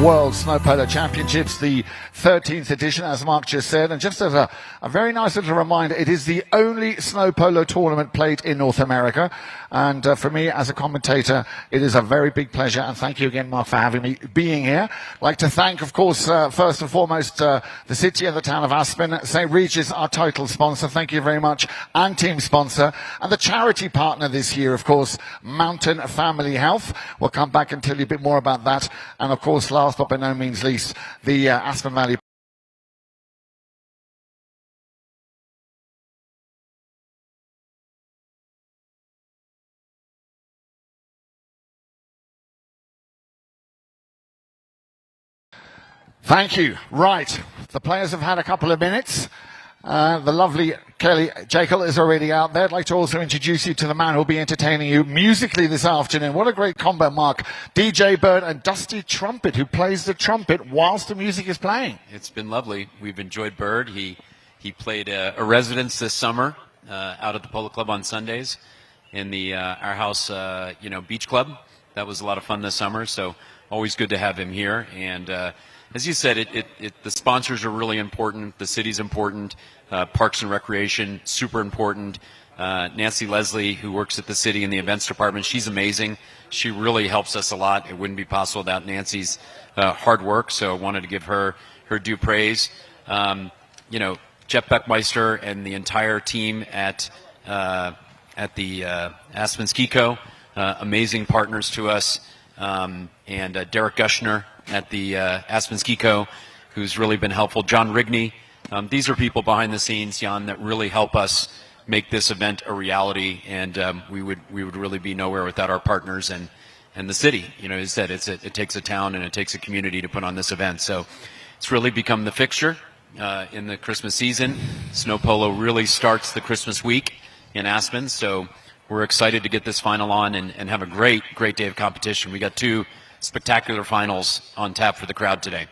World Snow Polo Championships, the 13th edition, as Mark just said. And just as a very nice little reminder, it is the only snow polo tournament played in North America. And for me, as a commentator, it is a very big pleasure. And thank you again, Mark, for having me, being here. I'd like to thank, of course, first and foremost, the city and the town of Aspen, St.Regis, our title sponsor. Thank you very much. And team sponsor. And the charity partner this year, of course, Mountain Family Health. We'll come back and tell you a bit more about that. And of course, last but by no means least, the Aspen Valley. Thank you. Right. The players have had a couple of minutes. The lovely Kelly Jekyll is already out there. I'd like to also introduce you to the man who'll be entertaining you musically this afternoon. What a great combo, Mark. DJ Bird and Dusty Trumpet, who plays the trumpet whilst the music is playing. It's been lovely. We've enjoyed Bird. He played a residence this summer out at the Polo Club on Sundays in the Our House Beach Club. That was a lot of fun this summer, so always good to have him here. And as you said, the sponsors are really important. The city's important. Parks and Recreation, super important. Nancy Leslie, who works at the city in the events department, she's amazing. She really helps us a lot. It wouldn't be possible without Nancy's hard work, so I wanted to give her due praise. Jeff Beckmeister and the entire team at the Aspen Ski Co., amazing partners to us. And Derek Gushner at the Aspen Ski Co., who's really been helpful. John Rigney. These are people behind the scenes, Jan, that really help us make this event a reality, and we would really be nowhere without our partners and the city. As I said, it takes a town and it takes a community to put on this event. So it's really become the fixture in the Christmas season. Snow Polo really starts the Christmas week in Aspen, so we're excited to get this final on and have a great day of competition. We got two spectacular finals on tap for the crowd today.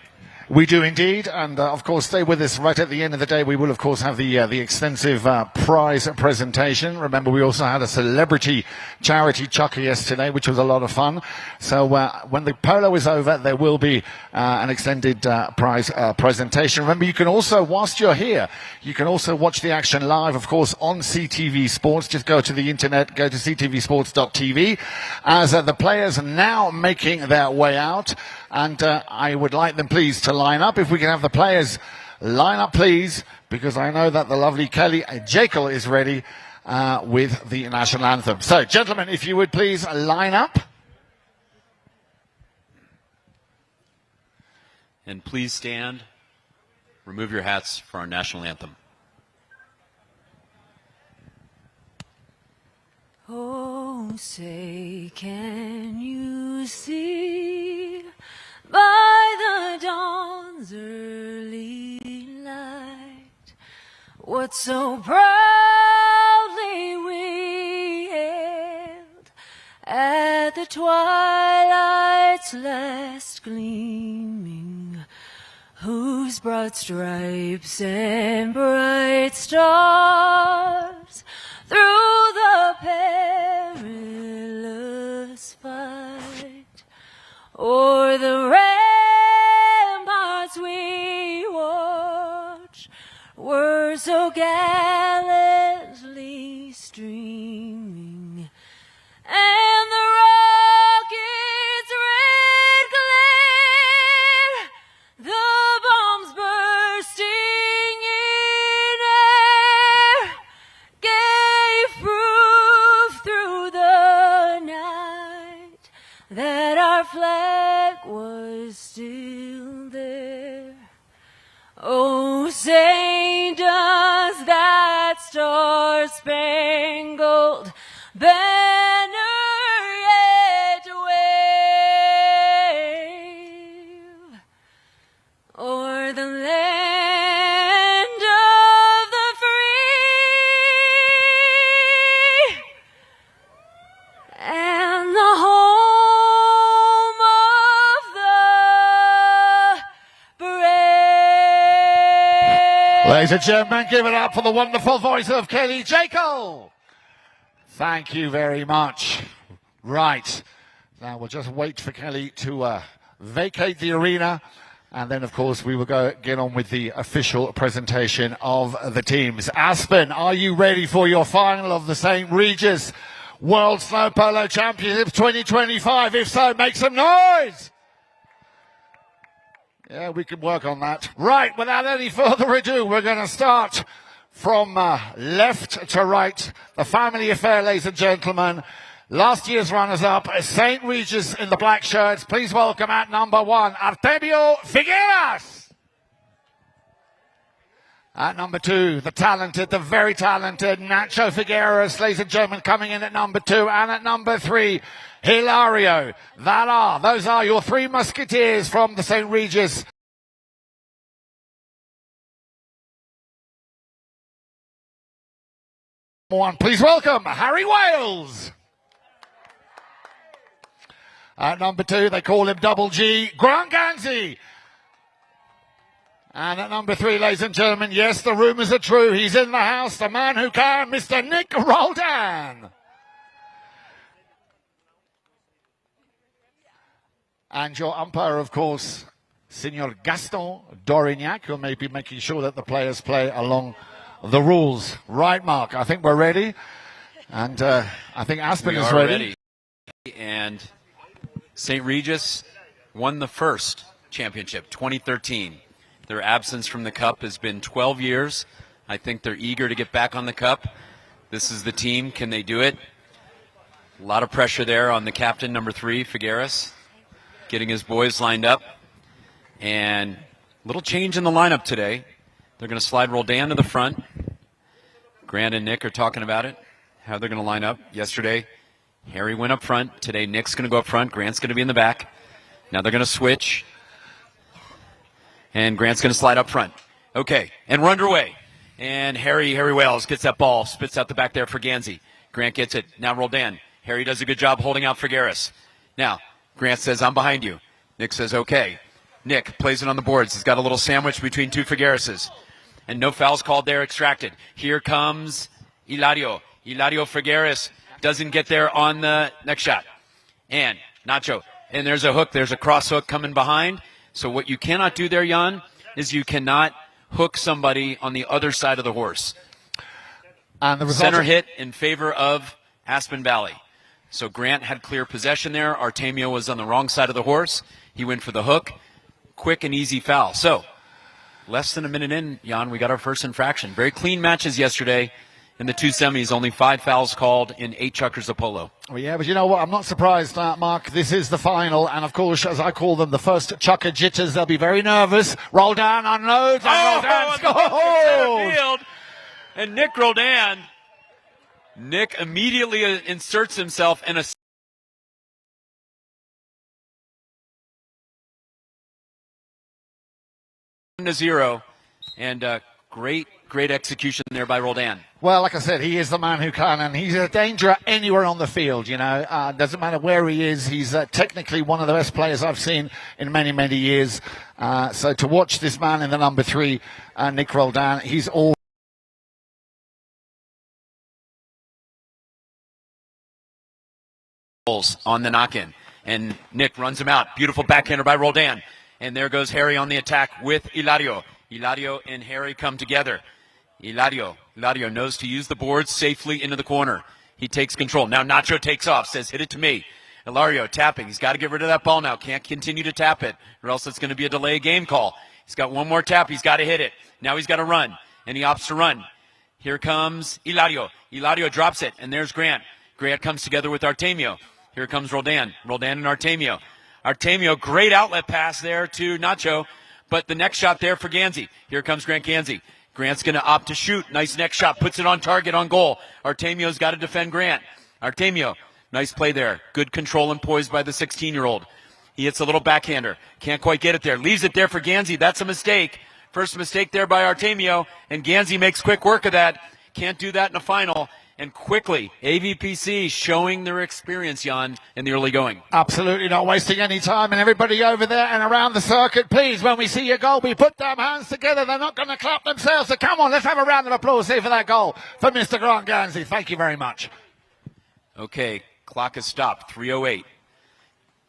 We do indeed, and of course, stay with us. Right at the end of the day, we will of course have the extensive prize presentation. Remember, we also had a celebrity charity chucker yesterday, which was a lot of fun. So when the polo is over, there will be an extended prize presentation. Remember, you can also, whilst you're here, you can also watch the action live, of course, on CTV Sports. Just go to the internet, go to ctvsports.tv, as the players are now making their way out. And I would like them, please, to line up. If we can have the players line up, please, because I know that the lovely Kelly Jekyll is ready with the national anthem. So, gentlemen, if you would please line up. And please stand. Remove your hats for our national anthem. Oh, say, can you see by the dawn's early light what so proudly we hailed at the twilight's last gleaming, whose broad stripes and bright stars through the perilous fight o'er the ramparts we watched were so gallantly streaming, and the rocket's red glare, the bombs bursting in air, gave proof through the night that our flag was still there. Oh, say, does that star-spangled banner yet wave o'er the land of the free and the home of the brave? Ladies and gentlemen, give it up for the wonderful voice of Kelly Jekyll. Thank you very much. Right. Now we'll just wait for Kelly to vacate the arena. And then, of course, we will get on with the official presentation of the teams. Aspen, are you ready for your final of the St.Regis World Snow Polo Championships 2025? If so, make some noise! Yeah, we can work on that. Right, without any further ado, we're going to start from left to right. The family affair, ladies and gentlemen. Last year's runners-up, St.Regis in the black shirts. Please welcome at number 1, Artemio Figueras. At number 2, the very talented Nacho Figueras, ladies and gentlemen, coming in at number 2. And at number 3, Hilario. Those are your 3 musketeers from the St.Regis. Please welcome Harry Wales. At number 2, they call him Double G, Grant Ganzi. And at number 3, ladies and gentlemen, yes, the rumours are true. He's in the house, the man who can, Mr. Nick Roldan. And your umpire, of course, Senor Gaston Dorignac, who may be making sure that the players play along the rules. Right, Mark, I think we're ready. And I think Aspen is ready. And St.Regis won the first championship, 2013. Their absence from the Cup has been 12 years. I think they're eager to get back on the Cup. This is the team. Can they do it? A lot of pressure there on the captain, number 3, Figueras, getting his boys lined up. And a little change in the lineup today. They're going to slide Roldan to the front. Grant and Nick are talking about it, how they're going to line up. Yesterday, Harry went up front. Today, Nick's going to go up front. Grant's going to be in the back. Now they're going to switch. And Grant's going to slide up front. Okay, and we're underway. And Harry Wales gets that ball, spits out the back there for Ganzi. Grant gets it. Now Roldan. Harry does a good job holding out Figueras. Now, Grant says, I'm behind you. Nick says, okay. Nick plays it on the boards. He's got a little sandwich between 2 Figuerases. And no fouls called there, extracted. Here comes Hilario. Hilario Figueras doesn't get there on the next shot. And Nacho. And there's a hook. There's a cross hook coming behind. So what you cannot do there, Jan, is you cannot hook somebody on the other side of the horse. And the center hit in favor of Aspen Valley. So Grant had clear possession there. Artemio was on the wrong side of the horse. He went for the hook. Quick and easy foul. So less than a minute in, Jan, we got our first infraction. Very clean matches yesterday. In the 2 semis, only 5 fouls called in 8 chukkers of polo. Well, yeah, but you know what? I'm not surprised, Mark. This is the final. And, of course, as I call them, the first chukker jitters. They'll be very nervous. Roldan unloads and Roldan scores! And Nick Roldan. Nick immediately inserts himself in a 1-0. And great execution there by Roldan. Well, like I said, he is the man who can, and he's a danger anywhere on the field, you know. Doesn't matter where he is. He's technically one of the best players I've seen in many, many years. So to watch this man in the number 3, Nick Roldan, he's all on the knock-in. And Nick runs him out. Beautiful backhander by Roldan. And there goes Harry on the attack with Hilario. Hilario and Harry come together. Hilario knows to use the boards safely into the corner. He takes control. Now Nacho takes off, says, hit it to me. Hilario tapping. He's got to get rid of that ball now. Can't continue to tap it, or else it's going to be a delay game call. He's got one more tap. He's got to hit it. Now he's got to run, and he opts to run. Here comes Hilario. Hilario drops it, and there's Grant. Grant comes together with Artemio. Here comes Roldan. Roldan and Artemio. Artemio, great outlet pass there to Nacho, but the next shot there for Ganzi. Here comes Grant Ganzi. Grant's going to opt to shoot. Nice next shot. Puts it on target on goal. Artemio's got to defend Grant. Artemio, nice play there. Good control and poise by the 16-year-old. He hits a little backhander. Can't quite get it there. Leaves it there for Ganzi. That's a mistake. First mistake there by Artemio, and Ganzi makes quick work of that. Can't do that in a final. And quickly, AVPC showing their experience, Jan, in the early going. Absolutely not wasting any time. And everybody over there and around the circuit, please, when we see your goal, we put them hands together. They're not going to clap themselves. So come on, let's have a round of applause here for that goal for Mr. Grant Ganzi. Thank you very much. Okay, clock is stopped. 3:08.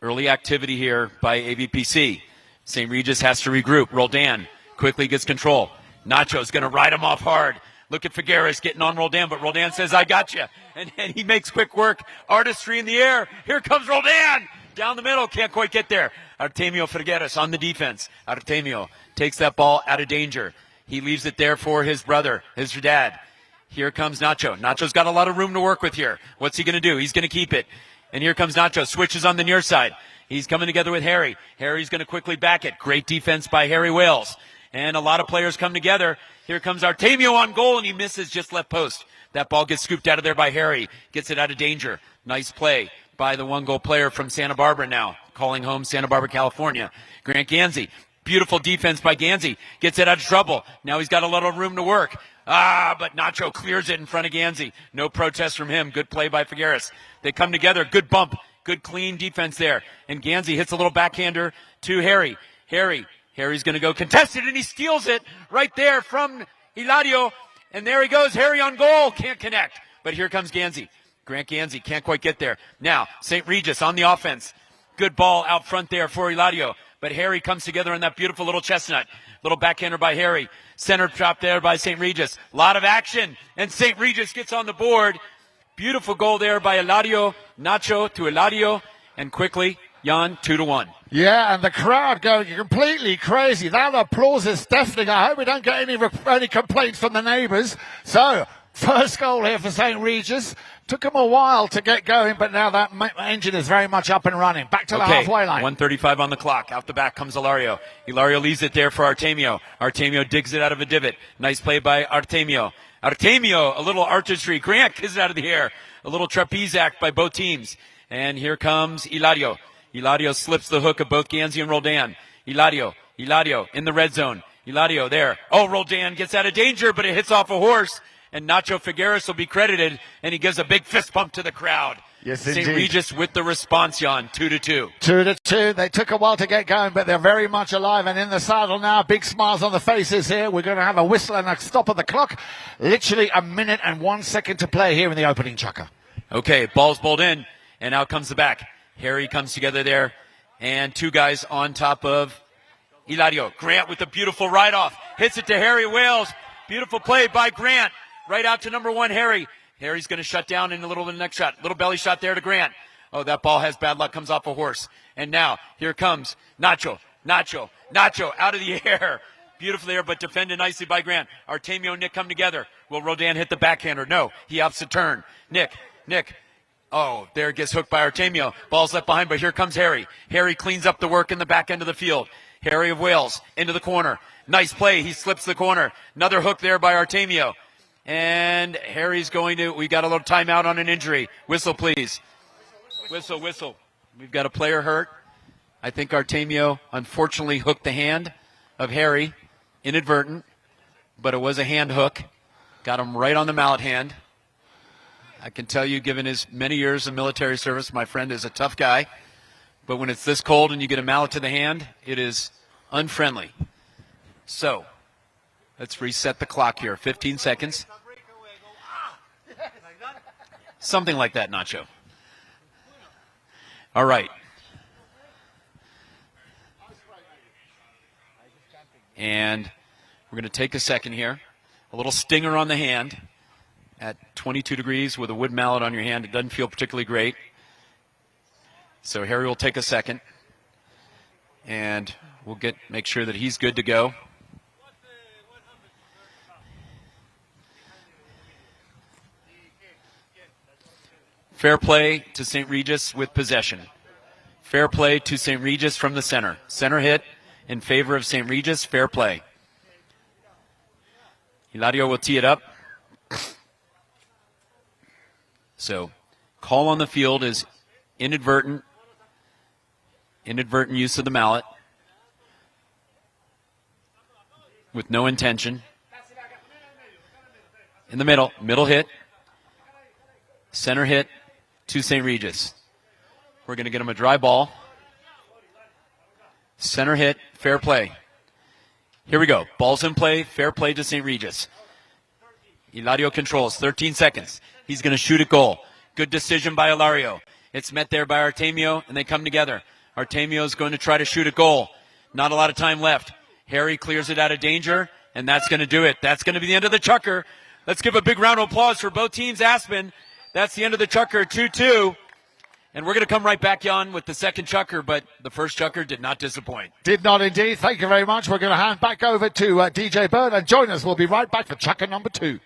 Early activity here by AVPC. St. Regis has to regroup. Roldan quickly gets control. Nacho's going to ride him off hard. Look at Figueres getting on Roldan, but Roldan says, I got you. And he makes quick work. Artistry in the air. Here comes Roldan. Down the middle. Can't quite get there. Artemio Figueres on the defense. Artemio takes that ball out of danger. He leaves it there for his brother, his dad. Here comes Nacho. Nacho's got a lot of room to work with here. What's he going to do? He's going to keep it. And here comes Nacho. Switches on the near side. He's coming together with Harry. Harry's going to quickly back it. Great defense by Harry Wales. And a lot of players come together. Here comes Artemio on goal, and he misses just left post. That ball gets scooped out of there by Harry. Gets it out of danger. Nice play by the one-goal player from Santa Barbara now. Calling home Santa Barbara, California. Grant Ganzi. Beautiful defense by Ganzi. Gets it out of trouble. Now he's got a little room to work. But Nacho clears it in front of Ganzi. No protest from him. Good play by Figueres. They come together. Good bump. Good clean defense there. And Ganzi hits a little backhander to Harry. Harry's going to go contested, and he steals it right there from Hilario. And there he goes. Harry on goal. Can't connect. But here comes Ganzi. Grant Ganzi can't quite get there. Now, St. Regis on the offense. Good ball out front there for Hilario. But Harry comes together on that beautiful little chestnut. Little backhander by Harry. Center drop there by St. Regis. Lot of action. And St. Regis gets on the board. Beautiful goal there by Hilario. Nacho to Hilario. And quickly, Jan, 2-1. Yeah, and the crowd going completely crazy. That applause is deafening. I hope we don't get any complaints from the neighbours. So, first goal here for St. Regis. Took them a while to get going, but now that engine is very much up and running. Back to the halfway line. 1:35 on the clock. Out the back comes Hilario. Hilario leaves it there for Artemio. Artemio digs it out of a divot. Nice play by Artemio. Artemio, a little artistry. Grant gets it out of the air. A little trapeze act by both teams. And here comes Hilario. Hilario slips the hook of both Ganzi and Roldan. Hilario in the red zone. Hilario there. Oh, Roldan gets out of danger, but it hits off a horse. And Nacho Figueres will be credited, and he gives a big fist bump to the crowd. Yes, St. indeed. Regis with the response, Jan, 2-2. 2-2. They took a while to get going, but they're very much alive and in the saddle now. Big smiles on the faces here. We're going to have a whistle and a stop of the clock. Literally a minute and 1 second to play here in the opening chukker. Okay, ball's bowled in, and out comes the back. Harry comes together there, and two guys on top of Hilario. Grant with a beautiful ride-off. Hits it to Harry Wales. Beautiful play by Grant. Right out to number one, Harry. Harry's going to shut down in a little bit of the next shot. Little belly shot there to Grant. Oh, that ball has bad luck, comes off a horse. And now, here comes Nacho out of the air. Beautiful there, but defended nicely by Grant. Artemio and Nick come together. Will Roldan hit the backhander? No, he opts to turn. Nick. Oh, there it gets hooked by Artemio. Ball's left behind, but here comes Harry. Harry cleans up the work in the back end of the field. Harry of Wales into the corner. Nice play. He slips the corner. Another hook there by Artemio. And Harry's we got a little timeout on an injury. Whistle, please. Whistle. We've got a player hurt. I think Artemio unfortunately hooked the hand of Harry. Inadvertent. But it was a hand hook. Got him right on the mallet hand. I can tell you, given his many years of military service, my friend is a tough guy. But when it's this cold and you get a mallet to the hand, it is unfriendly. So, let's reset the clock here. 15 seconds. Something like that, Nacho. All right. And we're going to take a second here. A little stinger on the hand at 22 degrees with a wood mallet on your hand. It doesn't feel particularly great. So Harry will take a second. And we'll make sure that he's good to go. Fair play to St. Regis with possession. Fair play to St. Regis from the center. Center hit in favor of St. Regis. Fair play. Hilario will tee it up. So, call on the field is inadvertent use of the mallet with no intention. In the middle hit. Center hit to St. Regis. We're going to get him a dry ball. Center hit, fair play. Here we go. Ball's in play, fair play to St. Regis. Hilario controls, 13 seconds. He's going to shoot at goal. Good decision by Hilario. It's met there by Artemio, and they come together. Artemio's going to try to shoot a goal. Not a lot of time left. Harry clears it out of danger, and that's going to do it. That's going to be the end of the chukker. Let's give a big round of applause for both teams. Aspen, that's the end of the chukker, 2-2. And we're going to come right back on with the second chukker, but the first chukker did not disappoint. Did not indeed. Thank you very much. We're going to hand back over to DJ Bird, and join us. We'll be right back for chukker number 2.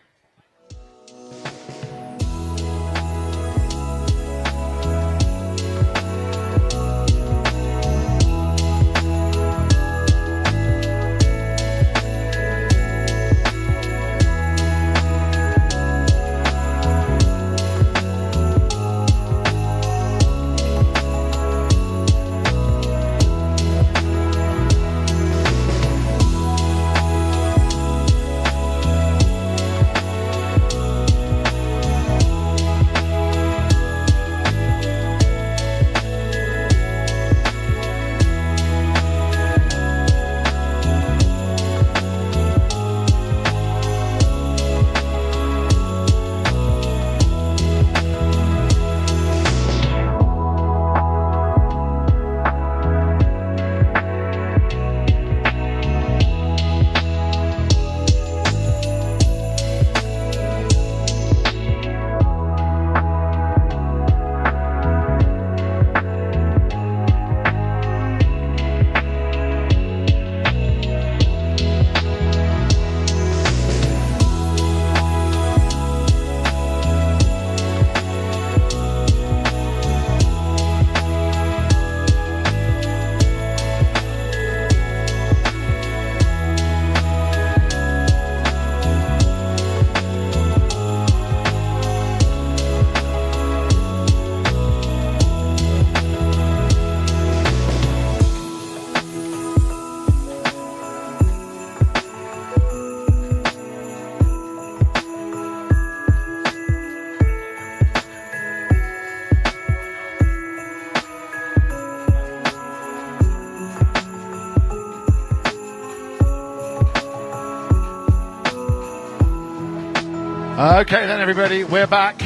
Okay then, everybody, we're back.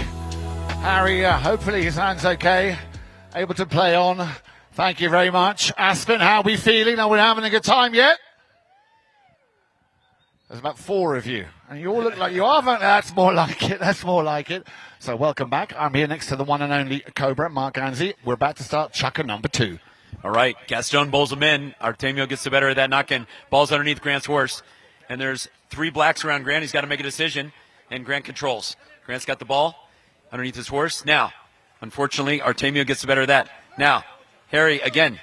Harry, hopefully his hand's okay, able to play on. Thank you very much. Aspen, how are we feeling? Are we having a good time yet? There's about 4 of you, and you all look like you are. That's more like it. That's more like it. So welcome back. I'm here next to the one and only Cobra, Mark Ganzi. We're about to start chukker number 2. All right, Gaston bowls him in. Artemio gets the better of that knock-in. Ball's underneath Grant's horse, and there's 3 blacks around Grant. He's got to make a decision, and Grant controls. Grant's got the ball underneath his horse. Now, unfortunately, Artemio gets the better of that. Now, Harry, again,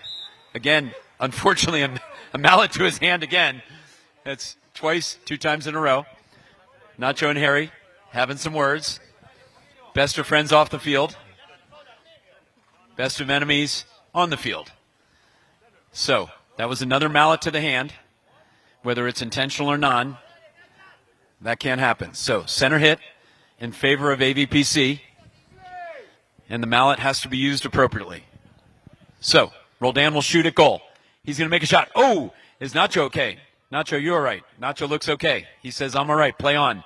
unfortunately, a mallet to his hand again. That's twice, 2 times in a row. Nacho and Harry having some words. Best of friends off the field. Best of enemies on the field. So, that was another mallet to the hand. Whether it's intentional or non, that can't happen. So, center hit in favor of AVPC. And the mallet has to be used appropriately. So, Roldan will shoot at goal. He's going to make a shot. Oh, is Nacho okay? Nacho, you're all right. Nacho looks okay. He says, I'm all right. Play on.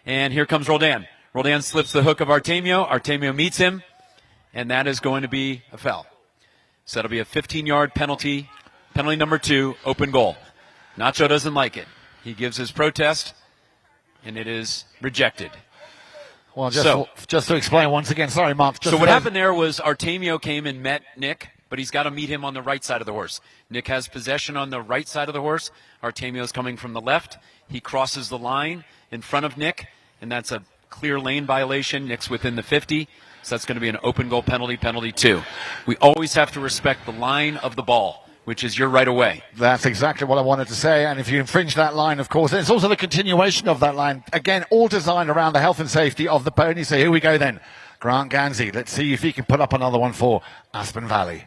And here comes Roldan. Roldan slips the hook of Artemio. Artemio meets him. And that is going to be a foul. So that'll be a 15-yard penalty. Penalty number 2, open goal. Nacho doesn't like it. He gives his protest, and it is rejected. Well, just to explain once again, sorry, Mark. So what happened there was Artemio came and met Nick, but he's got to meet him on the right side of the horse. Nick has possession on the right side of the horse. Artemio's coming from the left. He crosses the line in front of Nick, and that's a clear lane violation. Nick's within the 50, so that's going to be an open goal penalty, penalty 2. We always have to respect the line of the ball, which is your right of way. That's exactly what I wanted to say. And if you infringe that line, of course, it's also the continuation of that line. Again, all designed around the health and safety of the pony. So here we go then. Grant Ganzi. Let's see if he can put up another one for Aspen Valley.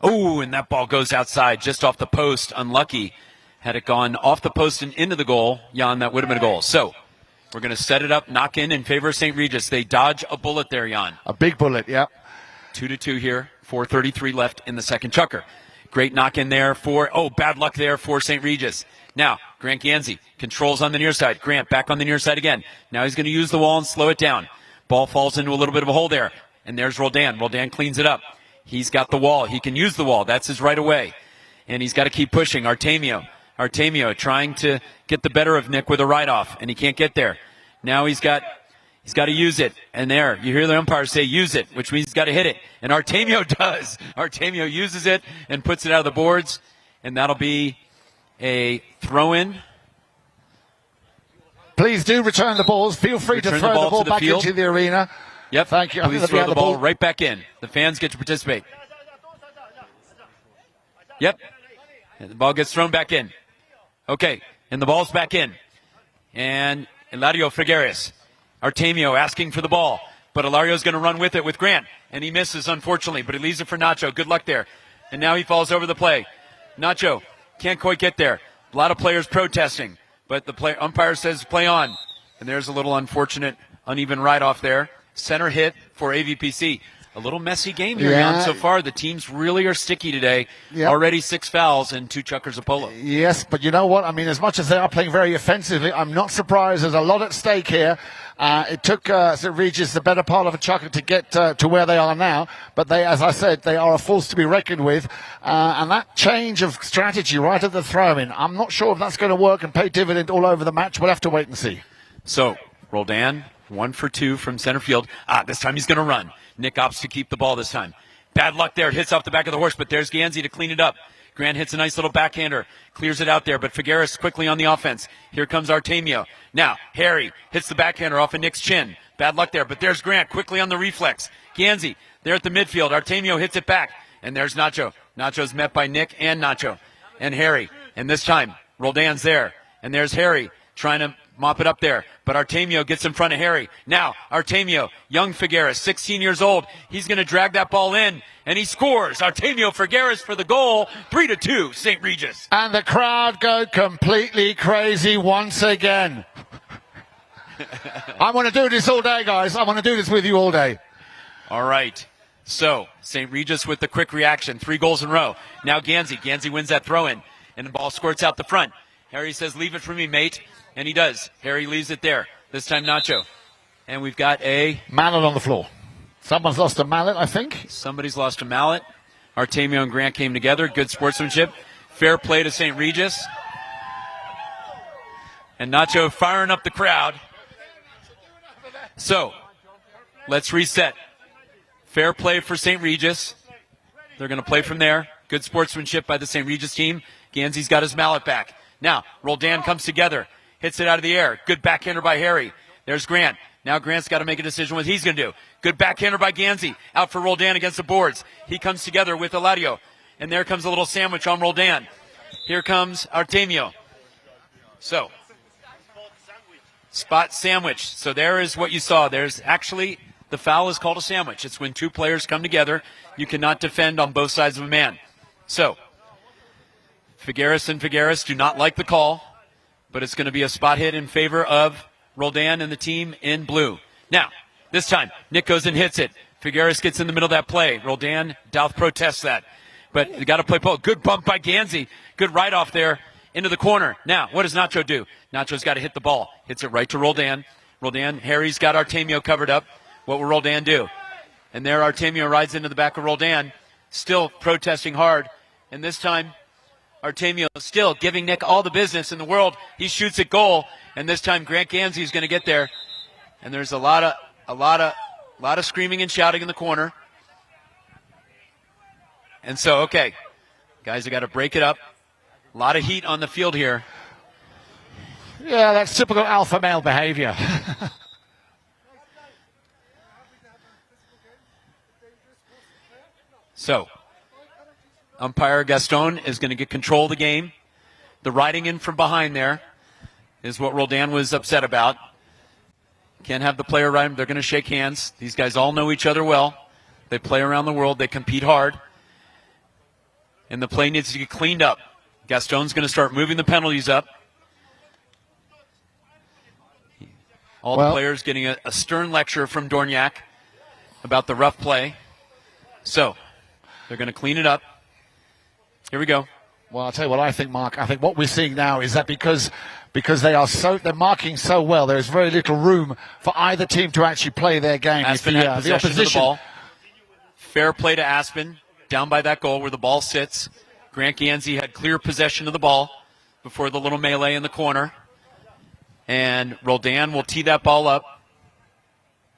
Oh, and that ball goes outside just off the post. Unlucky. Had it gone off the post and into the goal, Jan, that would have been a goal. So we're going to set it up, knock in favor of St. Regis. They dodge a bullet there, Jan. A big bullet, yep. 2-2 here, 4:33 left in the second chukker. Great knock in there bad luck there for St. Regis. Now, Grant Ganzi controls on the near side. Grant back on the near side again. Now he's going to use the wall and slow it down. Ball falls into a little bit of a hole there. And there's Roldan. Roldan cleans it up. He's got the wall. He can use the wall. That's his right away. And he's got to keep pushing. Artemio trying to get the better of Nick with a right-off, and he can't get there. Now he's got to use it. And there, you hear the umpire say use it, which means he's got to hit it. And Artemio does. Artemio uses it and puts it out of the boards, and that'll be a throw-in. Please do return the balls. Feel free to throw the ball back into the arena. Yep. Thank you. Please throw the ball right back in. The fans get to participate. Yep. And the ball gets thrown back in. Okay. And the ball's back in. And Eladio Figueres. Artemio asking for the ball. But Ilario's going to run with it with Grant. And he misses, unfortunately. But he leaves it for Nacho. Good luck there. And now he falls over the play. Nacho can't quite get there. A lot of players protesting. But the umpire says play on. And there's a little unfortunate, uneven ride-off there. Center hit for AVPC. A little messy game here, Jan, so far. The teams really are sticky today. Yep. Already 6 fouls and 2 chuckers of Polo. Yes, but you know what? I mean, as much as they are playing very offensively, I'm not surprised. There's a lot at stake here. It took St.Regis the better part of a chucker to get to where they are now. But they, as I said, they are a force to be reckoned with. And that change of strategy right at the throw-in, I'm not sure if that's going to work and pay dividend all over the match. We'll have to wait and see. So, Roldan, 1 for 2 from center field. This time he's going to run. Nick opts to keep the ball this time. Bad luck there. It hits off the back of the horse, but there's Gansey to clean it up. Grant hits a nice little backhander, clears it out there, but Figueres quickly on the offense. Here comes Artemio. Now, Harry hits the backhander off of Nick's chin. Bad luck there, but there's Grant quickly on the reflex. Gansey there at the midfield. Artemio hits it back, and there's Nacho. Nacho's met by Nick and Nacho and Harry. And this time, Roldan's there, and there's Harry trying to mop it up there, but Artemio gets in front of Harry. Now, Artemio, young Figueres, 16 years old. He's going to drag that ball in, and he scores. Artemio Figueres for the goal, 3-2, St.Regis. And the crowd go completely crazy once again. I want to do this all day, guys. I want to do this with you all day. All right. So, St.Regis with the quick reaction, 3 goals in a row. Now Gansey. Gansey wins that throw-in, and the ball squirts out the front. Harry says, leave it for me, mate. And he does. Harry leaves it there. This time Nacho. And we've got a mallet on the floor. Someone's lost a mallet, I think. Somebody's lost a mallet. Artemio and Grant came together. Good sportsmanship. Fair play to St.Regis. And Nacho firing up the crowd. So, let's reset. Fair play for St.Regis. They're going to play from there. Good sportsmanship by the St.Regis team. Gansey's got his mallet back. Now, Roldan comes together. Hits it out of the air. Good backhander by Harry. There's Grant. Now Grant's got to make a decision what he's going to do. Good backhander by Gansey. Out for Roldan against the boards. He comes together with Eladio. And there comes a little sandwich on Roldan. Here comes Artemio. So, spot sandwich. So there is what you saw. There's actually, the foul is called a sandwich. It's when 2 players come together. You cannot defend on both sides of a man. So, Figueres and Figueres do not like the call. But it's going to be a spot hit in favor of Roldan and the team in blue. Now, this time, Nick goes and hits it. Figueres gets in the middle of that play. Roldan, Douth protests that. But you got to play Polo. Good bump by Gansey. Good ride-off there into the corner. Now, what does Nacho do? Nacho's got to hit the ball. Hits it right to Roldan. Roldan, Harry's got Artemio covered up. What will Roldan do? And there Artemio rides into the back of Roldan, still protesting hard. And this time, Artemio still giving Nick all the business in the world. He shoots at goal, and this time Grant Gansey is going to get there. And there's a lot of screaming and shouting in the corner. And so, okay, guys have got to break it up. A lot of heat on the field here. Yeah, that's typical alpha male behavior. So, umpire Gaston is going to get control of the game. The riding in from behind there is what Roldan was upset about. Can't have the player ride him. They're going to shake hands. These guys all know each other well. They play around the world. They compete hard. And the play needs to get cleaned up. Gaston's going to start moving the penalties up. All the players getting a stern lecture from Dorniak about the rough play. So, they're going to clean it up. Here we go. Well, I'll tell you what I think, Mark. I think what we're seeing now is that because they're marking so well, there is very little room for either team to actually play their game. Aspen had The possession opposition. of the ball. Fair play to Aspen, down by that goal where the ball sits. Grant Gansey had clear possession of the ball before the little melee in the corner. And Roldan will tee that ball up.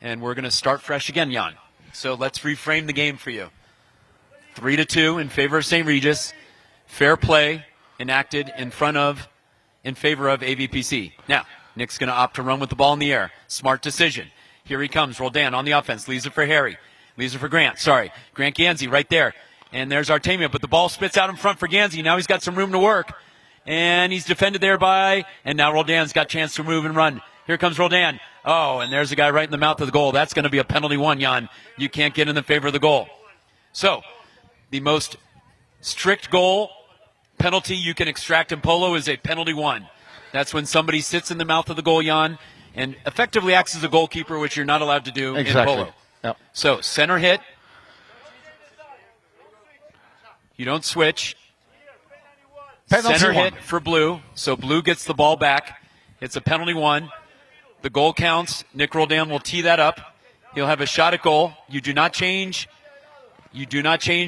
And we're going to start fresh again, Jan. So let's reframe the game for you. 3-2 in favor of St. Regis. Fair play enacted in favor of AVPC. Now, Nick's going to opt to run with the ball in the air. Smart decision. Here he comes. Roldan on the offense. Leaves it for Harry. Leaves it for Grant. Grant Gansey right there. And there's Artemio, but the ball spits out in front for Gansey. Now he's got some room to work. And he's defended there and now Roldan's got a chance to move and run. Here comes Roldan. Oh, and there's a guy right in the mouth of the goal. That's going to be a penalty 1, Jan. You can't get in the favor of the goal. So, the most strict goal penalty you can extract in Polo is a penalty 1. That's when somebody sits in the mouth of the goal, Jan, and effectively acts as a goalkeeper, which you're not allowed to do in Polo. Yep. So, center hit. You don't switch. Penalty Center 1. hit for Blue. So Blue gets the ball back. It's a penalty 1. The goal counts. Nick Roldan will tee that up. He'll have a shot at goal. You do not change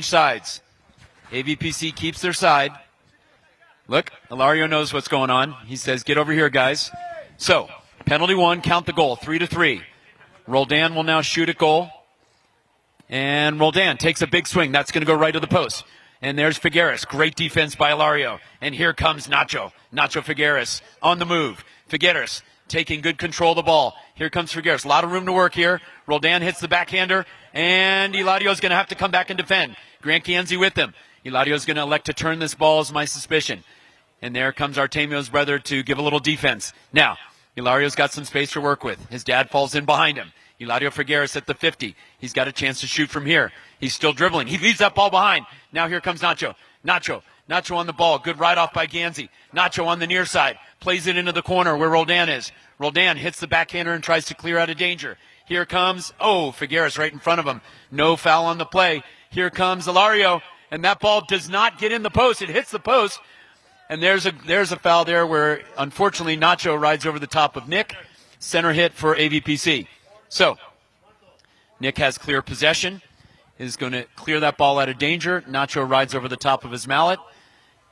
sides. AVPC keeps their side. Look, Ilario knows what's going on. He says, get over here, guys. So, penalty 1, count the goal, 3-3. Roldan will now shoot at goal. And Roldan takes a big swing. That's going to go right to the post. And there's Figueres. Great defense by Ilario. And here comes Nacho. Nacho Figueres on the move. Figueres taking good control of the ball. Here comes Figueres. A lot of room to work here. Roldan hits the backhander. And Ilario's going to have to come back and defend. Grant Gansey with him. Ilario's going to elect to turn this ball, is my suspicion. And there comes Artemio's brother to give a little defense. Now, Ilario's got some space to work with. His dad falls in behind him. Ilario Figueres at the 50. He's got a chance to shoot from here. He's still dribbling. He leaves that ball behind. Now here comes Nacho. Nacho on the ball. Good ride off by Gansey. Nacho on the near side. Plays it into the corner where Roldan is. Roldan hits the backhander and tries to clear out of danger. Here comes, Figueres right in front of him. No foul on the play. Here comes Ilario. And that ball does not get in the post. It hits the post. And there's a foul there where, unfortunately, Nacho rides over the top of Nick. Center hit for AVPC. So, Nick has clear possession, is going to clear that ball out of danger. Nacho rides over the top of his mallet.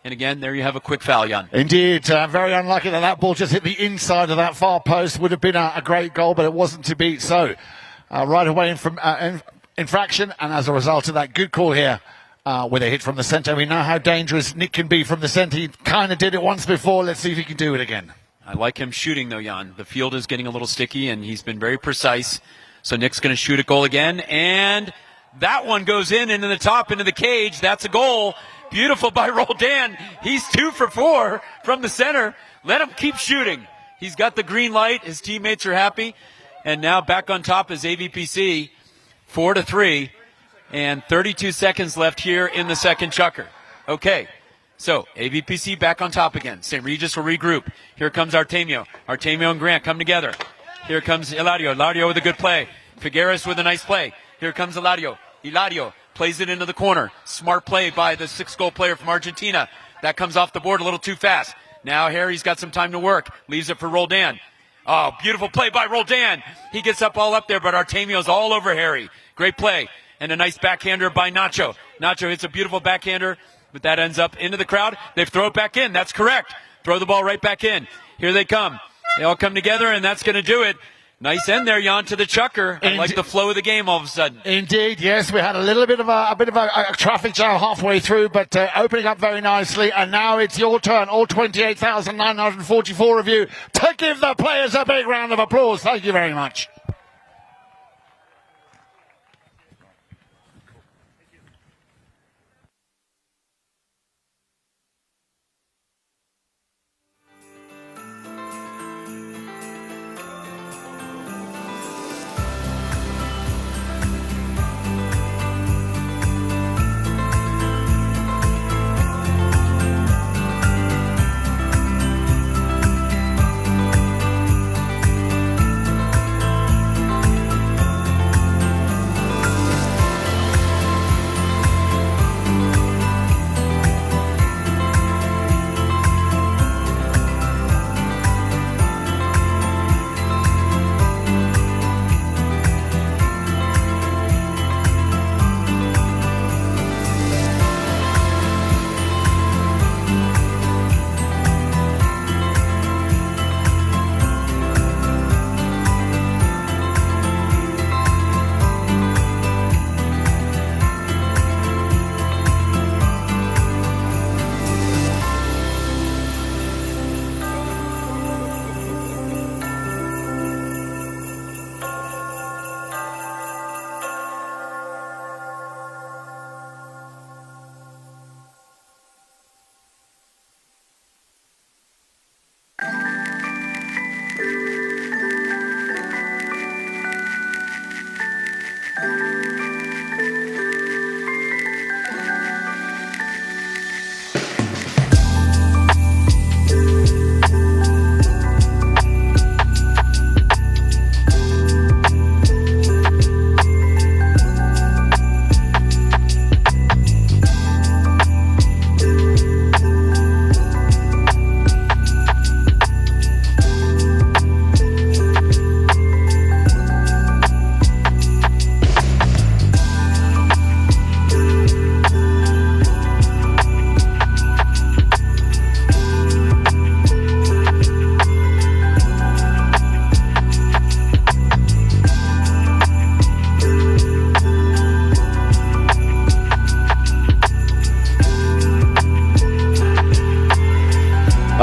And again, there you have a quick foul, Jan. Indeed, very unlucky that ball just hit the inside of that far post. Would have been a great goal, but it wasn't to be. So, right away infraction, and as a result of that, good call here. With a hit from the centre. We know how dangerous Nick can be from the centre. He kind of did it once before. Let's see if he can do it again. I like him shooting, though, Jan. The field is getting a little sticky, and he's been very precise. So Nick's going to shoot a goal again, and that one goes into the top, into the cage. That's a goal. Beautiful by Roldan. He's 2 for 4 from the center. Let him keep shooting. He's got the green light. His teammates are happy. And now back on top is AVPC, 4-3. And 32 seconds left here in the second chukker. Okay, so AVPC back on top again. St. Regis will regroup. Here comes Artemio. Artemio and Grant come together. Here comes Ilario. Ilario with a good play. Figueres with a nice play. Here comes Ilario. Ilario plays it into the corner. Smart play by the 6-goal player from Argentina. That comes off the board a little too fast. Now Harry's got some time to work. Leaves it for Roldan. Oh, beautiful play by Roldan. He gets up all up there, but Artemio's all over Harry. Great play. And a nice backhander by Nacho. Nacho hits a beautiful backhander, but that ends up into the crowd. They throw it back in. That's correct. Throw the ball right back in. Here they come. They all come together, and that's going to do it. Nice end there, Jan, to the chukker. I like the flow of the game all of a sudden. Indeed, yes. We had a little bit of a traffic jam halfway through, but opening up very nicely. And now it's your turn, all 28,944 of you, to give the players a big round of applause. Thank you very much.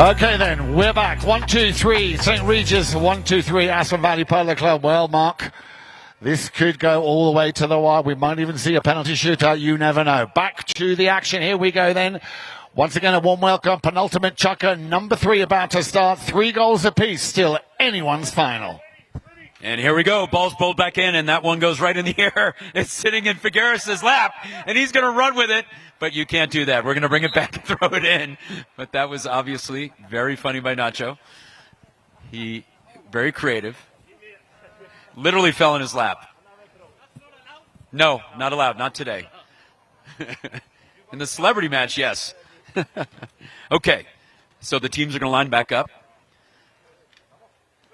Okay then, we're back. 1, 2, 3, St. Regis, 1, 2, 3, Aspen Valley Polo Club. Well, Mark, this could go all the way to the wire. We might even see a penalty shootout. You never know. Back to the action. Here we go then. Once again, a warm welcome. Penultimate chukker, number 3 about to start. 3 goals apiece. Still anyone's final. And here we go. Ball's bowled back in, and that one goes right in the air. It's sitting in Figueres' lap, and he's going to run with it. But you can't do that. We're going to bring it back and throw it in. But that was obviously very funny by Nacho. He, very creative. Literally fell in his lap. No, not allowed. Not today. In the celebrity match, yes. Okay. So the teams are going to line back up.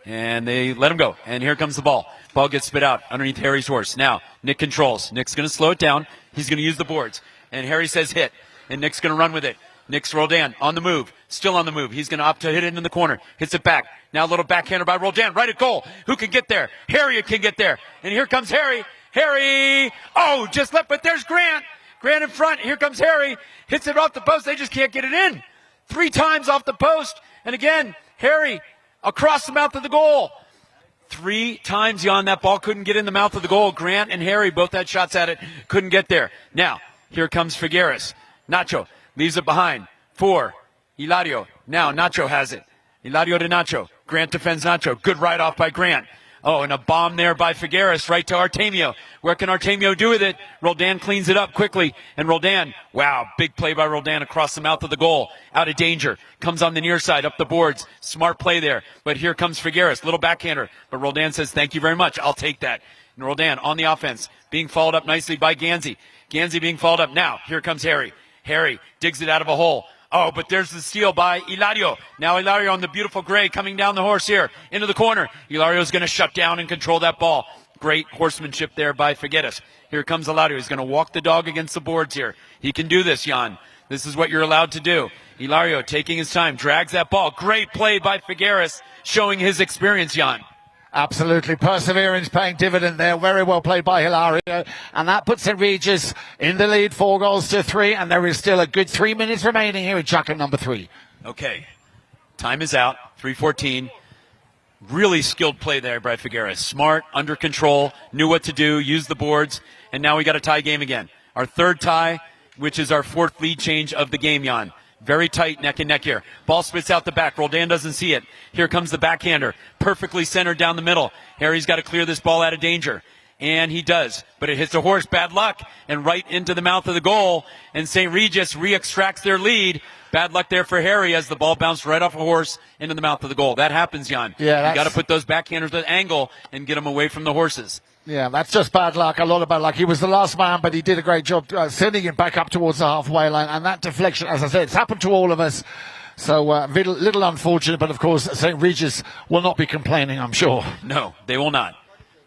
And they let him go. And here comes the ball. Ball gets spit out underneath Harry's horse. Now, Nick controls. Nick's going to slow it down. He's going to use the boards. And Harry says hit. And Nick's going to run with it. Nick's Roldan on the move. Still on the move. He's going to opt to hit it in the corner. Hits it back. Now a little backhander by Roldan. Right at goal. Who can get there? Harry can get there. And here comes Harry. Harry. Oh, just left. But there's Grant. Grant in front. Here comes Harry. Hits it off the post. They just can't get it in. 3 times off the post. And again, Harry across the mouth of the goal. 3 times, Jan, that ball couldn't get in the mouth of the goal. Grant and Harry both had shots at it. Couldn't get there. Now, here comes Figueres. Nacho leaves it behind for Hilario. Now Nacho has it. Hilario to Nacho. Grant defends Nacho. Good ride off by Grant. Oh, and a bomb there by Figueres right to Artemio. Where can Artemio do with it? Roldan cleans it up quickly. And Roldan, wow, big play by Roldan across the mouth of the goal. Out of danger. Comes on the near side, up the boards. Smart play there. But here comes Figueres, little backhander. But Roldan says, thank you very much. I'll take that. And Roldan on the offense, being followed up nicely by Ganzi. Ganzi being followed up. Now, here comes Harry. Harry digs it out of a hole. Oh, but there's the steal by Hilario. Now Hilario on the beautiful gray coming down the horse here into the corner. Hilario's going to shut down and control that ball. Great horsemanship there by Figueres. Here comes Hilario. He's going to walk the dog against the boards here. He can do this, Jan. This is what you're allowed to do. Hilario taking his time, drags that ball. Great play by Figueres, showing his experience, Jan. Absolutely. Perseverance paying dividend there. Very well played by Hilario. And that puts St. Regis in the lead, 4 goals to 3. And there is still a good 3 minutes remaining here with chukker number 3. Okay. Time is out. 3:14. Really skilled play there by Figueres. Smart, under control, knew what to do, used the boards. And now we got a tie game again. Our 3rd tie, which is our 4th lead change of the game, Jan. Very tight neck and neck here. Ball spits out the back. Roldan doesn't see it. Here comes the backhander. Perfectly centered down the middle. Harry's got to clear this ball out of danger. And he does. But it hits the horse. Bad luck. And right into the mouth of the goal. And St. Regis re-extracts their lead. Bad luck there for Harry as the ball bounced right off a horse into the mouth of the goal. That happens, Jan. Yeah, you got to put those backhanders at angle and get them away from the horses. Yeah, that's just bad luck, a lot of bad luck. He was the last man, but he did a great job sending it back up towards the halfway line. And that deflection, as I said, it's happened to all of us. So, little unfortunate, but of course, St. Regis will not be complaining, I'm sure. No, they will not.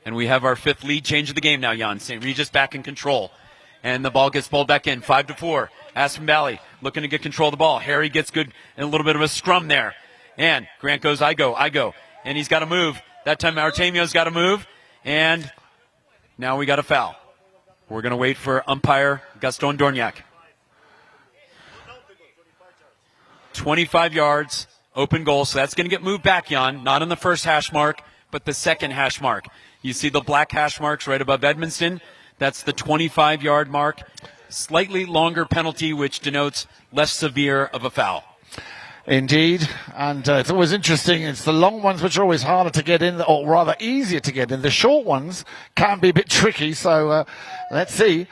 And we have our 5th lead change of the game now, Jan. St. Regis back in control. And the ball gets bowled back in, 5-4. Aspen Valley looking to get control of the ball. Harry gets good and a little bit of a scrum there. And Grant goes, I go. And he's got to move. That time Artemio's got to move. And now we got a foul. We're going to wait for umpire Gaston Dorniac. 25 yards, open goal. So that's going to get moved back, Jan. Not on the first hash mark, but the second hash mark. You see the black hash marks right above Edmonston. That's the 25-yard mark. Slightly longer penalty, which denotes less severe of a foul. Indeed, and it's always interesting. It's the long ones which are always harder to get in, or rather easier to get in. The short ones can be a bit tricky, so let's see.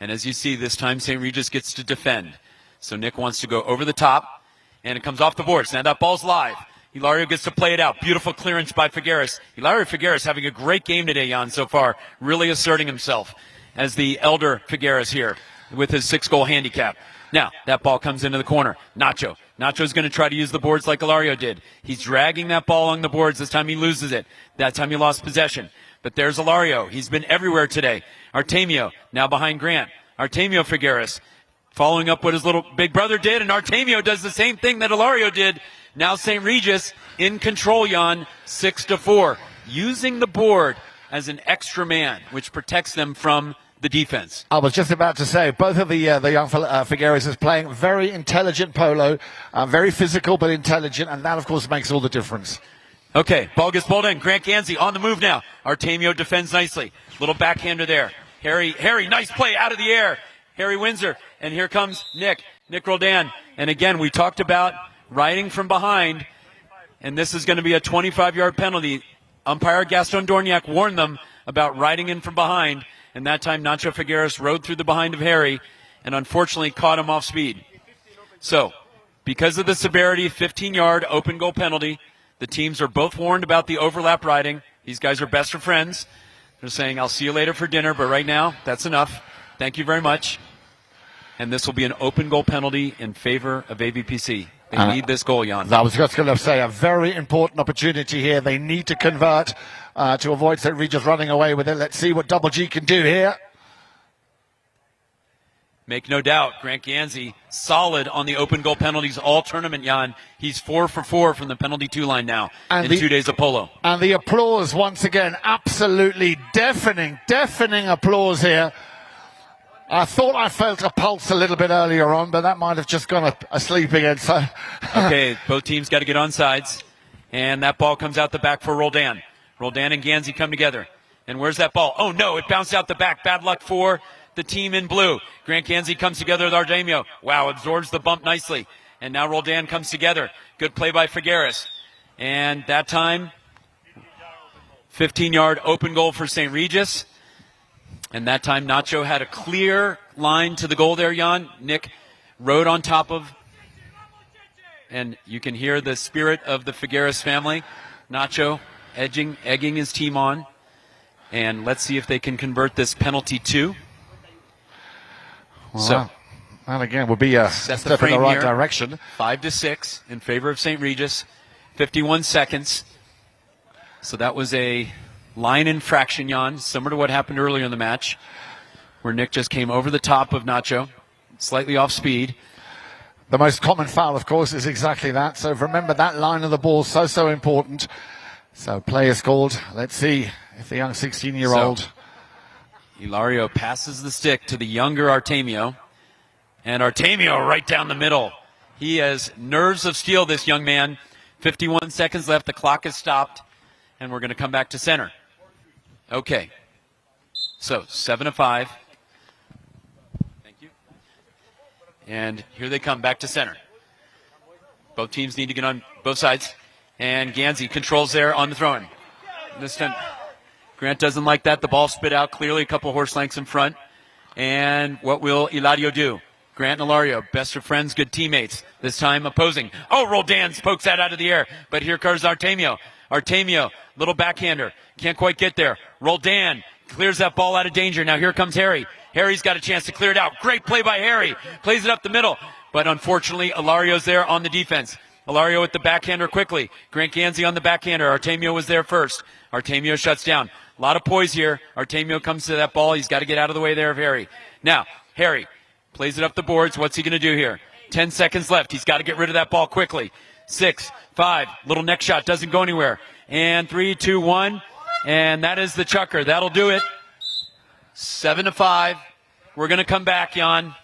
And as you see, this time St. Regis gets to defend. So Nick wants to go over the top, and it comes off the boards. Now that ball's live. Hilario gets to play it out. Beautiful clearance by Figueres. Hilario Figueres having a great game today, Jan, so far. Really asserting himself as the elder Figueres here with his 6-goal handicap. Now, that ball comes into the corner. Nacho's going to try to use the boards like Hilario did. He's dragging that ball along the boards. This time he loses it. That time he lost possession. But there's Hilario. He's been everywhere today. Artemio, now behind Grant. Artemio Figueres, following up what his little big brother did, and Artemio does the same thing that Hilario did. Now St. Regis in control, Jan, 6-4. Using the board as an extra man, which protects them from the defense. I was just about to say, both of the young Figueres is playing very intelligent polo, very physical but intelligent, and that, of course, makes all the difference. Okay, ball gets bowled in. Grant Gansey on the move now. Artemio defends nicely. Little backhander there. Harry, nice play out of the air. Harry Windsor. And here comes Nick Roldan. And again, we talked about riding from behind, and this is going to be a 25-yard penalty. Umpire Gaston Dorniak warned them about riding in from behind, and that time Nacho Figueres rode through the behind of Harry and unfortunately caught him off speed. So, because of the severity, 15-yard open goal penalty. The teams are both warned about the overlap riding. These guys are best of friends. They're saying, I'll see you later for dinner, but right now, that's enough. Thank you very much. And this will be an open goal penalty in favor of AVPC. They need this goal, Jan. I was just going to say, a very important opportunity here. They need to convert to avoid St.Regis running away with it. Let's see what Double G can do here. Make no doubt, Grant Gansey solid on the open goal penalties all tournament, Jan. He's 4 for 4 from the penalty 2 line now in 2 days of polo. And the applause once again, absolutely deafening applause here. I thought I felt a pulse a little bit earlier on, but that might have just gone asleep again. So okay, both teams got to get on sides. And that ball comes out the back for Roldan. Roldan and Gansey come together. And where's that ball? Oh, no, it bounced out the back. Bad luck for the team in blue. Grant Gansey comes together with Artemio. Wow, absorbs the bump nicely. And now Roldan comes together. Good play by Figueres. And that time, 15-yard open goal for St.Regis. And that time, Nacho had a clear line to the goal there, Jan. Nick rode on top of. And you can hear the spirit of the Figueres family. Nacho egging his team on. And let's see if they can convert this penalty 2. Well, so, and again, will be a step in the right direction. 5-6 in favor of St.Regis. 51 seconds. So that was a line infraction, Jan, similar to what happened earlier in the match, where Nick just came over the top of Nacho, slightly off speed. The most common foul, of course, is exactly that. So remember, that line of the ball is so important. So play is called. Let's see if the young 16-year-old... So, Hilario passes the stick to the younger Artemio. And Artemio right down the middle. He has nerves of steel, this young man. 51 seconds left. The clock has stopped. And we're going to come back to center. Okay. So, 7-5. Thank you. And here they come back to center. Both teams need to get on both sides. And Gansey controls there on the throw-in. This time, Grant doesn't like that. The ball spit out clearly a couple horse lengths in front. And what will Hilario do? Grant and Hilario, best of friends, good teammates. This time opposing. Oh, Roldan pokes that out of the air. But here comes Artemio. Artemio, little backhander. Can't quite get there. Roldan clears that ball out of danger. Now here comes Harry. Harry's got a chance to clear it out. Great play by Harry. Plays it up the middle. But unfortunately, Hilario's there on the defense. Hilario with the backhander quickly. Grant Gansey on the backhander. Artemio was there first. Artemio shuts down. A lot of poise here. Artemio comes to that ball. He's got to get out of the way there of Harry. Now, Harry plays it up the boards. What's he going to do here? 10 seconds left. He's got to get rid of that ball quickly. 6, 5. Little neck shot. Doesn't go anywhere. And 3, 2, 1. And that is the chucker. That'll do it. 7-5. We're going to come back, Jan,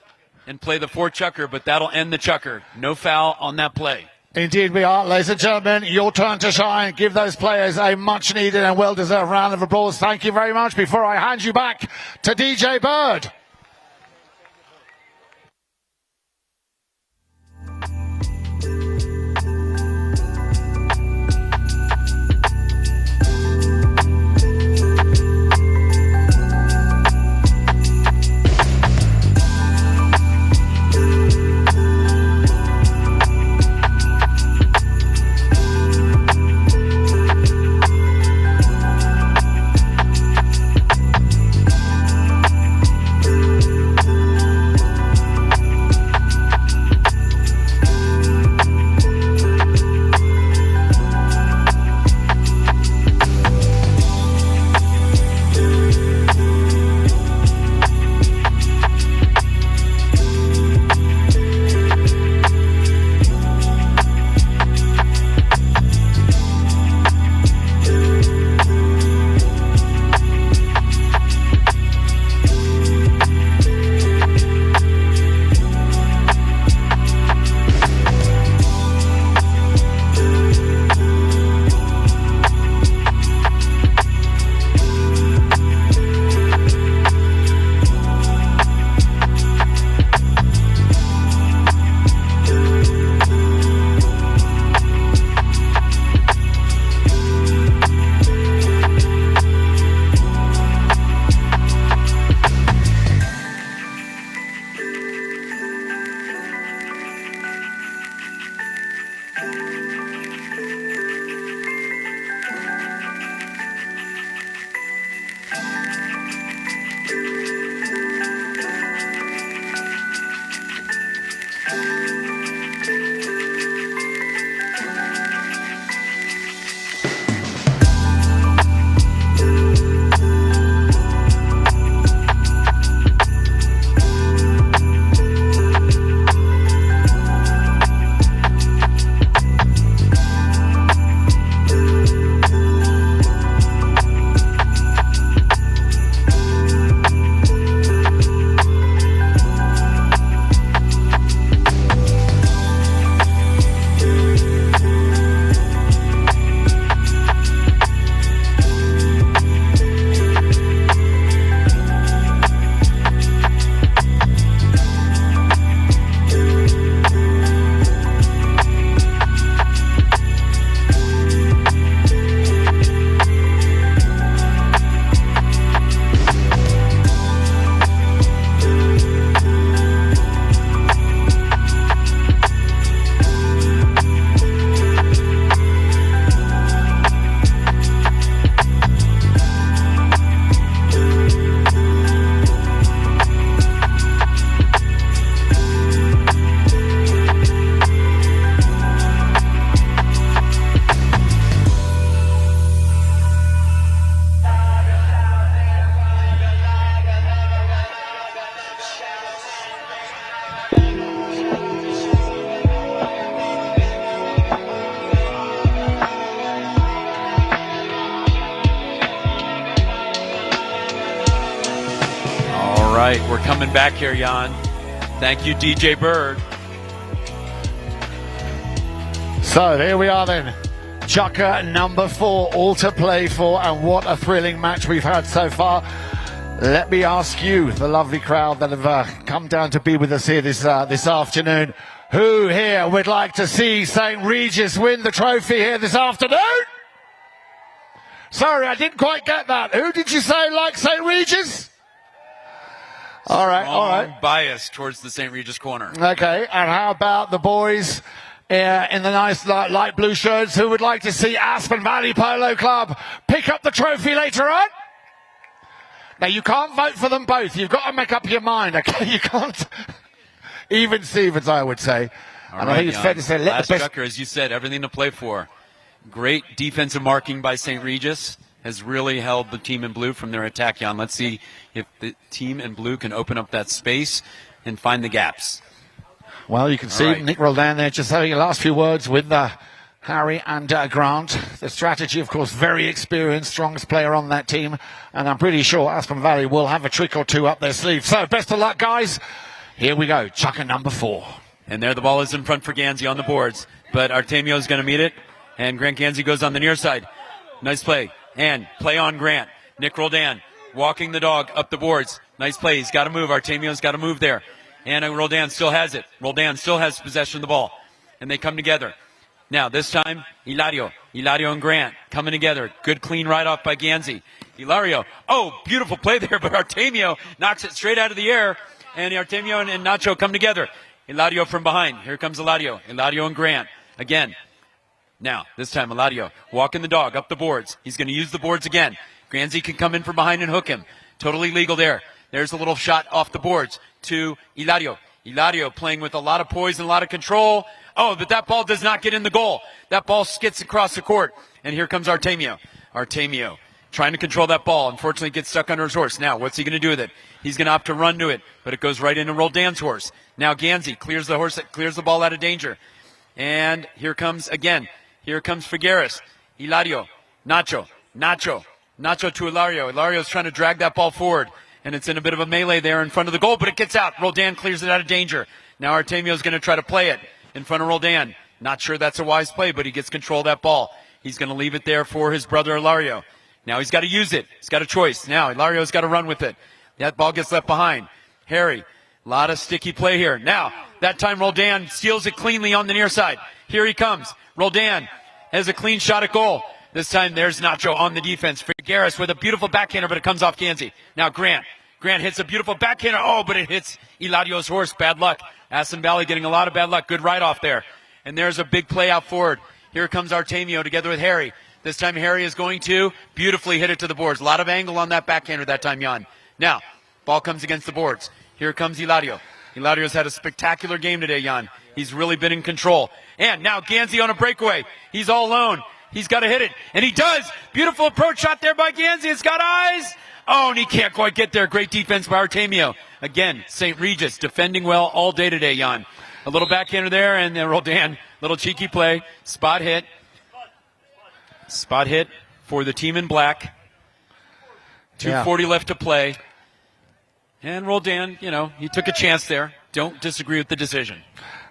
and play the 4th chucker, but that'll end the chucker. No foul on that play. Indeed we are. Ladies and gentlemen, your turn to shine. Give those players a much-needed and well-deserved round of applause. Thank you very much. Before I hand you back to DJ Bird. right, we're coming back here, Jan. Thank you, DJ Bird. So here we are then. Chucker number 4, all to play for, and what a thrilling match we've had so far. Let me ask you, the lovely crowd that have come down to be with us here this afternoon, who here would like to see St. Regis win the trophy here this afternoon? Sorry, I didn't quite get that. Who did you say likes St. Regis? All right. Bias towards the St. Regis corner. Okay, and how about the boys in the nice light blue shirts who would like to see Aspen Valley Polo Club pick up the trophy later on? Now, you can't vote for them both. You've got to make up your mind, okay? You can't. Even Stevens, I would say. All and right, I think it's fair to say, let last the best... Chucker, as you said, everything to play for. Great defensive marking by St. Regis has really held the team in blue from their attack, Jan. Let's see if the team in blue can open up that space and find the gaps. Well, you can see Nick Roldan there just having the last few words with Harry and Grant. The strategy, of course, very experienced, strongest player on that team. And I'm pretty sure Aspen Valley will have a trick or two up their sleeve. So, best of luck, guys. Here we go. Chucker number 4. And there the ball is in front for Ganzi on the boards. But Artemio's going to meet it. And Grant Ganzi goes on the near side. Nice play. And play on Grant. Nick Roldan walking the dog up the boards. Nice play. He's got to move. Artemio's got to move there. And Roldan still has it. Roldan still has possession of the ball. And they come together. Now, this time, Hilario and Grant coming together. Good clean ride off by Ganzi. Hilario. Oh, beautiful play there, but Artemio knocks it straight out of the air. And Artemio and Nacho come together. Hilario from behind. Here comes Hilario. Hilario and Grant. Again. Now, this time, Hilario walking the dog up the boards. He's going to use the boards again. Ganzi can come in from behind and hook him. Totally legal there. There's a little shot off the boards to Hilario. Hilario playing with a lot of poise and a lot of control. Oh, but that ball does not get in the goal. That ball skids across the court. And here comes Artemio. Artemio trying to control that ball. Unfortunately, gets stuck under his horse. Now, what's he going to do with it? He's going to opt to run to it, but it goes right into Roldan's horse. Now, Ganzi clears the horse, clears the ball out of danger. And here comes again. Here comes Figueres. Hilario. Nacho to Hilario. Hilario's trying to drag that ball forward. And it's in a bit of a melee there in front of the goal, but it gets out. Roldan clears it out of danger. Now Artemio's going to try to play it in front of Roldan. Not sure that's a wise play, but he gets control of that ball. He's going to leave it there for his brother Hilario. Now he's got to use it. He's got a choice. Now Hilario's got to run with it. That ball gets left behind. Harry, a lot of sticky play here. Now, that time Roldan steals it cleanly on the near side. Here he comes. Roldan has a clean shot at goal. This time there's Nacho on the defense. Figueres with a beautiful backhander, but it comes off Ganzi. Now Grant hits a beautiful backhander. Oh, but it hits Hilario's horse. Bad luck. Aspen Valley getting a lot of bad luck. Good ride off there. And there's a big play out forward. Here comes Artemio together with Harry. This time Harry is going to beautifully hit it to the boards. A lot of angle on that backhander that time, Jan. Now, ball comes against the boards. Here comes Hilario. Hilario's had a spectacular game today, Jan. He's really been in control. And now Ganzi on a breakaway. He's all alone. He's got to hit it. And he does. Beautiful approach shot there by Ganzi. It's got eyes. Oh, and he can't quite get there. Great defense by Artemio. Again, St. Regis defending well all day today, Jan. A little backhander there, and then Roldan, little cheeky play. Spot hit. Spot hit for the team in black. 2:40 left to play. And Roldan, he took a chance there. Don't disagree with the decision.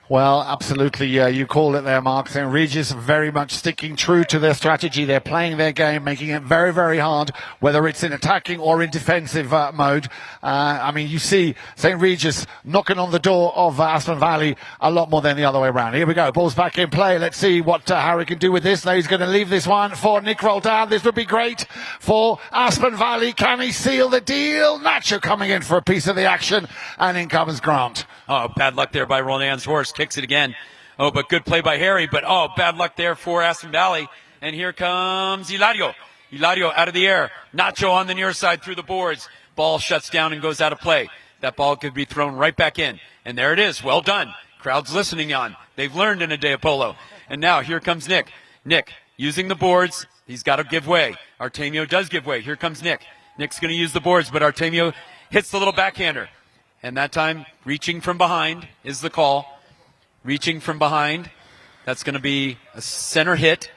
Well, absolutely. You called it there, Mark. St. Regis very much sticking true to their strategy. They're playing their game, making it very, very hard, whether it's in attacking or in defensive mode. You see St. Regis knocking on the door of Aspen Valley a lot more than the other way around. Here we go. Ball's back in play. Let's see what Harry can do with this. Now he's going to leave this one for Nick Roldan. This would be great for Aspen Valley. Can he seal the deal? Nacho coming in for a piece of the action, and in comes Grant. Oh, bad luck there by Roldan's horse. Kicks it again. Oh, but good play by Harry. But, bad luck there for Aspen Valley. And here comes Hilario. Hilario out of the air. Nacho on the near side through the boards. Ball shuts down and goes out of play. That ball could be thrown right back in. And there it is. Well done. Crowd's listening on. They've learned in a day of polo. And now here comes Nick. Nick using the boards. He's got to give way. Artemio does give way. Here comes Nick. Nick's going to use the boards, but Artemio hits the little backhander. And that time, reaching from behind is the call. Reaching from behind. That's going to be a center hit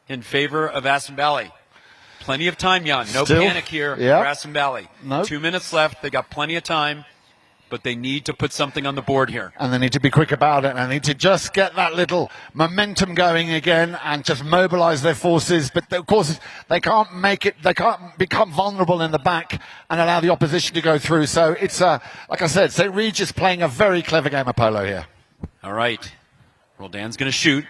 in favor of Aspen Valley. plenty of time, Jan. No Still, panic here, yep. Grassham Valley. Nope. 2 minutes left. They got plenty of time, but they need to put something on the board here. And they need to be quick about it. And they need to just get that little momentum going again and just mobilize their forces. But of course, they can't they can't become vulnerable in the back and allow the opposition to go through. So it's, like I said, St. Regis playing a very clever game of polo here. All right. Roldan's going to shoot,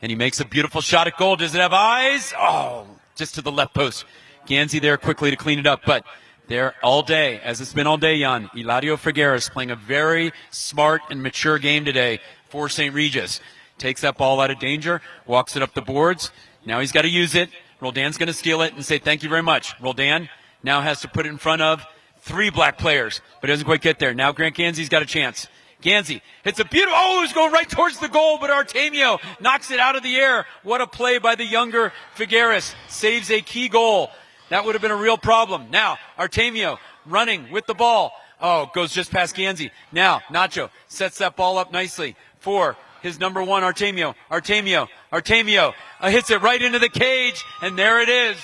and he makes a beautiful shot at goal. Does it have eyes? Oh, just to the left post. Gansey there quickly to clean it up, but there all day, as it's been all day, Jan, Hilario Figueres playing a very smart and mature game today for St. Regis. Takes that ball out of danger, walks it up the boards. Now he's got to use it. Roldan's going to steal it and say thank you very much. Roldan now has to put it in front of 3 black players, but doesn't quite get there. Now Grant Gansey's got a chance. Gansey hits a beautiful, oh, it was going right towards the goal, but Artemio knocks it out of the air. What a play by the younger Figueres. Saves a key goal. That would have been a real problem. Now, Artemio running with the ball. Oh, goes just past Gansey. Now, Nacho sets that ball up nicely for his number 1, Artemio. Artemio hits it right into the cage, and there it is.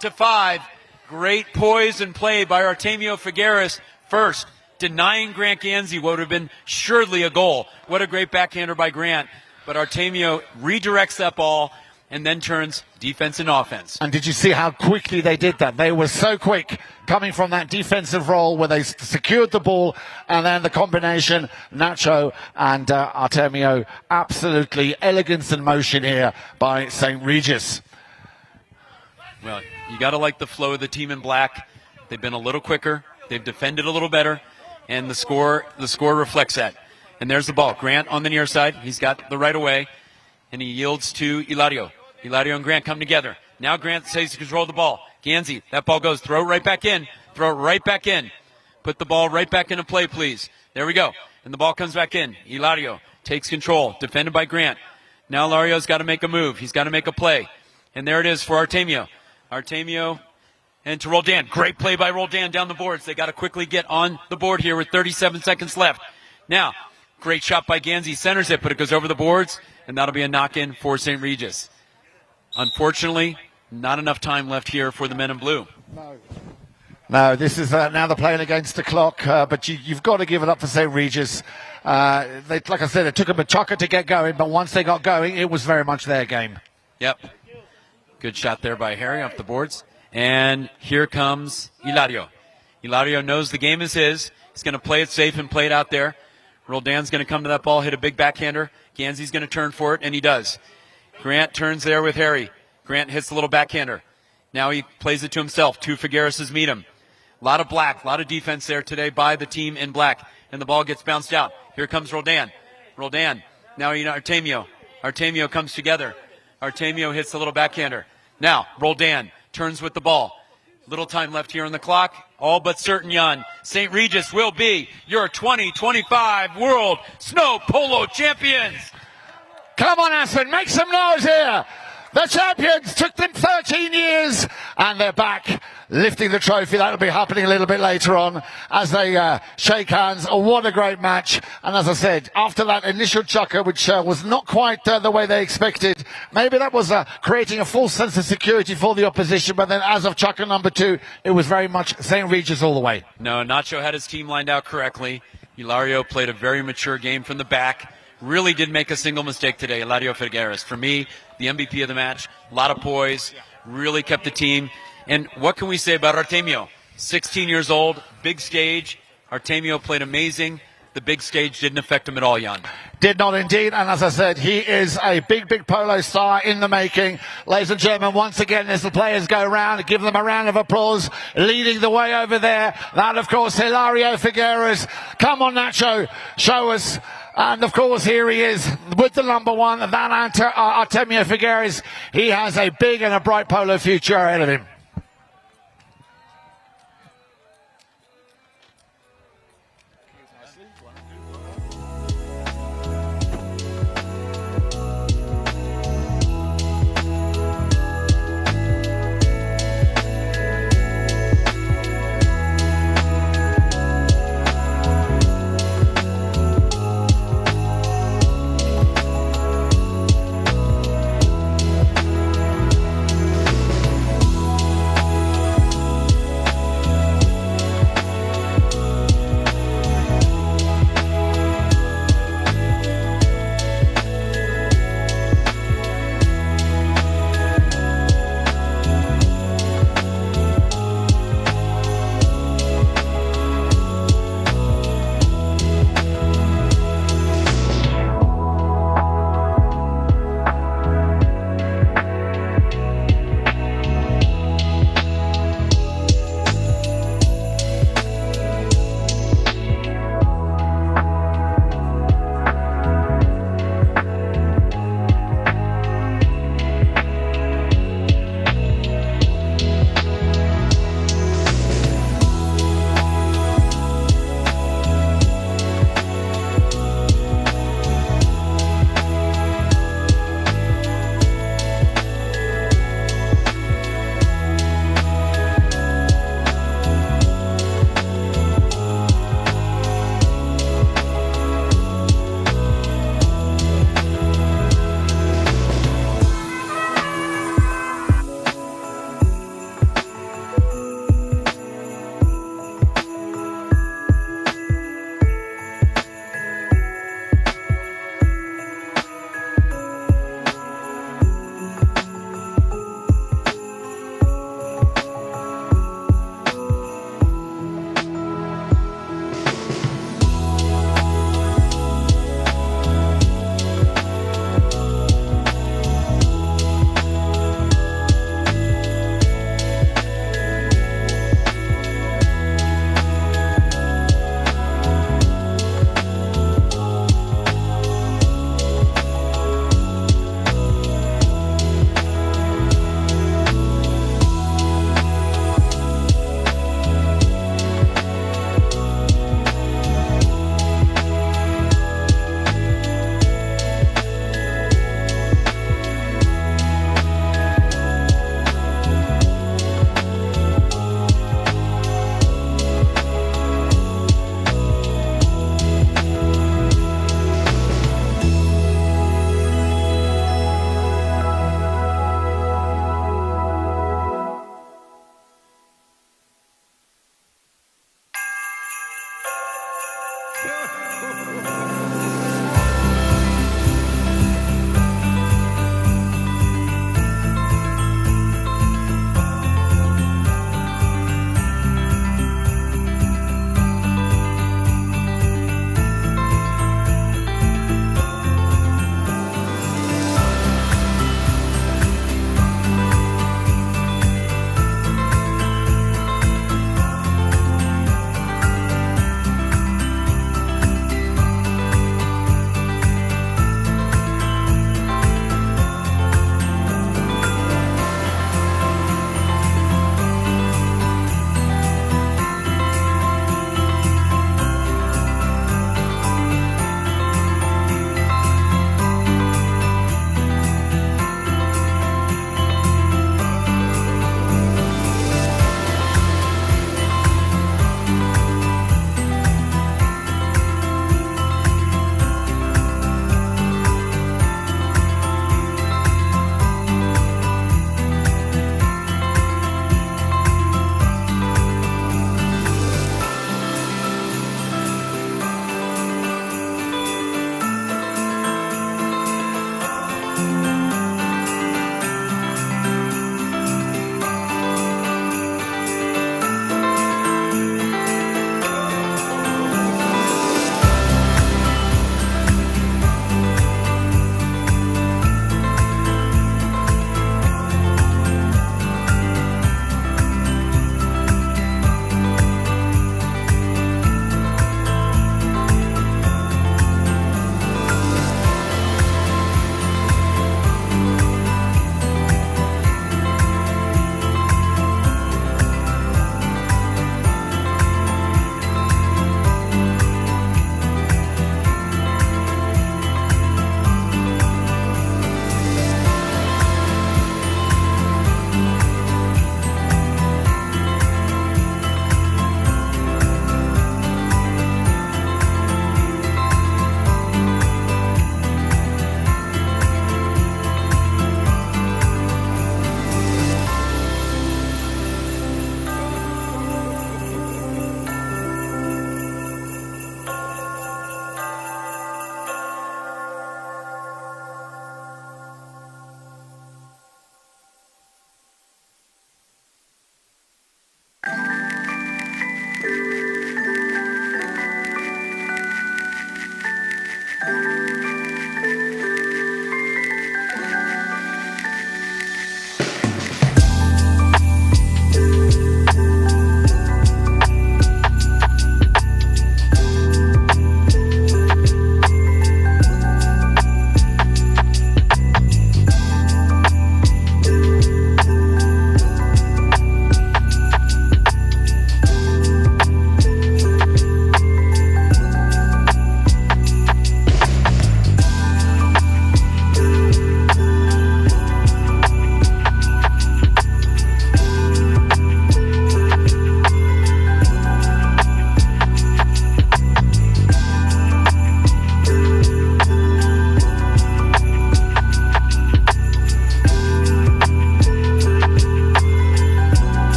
8-5. Great poise and play by Artemio Figueres. First, denying Grant Gansey what would have been surely a goal. What a great backhander by Grant. But Artemio redirects that ball and then turns defense and offense. And did you see how quickly they did that? They were so quick coming from that defensive role where they secured the ball, and then the combination, Nacho and Artemio, absolutely elegance and motion here by St. Regis. Well, you got to like the flow of the team in black. They've been a little quicker. They've defended a little better. And the score reflects that. And there's the ball. Grant on the near side. He's got the right of way. And he yields to Hilario. Hilario and Grant come together. Now Grant says to control the ball. Gansey, that ball goes. Throw it right back in. Throw it right back in. Put the ball right back into play, please. There we go. And the ball comes back in. Hilario takes control. Defended by Grant. Now Hilario's got to make a move. He's got to make a play. And there it is for Artemio. Artemio and to Roldan. Great play by Roldan down the boards. They got to quickly get on the board here with 37 seconds left. Now, great shot by Gansey. Centers it, but it goes over the boards, and that'll be a knock-in for St. Regis. Unfortunately, not enough time left here for the men in blue. No, this is now they're playing against the clock, but you've got to give it up for St. Regis. Like I said, it took them a chocker to get going, but once they got going, it was very much their game. Yep. Good shot there by Harry off the boards. And here comes Hilario. Hilario knows the game is his. He's going to play it safe and play it out there. Roldan's going to come to that ball, hit a big backhander. Gansey's going to turn for it, and he does. Grant turns there with Harry. Grant hits a little backhander. Now he plays it to himself. 2 Figueres meet him. A lot of black, a lot of defense there today by the team in black. And the ball gets bounced out. Here comes Roldan. Roldan. Now Artemio. Artemio comes together. Artemio hits a little backhander. Now, Roldan turns with the ball. Little time left here on the clock. All but certain, Jan. St. Regis will be your 2025 World Snow Polo Champions. Come on, Aspen, make some noise here. The champions took them 13 years, and they're back lifting the trophy. That'll be happening a little bit later on as they shake hands. Oh, what a great match. And as I said, after that initial chucker, which was not quite the way they expected, maybe that was creating a false sense of security for the opposition. But then as of chucker number 2, it was very much St. Regis all the way. No, Nacho had his team lined out correctly. Hilario played a very mature game from the back. Really didn't make a single mistake today, Hilario Figueres. For me, the MVP of the match, a lot of poise, really kept the team. And what can we say about Artemio? 16 years old, big stage. Artemio played amazing. The big stage didn't affect him at all, Jan. Did not indeed, and as I said, he is a big polo star in the making. Ladies and gentlemen, once again, as the players go round, give them a round of applause. Leading the way over there, that of course, Hilario Figueres. Come on, Nacho, show us. And of course, here he is with the number 1, Artemio Figueres. He has a big and a bright polo future ahead of him.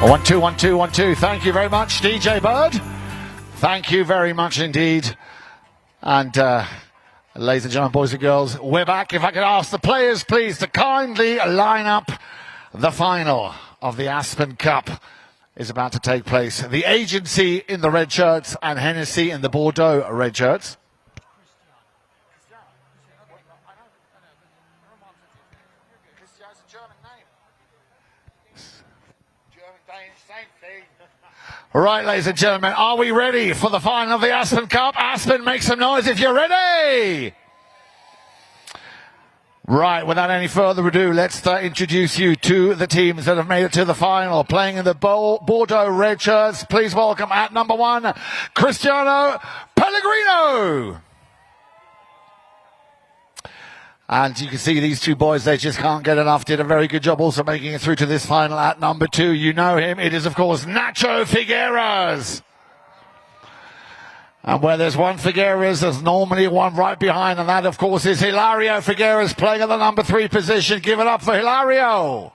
1 2 1 2 1 2. Thank you very much, DJ Bird. Thank you very much indeed. And ladies and gentlemen, boys and girls, we're back. If I could ask the players, please, to kindly line up. The final of the Aspen Cup is about to take place. The Agency in the red shirts and Hennessy in the Bordeaux red shirts. All right, ladies and gentlemen, are we ready for the final of the Aspen Cup? Aspen, make some noise if you're ready. Right, without any further ado, let's introduce you to the teams that have made it to the final. Playing in the Bordeaux red shirts, please welcome at number 1, Cristiano Pellegrino. And you can see these two boys, they just can't get enough. Did a very good job also making it through to this final at number 2. You know him. It is, of course, Nacho Figueras. And where there's one Figueras, there's normally one right behind. And that, of course, is Hilario Figueras playing at the number 3 position. Give it up for Hilario.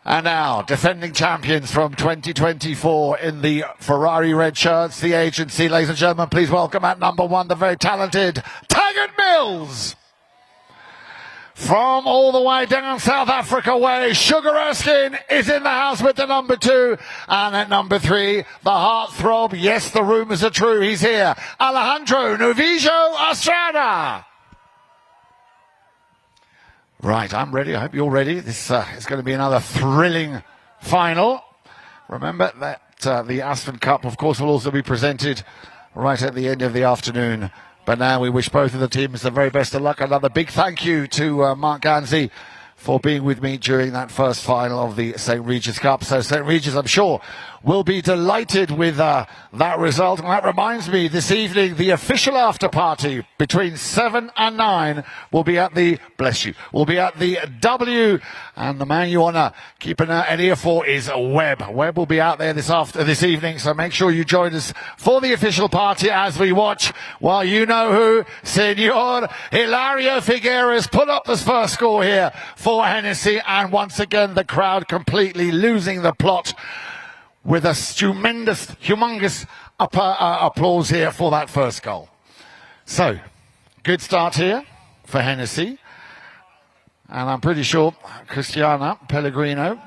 And now, defending champions from 2024 in the Ferrari red shirts, the Agency. Ladies and gentlemen, please welcome at number 1, the very talented Taggart Mills. From all the way down South Africa way, Sugar Erskine is in the house with the number 2. And at number 3, the heartthrob, yes, the rumours are true, he's here, Alejandro Novillo Estrada. Right, I'm ready. I hope you're ready. This is going to be another thrilling final. Remember that the Aspen Cup, of course, will also be presented right at the end of the afternoon. But now we wish both of the teams the very best of luck. Another big thank you to Mark Ganzi for being with me during that first final of the St.Regis Cup. So St.Regis, I'm sure, will be delighted with that result. And that reminds me, this evening, the official after party between 7 and 9 will be at the, bless you, will be at the W. And the man you want to keep an ear for is Webb. Webb will be out there this evening, so make sure you join us for the official party as we watch. Well, you know who, Senor Hilario Figueras put up this first score here for Hennessy, and once again the crowd completely losing the plot with a humongous applause here for that first goal. So, good start here for Hennessy. And I'm pretty sure Cristiano Pellegrino,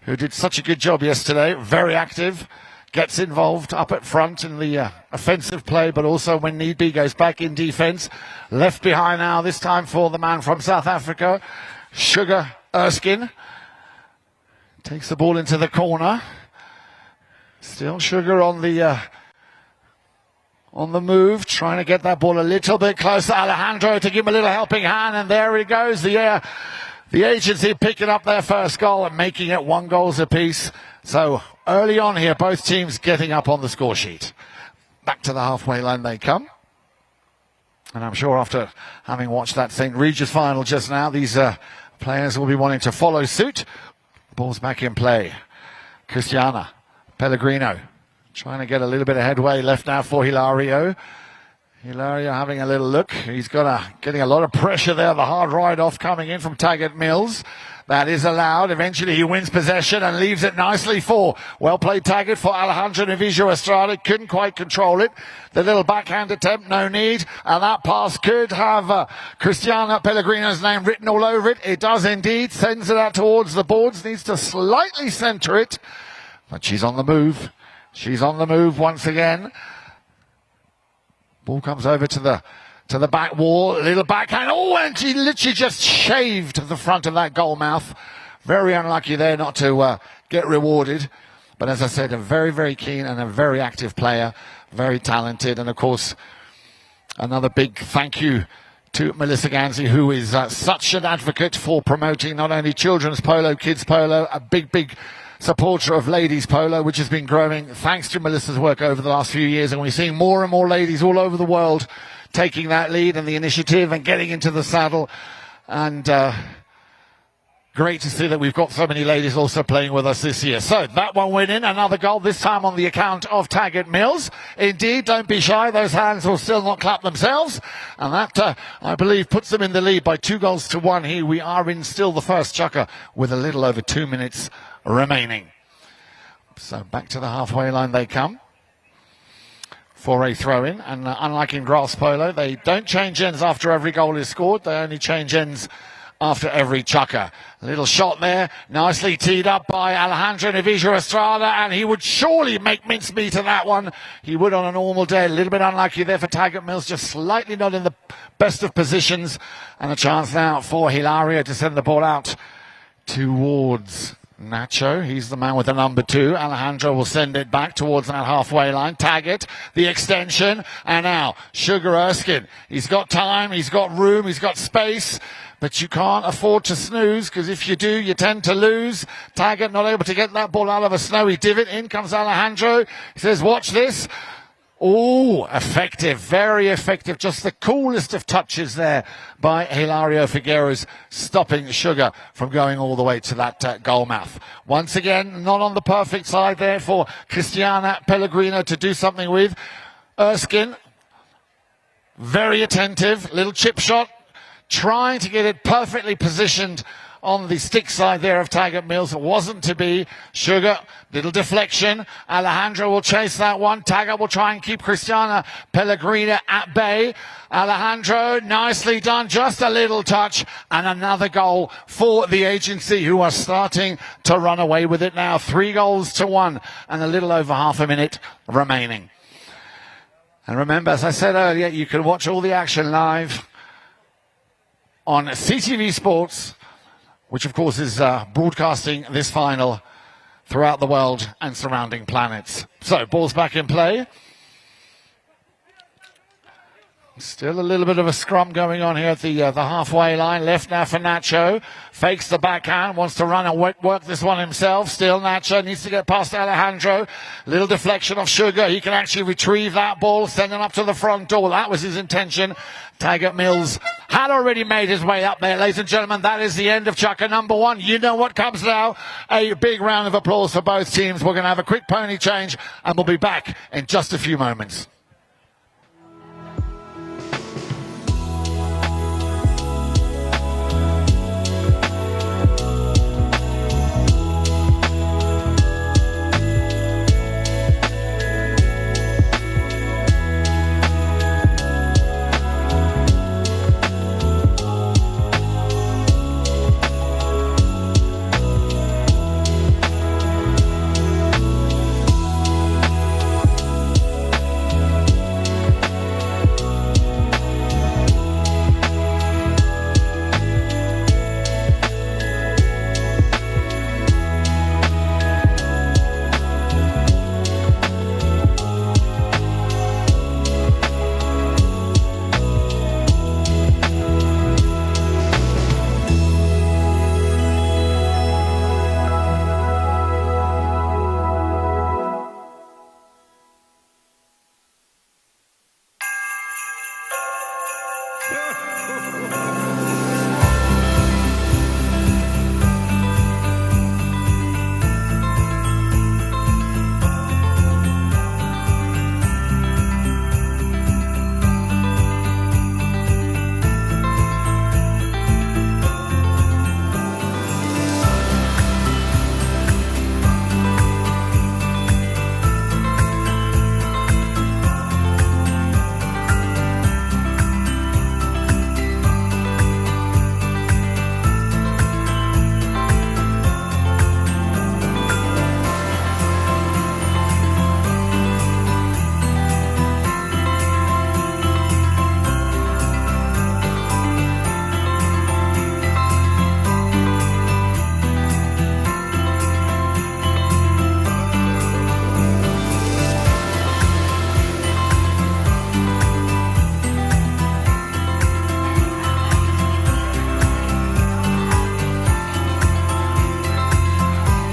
who did such a good job yesterday, very active, gets involved up at front in the offensive play, but also when need be goes back in defence. Left behind now, this time for the man from South Africa, Sugar Erskine. Takes the ball into the corner. Still Sugar on the move, trying to get that ball a little bit closer. Alejandro to give him a little helping hand, and there he goes. The Agency picking up their first goal and making it 1 goal apiece. So early on here, both teams getting up on the score sheet. Back to the halfway line they come. And I'm sure after having watched that St.Regis final just now, these players will be wanting to follow suit. Ball's back in play. Cristiano Pellegrino trying to get a little bit of headway left now for Hilario. Hilario having a little look. He's getting a lot of pressure there. The hard ride off coming in from Taggart Mills. That is allowed. Eventually he wins possession and leaves it nicely for, well played Taggart, for Alejandro Novillo Estrada. Couldn't quite control it. The little backhand attempt, no need. And that pass could have Cristiano Pellegrino's name written all over it. It does indeed. Sends it out towards the boards. Needs to slightly centre it. But she's on the move. She's on the move once again. Ball comes over to the back wall. A little backhand. Oh, and she literally just shaved the front of that goal mouth. Very unlucky there not to get rewarded. But as I said, a very, very keen and a very active player. Very talented. And of course, another big thank you to Melissa Ganzi, who is such an advocate for promoting not only children's polo, kids polo, a big supporter of ladies polo, which has been growing thanks to Melissa's work over the last few years. And we're seeing more and more ladies all over the world taking that lead and the initiative and getting into the saddle. And great to see that we've got so many ladies also playing with us this year. So that one went in, another goal, this time on the account of Taggart Mills. Indeed, don't be shy, those hands will still not clap themselves. And that, I believe, puts them in the lead by 2-1 here. We are in still the first chukker with a little over 2 minutes remaining. So back to the halfway line they come for a throw-in. And unlike in grass polo, they don't change ends after every goal is scored. They only change ends after every chucker. A little shot there, nicely teed up by Alejandro Navijo Estrada, and he would surely make mincemeat of that one. He would on a normal day. A little bit unlucky there for Taggart Mills, just slightly not in the best of positions. And a chance now for Hilario to send the ball out towards Nacho. He's the man with the number 2. Alejandro will send it back towards that halfway line. Taggart, the extension, and now Sugar Erskine. He's got time, he's got room, he's got space, but you can't afford to snooze, because if you do, you tend to lose. Taggart not able to get that ball out of a snowy divot. In comes Alejandro. He says, watch this. Oh, effective, very effective. Just the coolest of touches there by Hilario Figueroa, stopping Sugar from going all the way to that goal mouth. Once again, not on the perfect side there for Cristiana Pellegrino to do something with. Erskine, very attentive, little chip shot, trying to get it perfectly positioned on the stick side there of Taggart Mills. It wasn't to be. Sugar, little deflection. Alejandro will chase that one. Taggart will try and keep Cristiana Pellegrina at bay. Alejandro, nicely done. Just a little touch. And another goal for the agency, who are starting to run away with it now. 3-1 and a little over half a minute remaining. And remember, as I said earlier, you can watch all the action live on CTV Sports, which of course is broadcasting this final throughout the world and surrounding planets. So, ball's back in play. Still a little bit of a scrum going on here at the halfway line. Left now for Nacho. Fakes the backhand. Wants to run and work this one himself. Still Nacho needs to get past Alejandro. Little deflection of Sugar. He can actually retrieve that ball. Send him up to the front door. That was his intention. Taggart Mills had already made his way up there. Ladies and gentlemen, that is the end of chucker number 1. You know what comes now. A big round of applause for both teams. We're going to have a quick pony change and we'll be back in just a few moments.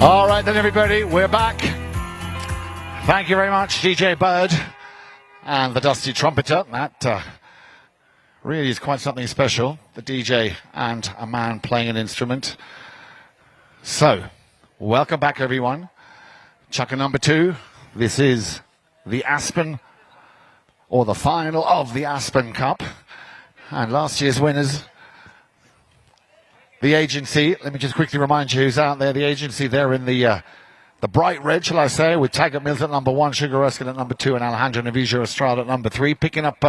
All right then, everybody, we're back. Thank you very much, DJ Bird and the Dusty Trumpeter. That really is quite something special, the DJ and a man playing an instrument. So, welcome back, everyone. Chucker number 2. This is the Aspen, or the final of the Aspen Cup. And last year's winners, the agency. Let me just quickly remind you who's out there. The agency there in the the bright red, shall I say, with Taggart Mills at number 1, Sugar Erskine at number 2, and Alejandro Navijo Estrada at number 3, picking up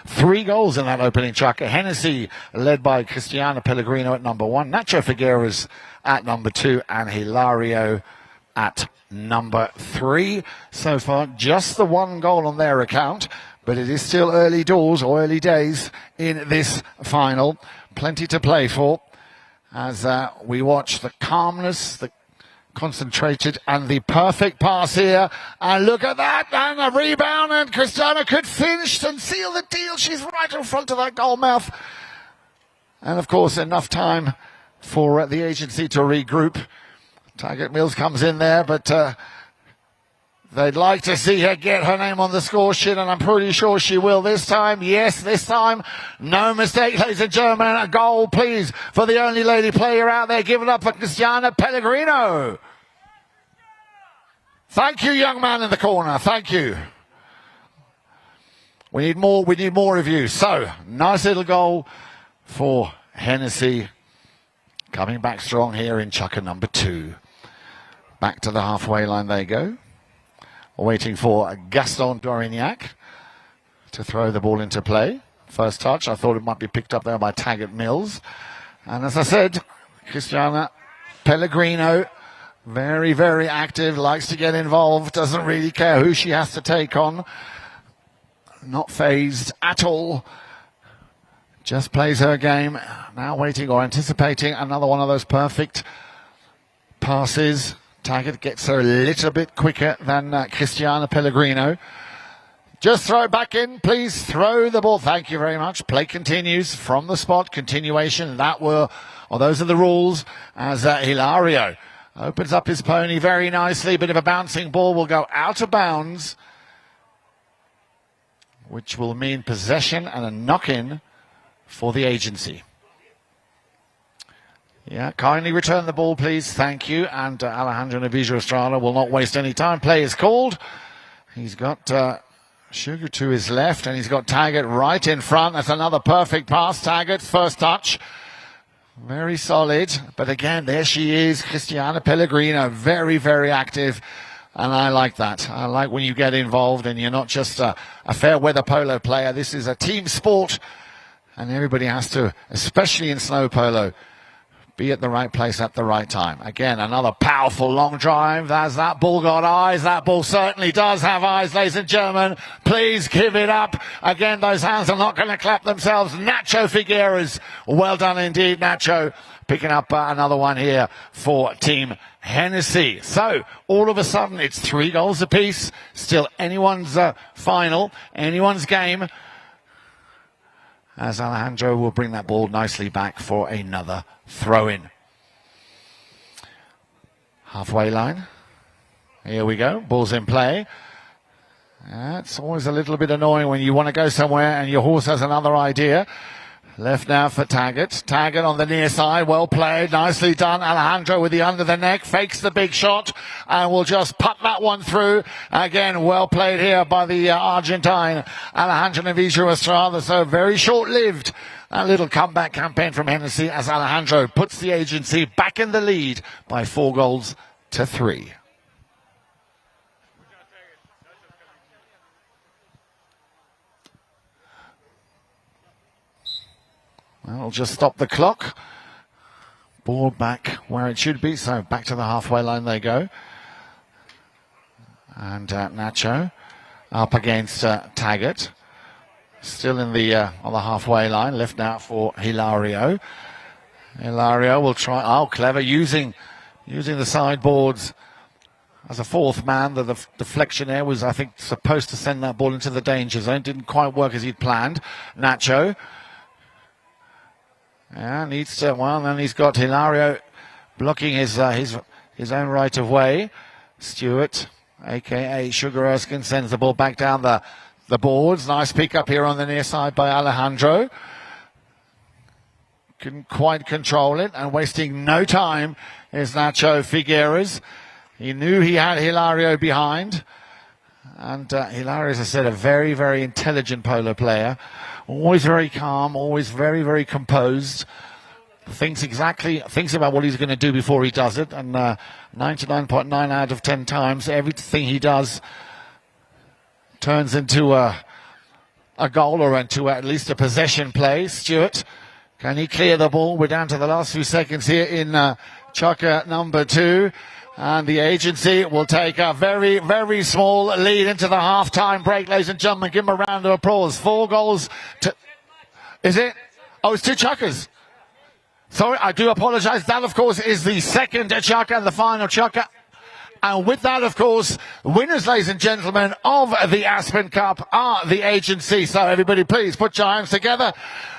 3 goals in that opening chuck. Hennessy, led by Cristiano Pellegrino at number 1, Nacho Figueras at number 2, and Hilario at number 3. So far, just the 1 goal on their account, but it is still early doors or early days in this final. Plenty to play for as we watch the calmness, the concentrated, and the perfect pass here. And look at that, and a rebound, and Cristiano could finish and seal the deal. She's right in front of that goal mouth. And of course, enough time for the agency to regroup. Taggart Mills comes in there, but they'd like to see her get her name on the score sheet, and I'm pretty sure she will this time. Yes, this time. No mistake, ladies and gentlemen. A goal, please, for the only lady player out there. Give it up for Cristiano Pellegrino. Thank you, young man in the corner. Thank you. We need more of you. So, nice little goal for Hennessy. Coming back strong here in chukker number 2. Back to the halfway line they go. Waiting for Gaston Dorignac to throw the ball into play. First touch, I thought it might be picked up there by Taggart Mills. And as I said, Cristiana Pellegrino, very, very active, likes to get involved, doesn't really care who she has to take on. Not phased at all. Just plays her game. Now waiting or anticipating another one of those perfect passes. Taggart gets her a little bit quicker than Cristiano Pellegrino. Just throw it back in, please. Throw the ball. Thank you very much. Play continues from the spot. Continuation. Those are the rules. As Hilario opens up his pony very nicely. Bit of a bouncing ball will go out of bounds, which will mean possession and a knock-in for the agency. Yeah, kindly return the ball, please. Thank you. And Alejandro Navijo Estrada will not waste any time. Play is called. He's got Sugar to his left, and he's got Taggart right in front. That's another perfect pass. Taggart, first touch. Very solid. But again, there she is, Cristiana Pellegrino. Very, very active. And I like that. I like when you get involved and you're not just a fair weather polo player. This is a team sport. And everybody has to, especially in snow polo, be at the right place at the right time. Again, another powerful long drive. Has that ball got eyes? That ball certainly does have eyes, ladies and gentlemen. Please give it up. Again, those hands are not going to clap themselves. Nacho Figueras. Well done indeed, Nacho. Picking up another one here for Team Hennessy. So, all of a sudden, it's 3 goals apiece. Still anyone's final, anyone's game. As Alejandro will bring that ball nicely back for another throw-in. Halfway line. Here we go. Ball's in play. It's always a little bit annoying when you want to go somewhere and your horse has another idea. Left now for Taggart. Taggart on the near side. Well played. Nicely done. Alejandro with the under the neck. Fakes the big shot and will just put that one through. Again, well played here by the Argentine Alejandro Navijo Estrada. So very short-lived. A little comeback campaign from Hennessy as Alejandro puts the agency back in the lead by 4 goals to 3. Well, I'll just stop the clock. Ball back where it should be. So back to the halfway line they go. And Nacho up against Taggart. Still in the on the halfway line. Left now for Hilario. Hilario will try. Oh, clever. Using the sideboards as a 4th man. The deflection there was, I think, supposed to send that ball into the danger zone. Didn't quite work as he'd planned. Nacho. Yeah, needs to. Well, then he's got Hilario blocking his own right of way. Stewart, aka Sugar Erskine, sends the ball back down the boards. Nice pick up here on the near side by Alejandro. Couldn't quite control it, and wasting no time is Nacho Figueras. He knew he had Hilario behind. And Hilario, as I said, a very, very intelligent polo player. Always very calm, always very, very composed. thinks about what he's going to do before he does it, and 99.9 out of 10 times, everything he does turns into a goal or into at least a possession play. Stuart, can he clear the ball? We're down to the last few seconds here in chukker number 2. And the agency will take a very, very small lead into the half-time break, ladies and gentlemen. Give them a round of applause. 4 goals to... Is it? Oh, it's 2 chukkers. Sorry, I do apologise. That, of course, is the second chukker and the final chukker. And with that, of course, winners, ladies and gentlemen, of the Aspen Cup are the agency. So everybody, please put your hands together.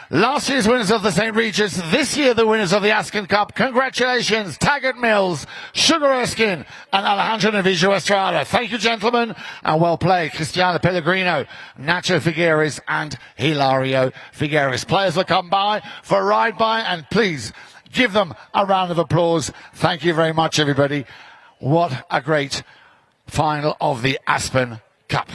Last year's winners of the St.Regis, this year the winners of the Aspen Cup. Congratulations, Taggart Mills, Sugar Erskine, and Alejandro Navijo Estrada. Thank you, gentlemen, and well played. Cristiano Pellegrino, Nacho Figueres, and Hilario Figueres. Players will come by for a ride by, and please give them a round of applause. Thank you very much, everybody. What a great final of the Aspen Cup.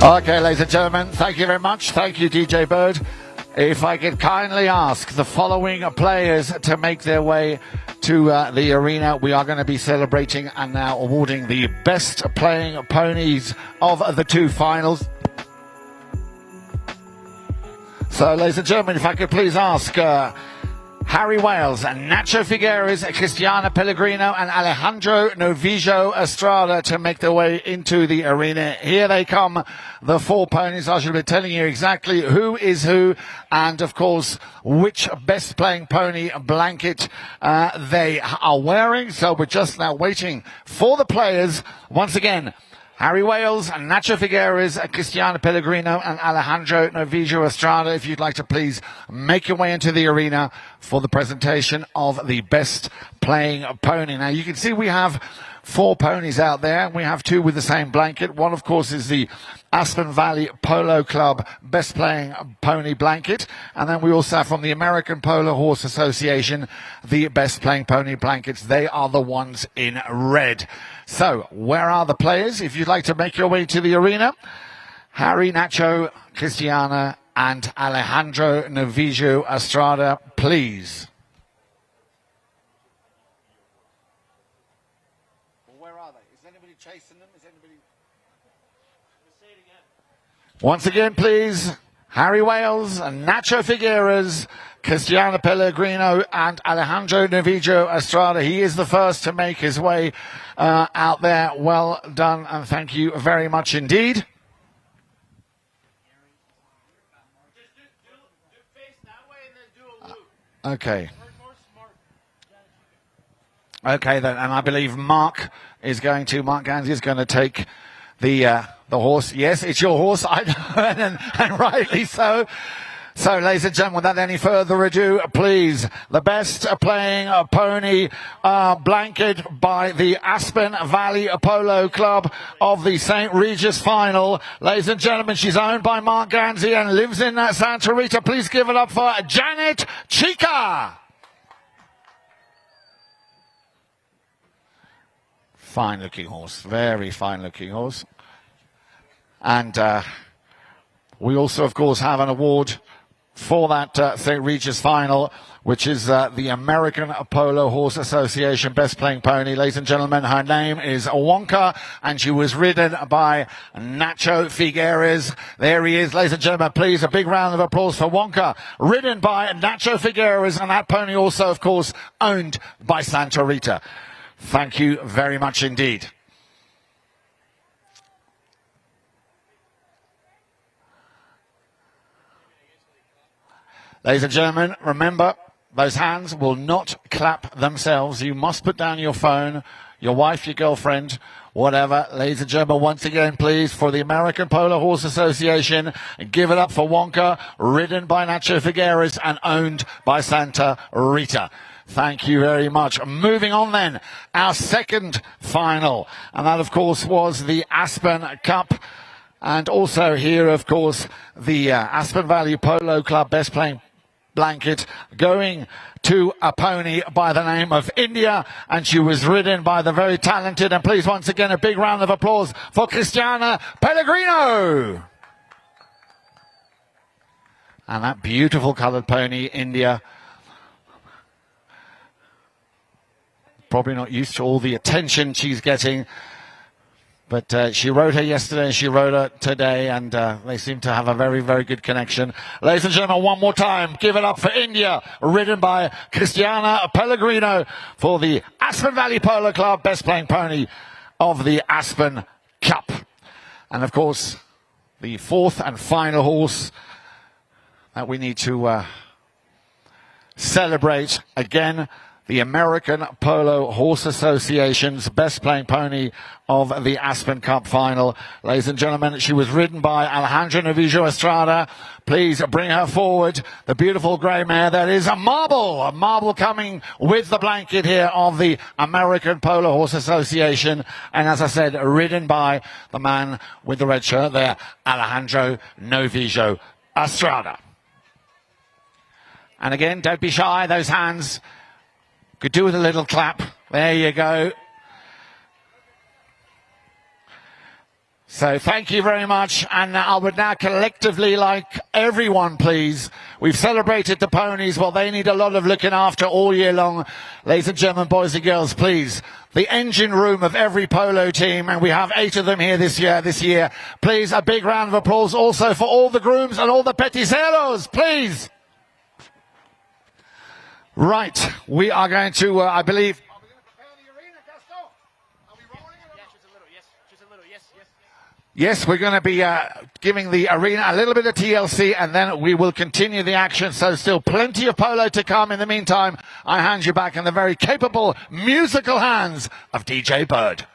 Okay, ladies and gentlemen, thank you very much. Thank you, DJ Bird. If I could kindly ask the following players to make their way to the arena, we are going to be celebrating and now awarding the best playing ponies of the two finals. So, ladies and gentlemen, if I could please ask Harry Wales, Nacho Figueres, Cristiana Pellegrino and Alejandro Novillo Estrada to make their way into the arena. Here they come, the four ponies. I should be telling you exactly who is who and, of course, which best playing pony blanket they are wearing. So we're just now waiting for the players. Once again, Harry Wales, Nacho Figueres, Cristiano Pellegrino and Alejandro Novillo Estrada, if you'd like to please make your way into the arena for the presentation of the best playing pony. Now, you can see we have four ponies out there. We have two with the same blanket. One, of course, is the Aspen Valley Polo Club Best Playing Pony blanket. And then we also have from the American Polo Horse Association the Best Playing Pony blankets. They are the ones in red. So, where are the players? If you'd like to make your way to the arena, Harry, Nacho, Cristiana, and Alejandro Novillo Estrada, please. Where are they? Is anybody chasing them? Is anybody... Say it again. Once again, please, Harry Wales, Nacho Figueres, Cristiano Pellegrino and Alejandro Novillo Estrada. He is the first to make his way out there. Well done and thank you very much indeed. Okay. Okay then, and I believe Mark Ganzi is going to take the horse. Yes, it's your horse, I know, and rightly so. So, ladies and gentlemen, without any further ado, please, the best playing pony blanket by the Aspen Valley Polo Club of the St.Regis final. Ladies and gentlemen, she's owned by Mark Ganzi and lives in Santa Rita. Please give it up for Janet Chica. Fine looking horse, very fine looking horse. And we also, of course, have an award for that St. Regis final, which is the American Polo Horse Association Best Playing Pony. Ladies and gentlemen, her name is Wonka, and she was ridden by Nacho Figueres. There he is, ladies and gentlemen. Please, a big round of applause for Wonka, ridden by Nacho Figueres, and that pony also, of course, owned by Santa Rita. Thank you very much indeed. Ladies and gentlemen, remember, those hands will not clap themselves. You must put down your phone, your wife, your girlfriend, whatever. Ladies and gentlemen, once again, please, for the American Polo Horse Association, give it up for Wonka, ridden by Nacho Figueres and owned by Santa Rita. Thank you very much. Moving on then, our second final, and that, of course, was the Aspen Cup. And also here, of course, the Aspen Valley Polo Club Best Playing blanket going to a pony by the name of India, and she was ridden by the very talented, and please once again a big round of applause for Cristiana Pellegrino. And that beautiful coloured pony, India, probably not used to all the attention she's getting. But she rode her yesterday and she rode her today, and they seem to have a very, very good connection. Ladies and gentlemen, one more time, give it up for India, ridden by Cristiana Pellegrino for the Aspen Valley Polo Club Best Playing Pony of the Aspen Cup. And of course, the fourth and final horse that we need to celebrate again, the American Polo Horse Association's Best Playing Pony of the Aspen Cup final. Ladies and gentlemen, she was ridden by Alejandro Novillo Estrada. Please bring her forward. The beautiful grey mare that is a marble coming with the blanket here of the American Polo Horse Association. And as I said, ridden by the man with the red shirt there, Alejandro Novillo Estrada. And again, don't be shy, those hands could do with a little clap. There you go. So thank you very much, and I would now collectively like everyone, please. We've celebrated the ponies. Well, they need a lot of looking after all year long. Ladies and gentlemen, boys and girls, please. The engine room of every polo team, and we have 8 of them here this year. Please, a big round of applause also for all the grooms and all the peticeros, please. Right, we are going to, I believe... Yes, we're going to be giving the arena a little bit of TLC, and then we will continue the action. So still plenty of polo to come. In the meantime, I hand you back in the very capable musical hands of DJ Bird.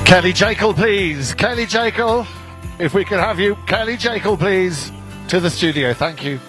Kelly Jekyll, please. Kelly Jekyll, if we could have you. Kelly Jekyll, please, to the studio. Thank you.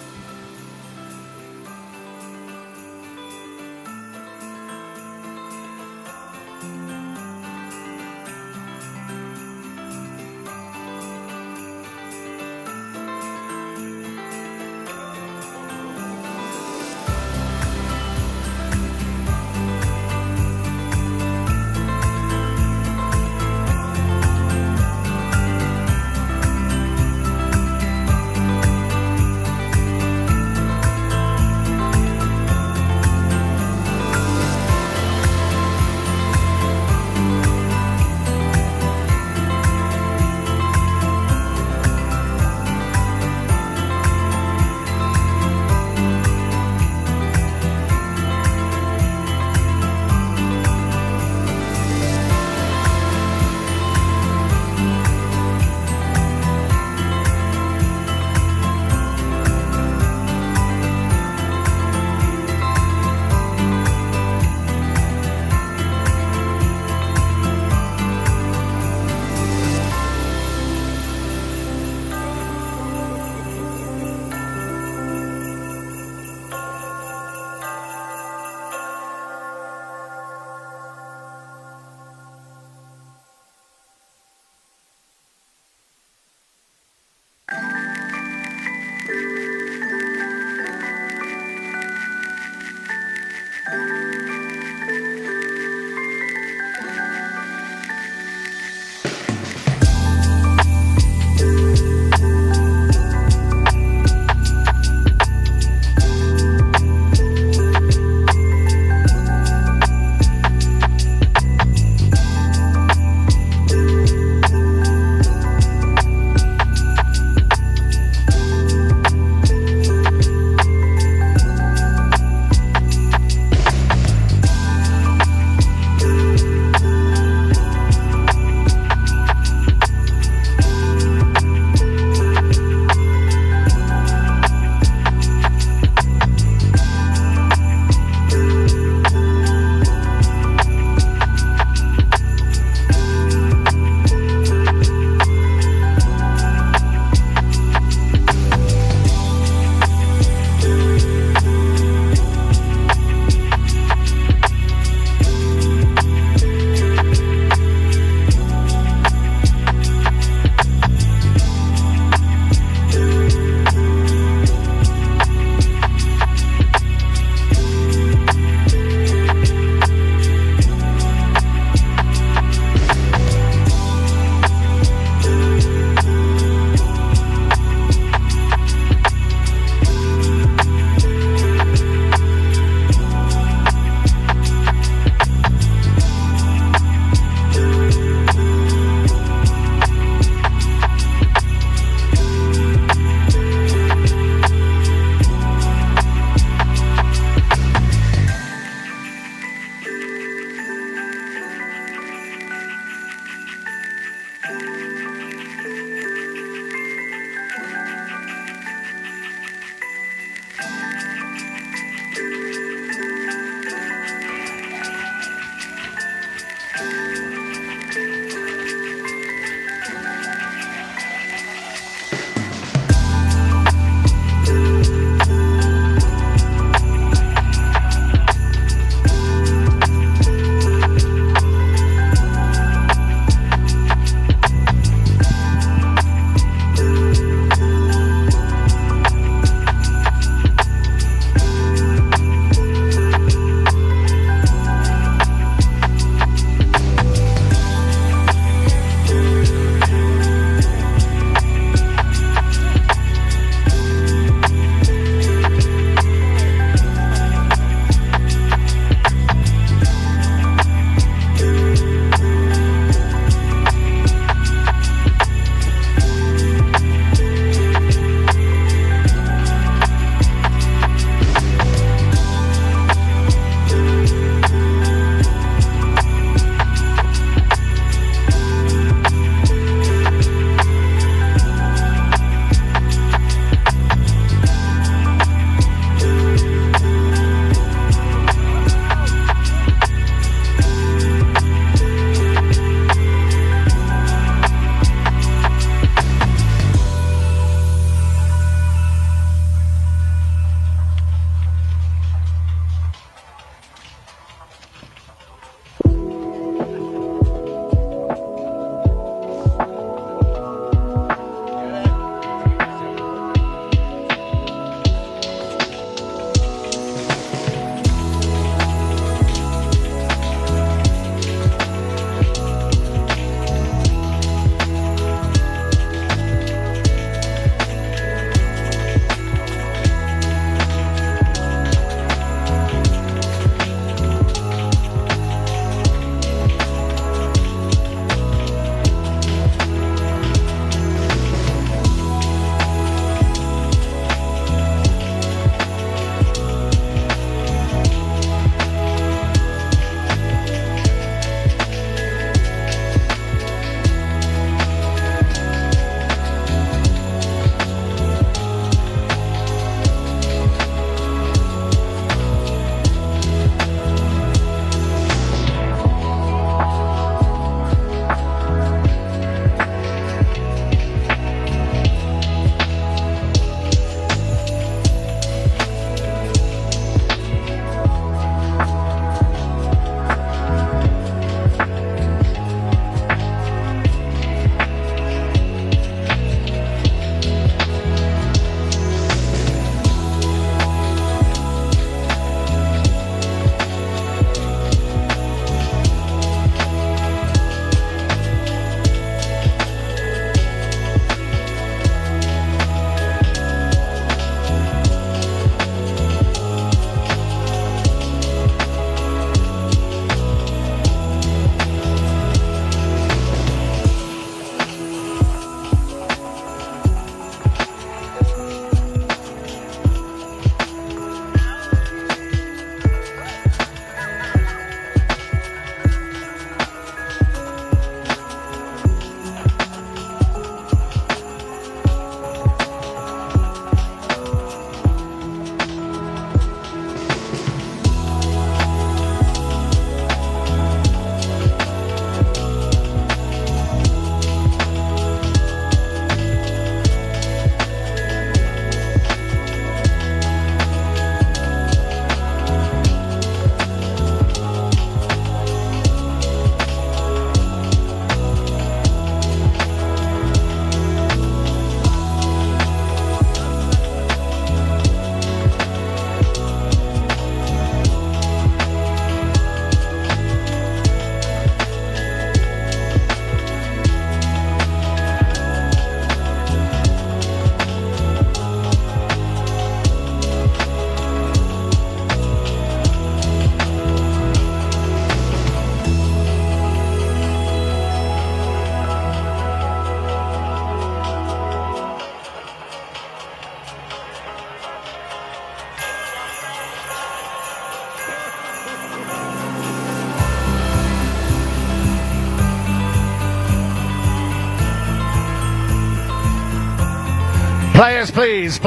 Players, please,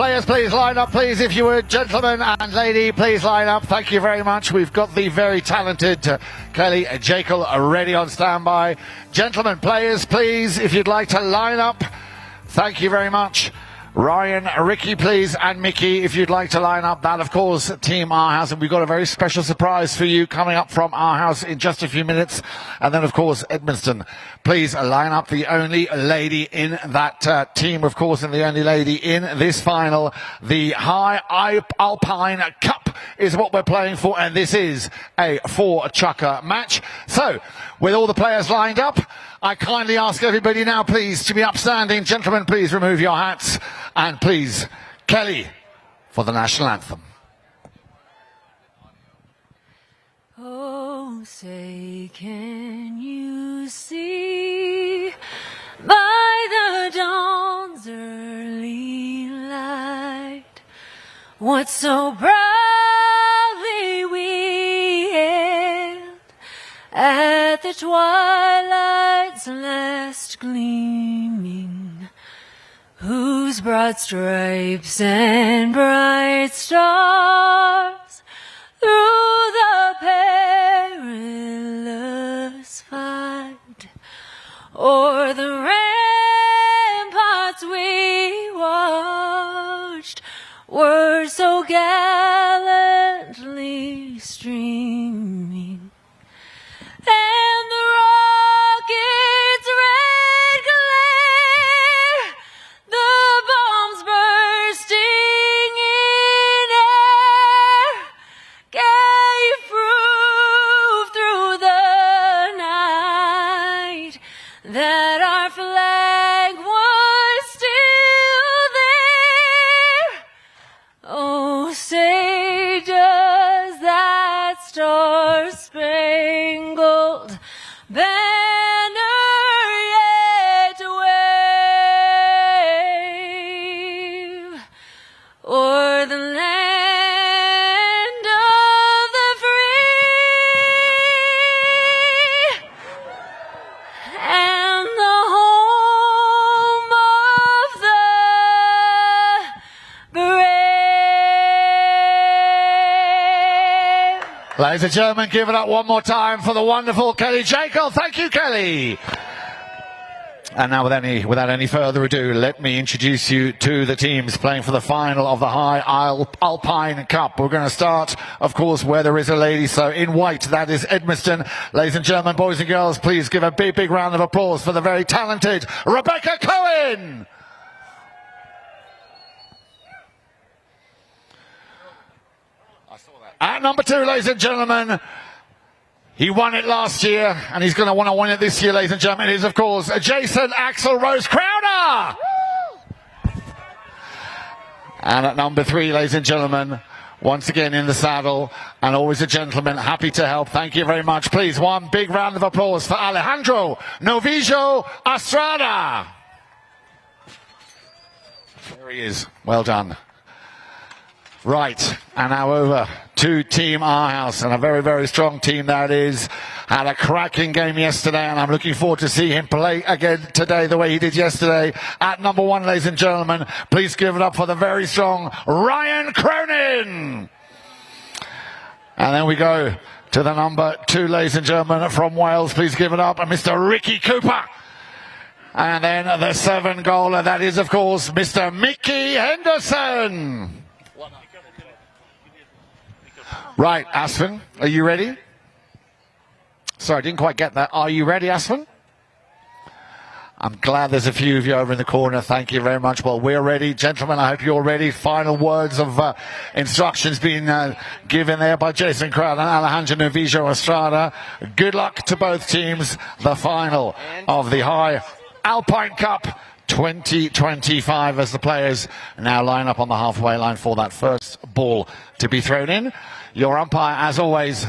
line up, please, if you would. Gentlemen and lady, please line up. Thank you very much. We've got the very talented Kelly Jekyll ready on standby. Gentlemen, players, please, if you'd like to line up. Thank you very much. Ryan, Ricky, please, and Mickey, if you'd like to line up. That, of course, Team Our House. And we've got a very special surprise for you coming up from Our House in just a few minutes. And then, of course, Edmundston, please line up the only lady in that team, of course, and the only lady in this final. The High Alpine Cup is what we're playing for, and this is a 4-chucker match. So, with all the players lined up, I kindly ask everybody now, please, to be upstanding. Gentlemen, please remove your hats. And please, Kelly, for the national anthem. Oh, say, can you see by the dawn's early light what so proudly we hailed at the twilight's last gleaming, whose broad stripes and bright stars through the perilous fight o'er the ramparts we watched were so gallantly streaming, and the rocket's red glare, the bombs bursting in air, gave proof through the night that our flag was still there. Oh, say does that star-spangled banner yet wave o'er the land of the free and the home of the brave. Ladies and gentlemen, give it up one more time for the wonderful Kelly Jekyll. Thank you, Kelly. And now, without any further ado, let me introduce you to the teams playing for the final of the High Alpine Cup. We're going to start, of course, where there is a lady. So in white, that is Edmundston. Ladies and gentlemen, boys and girls, please give a big, big round of applause for the very talented Rebecca Cohen. At number 2, ladies and gentlemen, he won it last year, and he's going to want to win it this year, ladies and gentlemen. It is, of course, Jason Axel Rose Crowder. And at number 3, ladies and gentlemen, once again in the saddle, and always a gentleman, happy to help. Thank you very much. Please, one big round of applause for Alejandro Novillo Estrada. There he is. Well done. Right, and now over to Team Our House, and a very, very strong team that is. Had a cracking game yesterday, and I'm looking forward to see him play again today the way he did yesterday. At number 1, ladies and gentlemen, please give it up for the very strong Ryan Cronin. And then we go to the number 2, ladies and gentlemen, from Wales. Please give it up, Mr. Ricky Cooper. And then the 7 goaler, that is, of course, Mr. Mickey Henderson. Right, Aspen, are you ready? Sorry, I didn't quite get that. Are you ready, Aspen? I'm glad there's a few of you over in the corner. Thank you very much. Well, we're ready. Gentlemen, I hope you're ready. Final words of instructions being given there by Jason Crowder and Alejandro Novillo Estrada. Good luck to both teams. The final of the High Alpine Cup 2025 as the players now line up on the halfway line for that first ball to be thrown in. Your umpire, as always,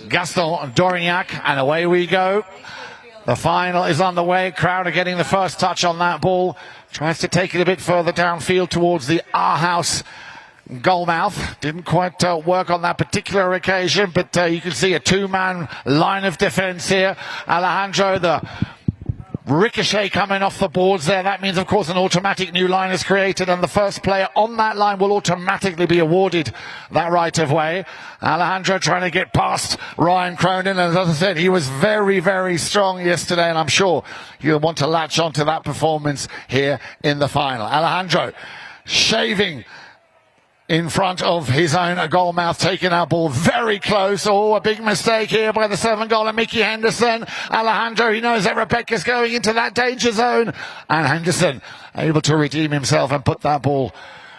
Gaston Dorignac, and away we go. The final is underway. Crowder getting the first touch on that ball. Tries to take it a bit further downfield towards the Our House goal mouth. Didn't quite work on that particular occasion, but you can see a 2-man line of defense here. Alejandro, the ricochet coming off the boards there. That means, of course, an automatic new line is created, and the first player on that line will automatically be awarded that right of way. Alejandro trying to get past Ryan Cronin, and as I said, he was very, very strong yesterday, and I'm sure he'll want to latch onto that performance here in the final. Alejandro shaving in front of his own goal mouth, taking our ball very close. Oh, a big mistake here by the 7-goaler, Mickey Henderson. Alejandro, he knows that Rebecca's going into that danger zone. And Henderson able to redeem himself and put that ball,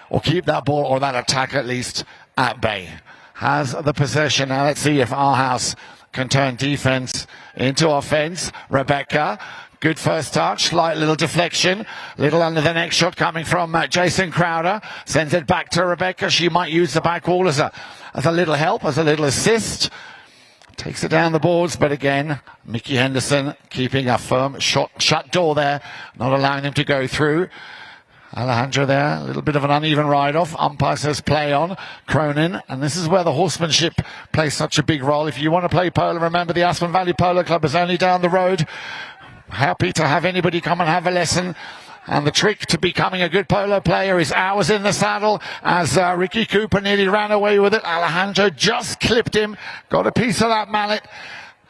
or keep that ball, or that attack at least, at bay. Has the possession. Now let's see if our house can turn defense into offense. Rebecca, good first touch, slight little deflection, little under the next shot coming from Jason Crowder, sends it back to Rebecca. She might use the back wall as a little help, as a little assist. Takes it down the boards, but again, Mickey Henderson keeping a firm shut door there, not allowing him to go through. Alejandro there, a little bit of an uneven ride-off. Umpire says play on. Cronin, and this is where the horsemanship plays such a big role. If you want to play polo, remember the Aspen Valley Polo Club is only down the road. Happy to have anybody come and have a lesson. And the trick to becoming a good polo player is hours in the saddle, as Ricky Cooper nearly ran away with it. Alejandro just clipped him, got a piece of that mallet.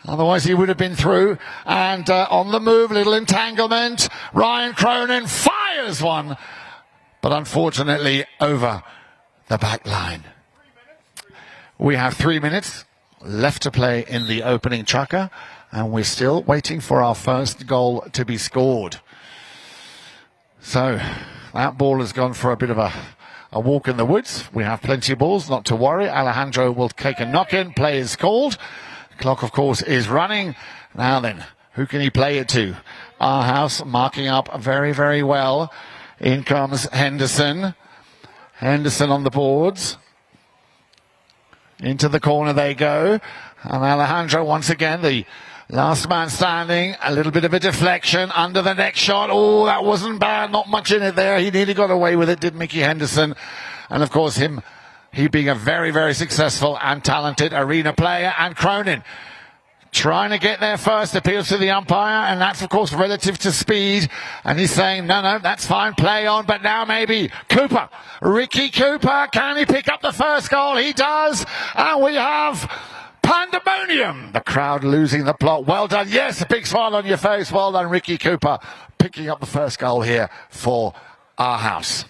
Otherwise he would have been through. And on the move, little entanglement. Ryan Cronin fires one, but unfortunately over the back line. We have 3 minutes left to play in the opening chukker, and we're still waiting for our first goal to be scored. So that ball has gone for a bit of a walk in the woods. We have plenty of balls, not to worry. Alejandro will take a knock-in. Play is called. Clock, of course, is running. Now then, who can he play it to? Our house marking up very, very well. In comes Henderson. Henderson on the boards. Into the corner they go. And Alejandro, once again, the last man standing. A little bit of a deflection under the next shot. Oh, that wasn't bad. Not much in it there. He nearly got away with it, did Mickey Henderson. And, of course, he being a very, very successful and talented arena player. And Cronin trying to get there first, appeals to the umpire, and that's, of course, relative to speed. And he's saying, no, that's fine, play on. But now maybe Cooper, Ricky Cooper, can he pick up the first goal? He does. And we have pandemonium. The crowd losing the plot. Well done. Yes, a big smile on your face. Well done, Ricky Cooper, picking up the first goal here for our house.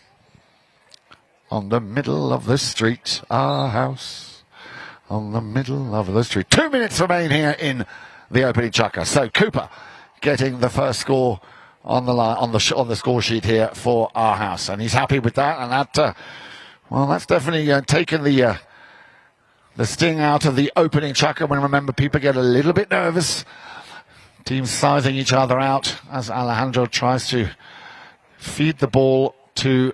On the middle of the street, our house. On the middle of the street. 2 minutes remain here in the opening chukker. So Cooper getting the first score on the line, on the score sheet here for our house, and he's happy with that. And that, that's definitely taken the sting out of the opening chukker. When, remember, people get a little bit nervous. Teams sizing each other out as Alejandro tries to feed the ball to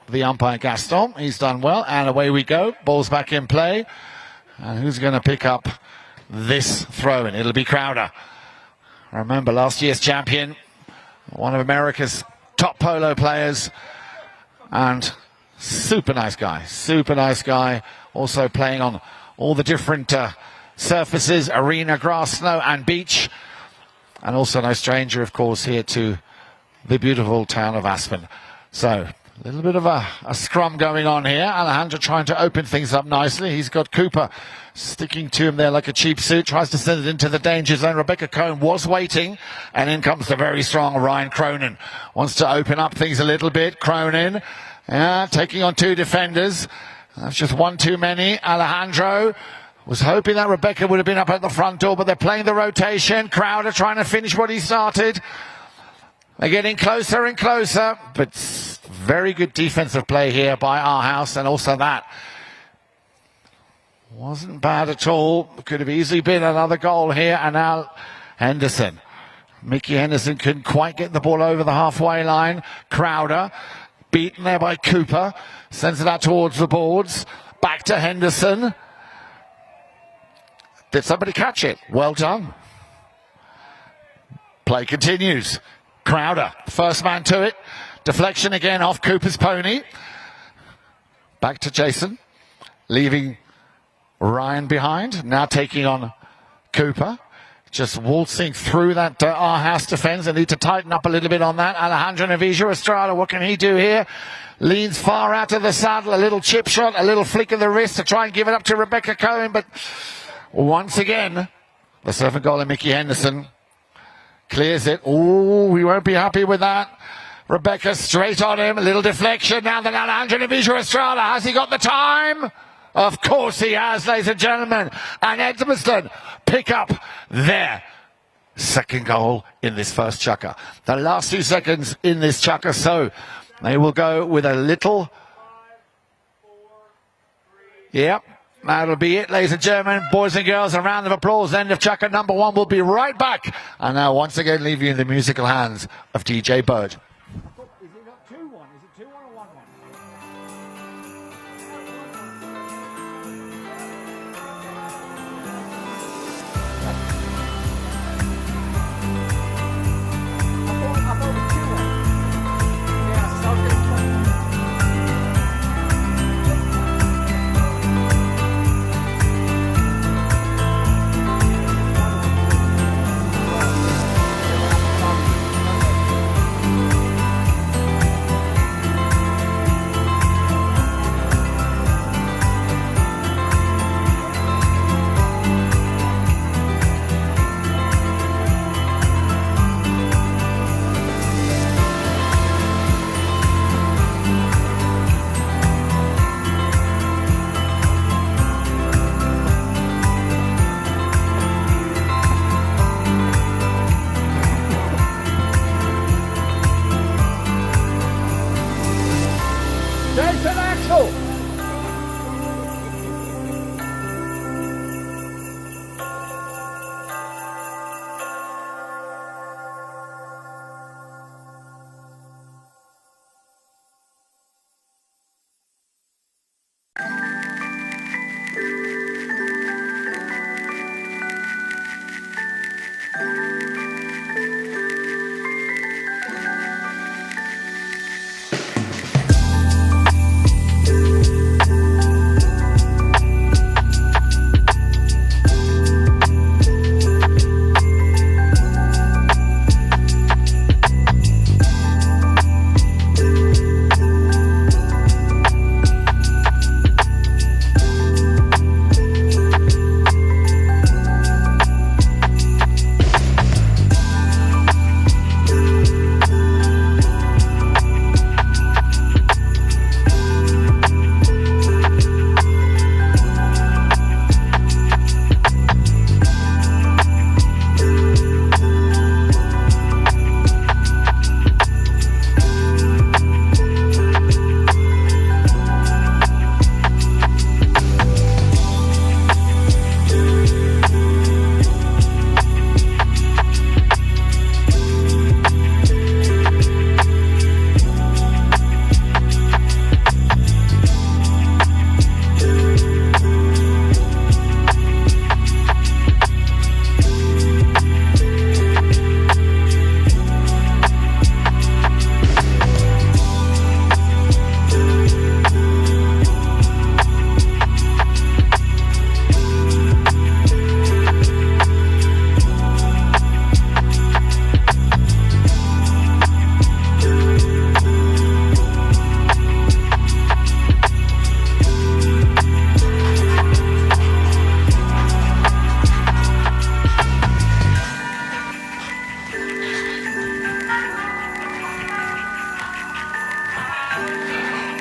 the umpire Gaston. He's done well, and away we go. Ball's back in play. And who's going to pick up this throw-in? It'll be Crowder. Remember, last year's champion, one of America's top polo players, and super nice guy. Also playing on all the different surfaces, arena, grass, snow, and beach. And also no stranger, of course, here to the beautiful town of Aspen. So a little bit of a scrum going on here. Alejandro trying to open things up nicely. He's got Cooper sticking to him there like a cheap suit. Tries to send it into the danger zone. Rebecca Cohn was waiting. And in comes the very strong Ryan Cronin. Wants to open up things a little bit. Cronin taking on two defenders. That's just one too many. Alejandro was hoping that Rebecca would have been up at the front door, but they're playing the rotation. Crowder trying to finish what he started. They're getting closer and closer, but very good defensive play here by our house, and also that wasn't bad at all. Could have easily been another goal here, and now Henderson. Mickey Henderson couldn't quite get the ball over the halfway line. Crowder, beaten there by Cooper, sends it out towards the boards. Back to Henderson. Did somebody catch it? Well done. Play continues. Crowder, first man to it. Deflection again off Cooper's pony. Back to Jason, leaving Ryan behind. Now taking on Cooper. just waltzing through that our house defense. They need to tighten up a little bit on that. Alejandro Navijo Estrada, what can he do here? Leans far out of the saddle, a little chip shot, a little flick of the wrist to try and give it up to Rebecca Cohen, but once again, the servant goaler Mickey Henderson clears it. Oh, we won't be happy with that. Rebecca straight on him, a little deflection. Now then Alejandro Navijo Estrada, has he got the time? Of course he has, ladies and gentlemen. And Edmiston pick up their second goal in this first chukker. The last 2 seconds in this chukker, so they will go with a little... Yep, that'll be it, ladies and gentlemen. Boys and girls, a round of applause. End of chukker number 1. We'll be right back. And now once again leave you in the musical hands of DJ Bird. Is it not 2-1? Is it 2-1 or 1-1?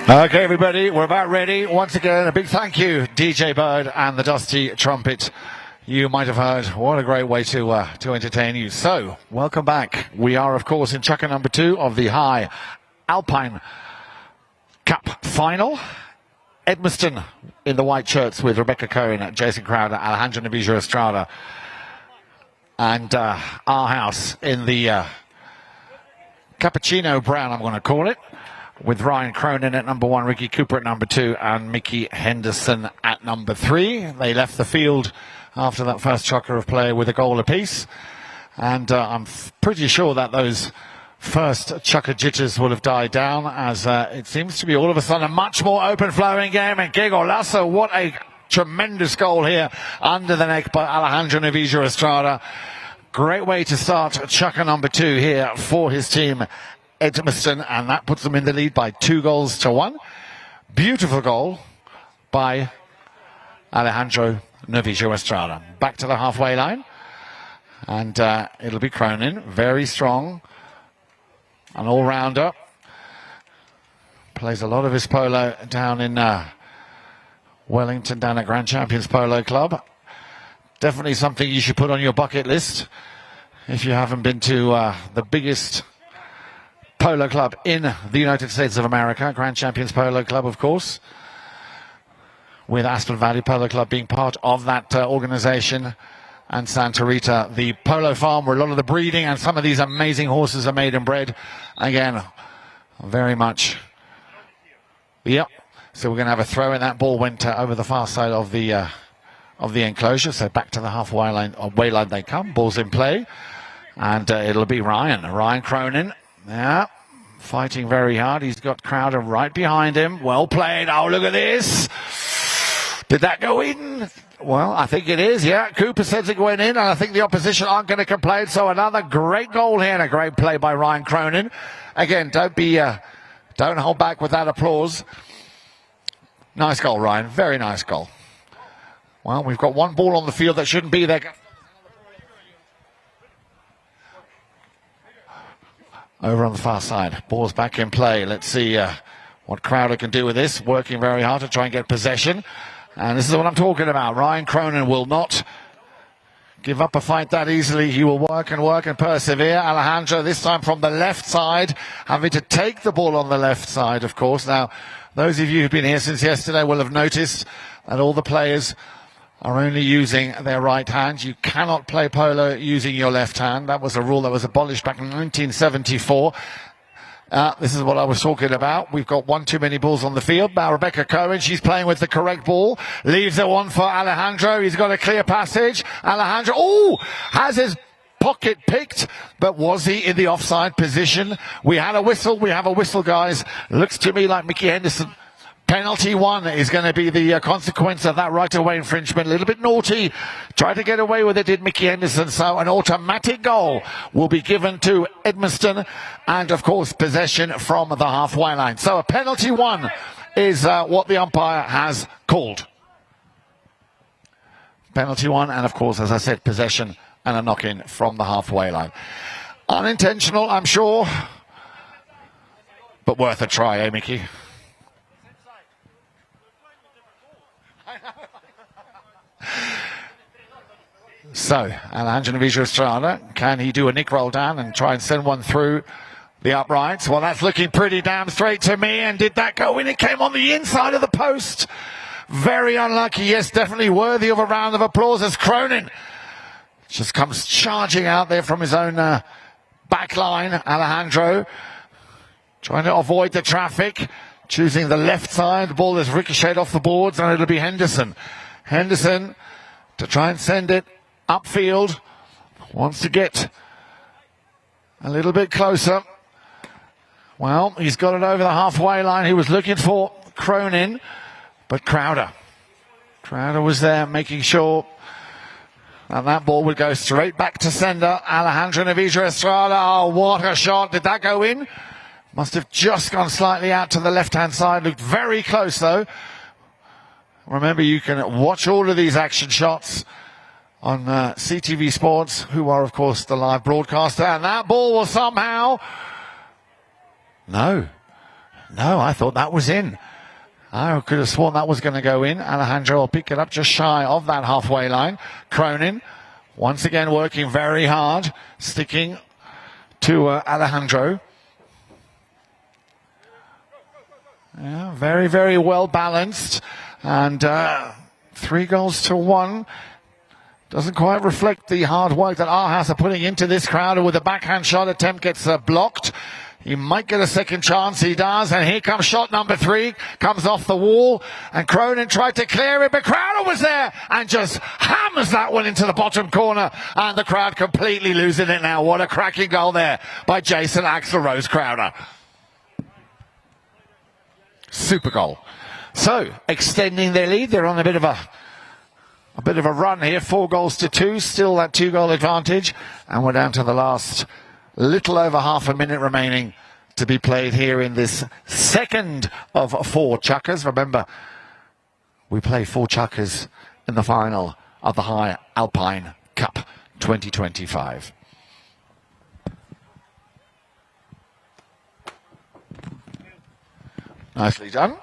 Okay, everybody, we're about ready. Once again, a big thank you, DJ Bird and the Dusty Trumpet. You might have heard. What a great way to entertain you. So, welcome back. We are, of course, in chukker number 2 of the High Alpine Cup final. Edmiston in the white shirts with Rebecca Cohen, Jason Crowder, Alejandro Navijo Estrada, and our house in the cappuccino brown, I'm going to call it, with Ryan Cronin at number 1, Ricky Cooper at number 2, and Mickey Henderson at number 3. They left the field after that first chukker of play with a goal apiece. And I'm pretty sure that those first chukker jitters will have died down, as it seems to be all of a sudden a much more open-flowing game. And Gego Lasso, what a tremendous goal here under the neck by Alejandro Navijo Estrada. great way to start chucker number 2 here for his team, Edmiston, and that puts them in the lead by 2-1. Beautiful goal by Alejandro Novillo Estrada. Back to the halfway line, and it'll be Cronin, very strong, an all-rounder. Plays a lot of his polo down in Wellington, down at Grand Champions Polo Club. Definitely something you should put on your bucket list if you haven't been to the biggest polo club in the United States of America, Grand Champions Polo Club, of course, with Aspen Valley Polo Club being part of that organization, and Santa Rita, the polo farm where a lot of the breeding and some of these amazing horses are made and bred. Again, very much. Yep. So we're going to have a throw in. That ball went over the far side of the enclosure. So back to the halfway line they come. Ball's in play, and it'll be Ryan Cronin. Yeah, fighting very hard. He's got Crowder right behind him. Well played. Oh, look at this. Did that go in? Well, I think it is, yeah. Cooper says it went in, and I think the opposition aren't going to complain. So another great goal here and a great play by Ryan Cronin. Again, don't hold back with that applause. Nice goal, Ryan. Very nice goal. Well, we've got one ball on the field that shouldn't be there. Over on the far side. Ball's back in play. Let's see what Crowder can do with this. Working very hard to try and get possession. And this is what I'm talking about. Ryan Cronin will not give up a fight that easily. He will work and persevere. Alejandro, this time from the left side, having to take the ball on the left side, of course. Now, those of you who've been here since yesterday will have noticed that all the players are only using their right hand. You cannot play polo using your left hand. That was a rule that was abolished back in 1974. This is what I was talking about. We've got one too many balls on the field. Now Rebecca Cohen, she's playing with the correct ball. Leaves it one for Alejandro. He's got a clear passage. Alejandro, has his pocket picked, but was he in the offside position? We had a whistle. We have a whistle, guys. Looks to me like Mickey Henderson. Penalty 1 is going to be the consequence of that right-of-way infringement. A little bit naughty. Tried to get away with it, did Mickey Henderson. So an automatic goal will be given to Edmiston. And, of course, possession from the halfway line. So a penalty 1 is what the umpire has called. Penalty 1 and, of course, as I said, possession and a knock-in from the halfway line. Unintentional, I'm sure. But worth a try, eh, Mickey? So, Alejandro Novillo Estrada, can he do a nick roll down and try and send one through the uprights? Well, that's looking pretty damn straight to me. And did that go in? It came on the inside of the post. Very unlucky. Yes, definitely worthy of a round of applause as Cronin just comes charging out there from his own back line. Alejandro trying to avoid the traffic, choosing the left side. The ball is ricocheted off the boards, and it'll be Henderson. Henderson to try and send it upfield. Wants to get a little bit closer. Well, he's got it over the halfway line. He was looking for Cronin, but Crowder was there making sure that ball would go straight back to sender. Alejandro Novillo Estrada. Oh, what a shot. Did that go in? Must have just gone slightly out to the left-hand side. Looked very close, though. Remember, you can watch all of these action shots on CTV Sports, who are, of course, the live broadcaster. And that ball was somehow... No, I thought that was in. I could have sworn that was going to go in. Alejandro will pick it up just shy of that halfway line. Cronin, once again, working very hard, sticking to Alejandro. Yeah, very, very well balanced. And 3-1. Doesn't quite reflect the hard work that Arhas are putting into this crowd. With a backhand shot attempt gets blocked. He might get a second chance. He does. And here comes shot number 3. Comes off the wall. And Cronin tried to clear it, but Crowder was there and just hammers that one into the bottom corner. And the crowd completely losing it now. What a cracking goal there by Jason Axel Rose Crowder. Super goal. So, extending their lead. They're on a bit of a bit of a run here, 4-2, still that 2-goal advantage, and we're down to the last little over half a minute remaining to be played here in this second of 4 chukkers. Remember, we play 4 chukkers in the final of the High Alpine Cup 2025. Nicely done.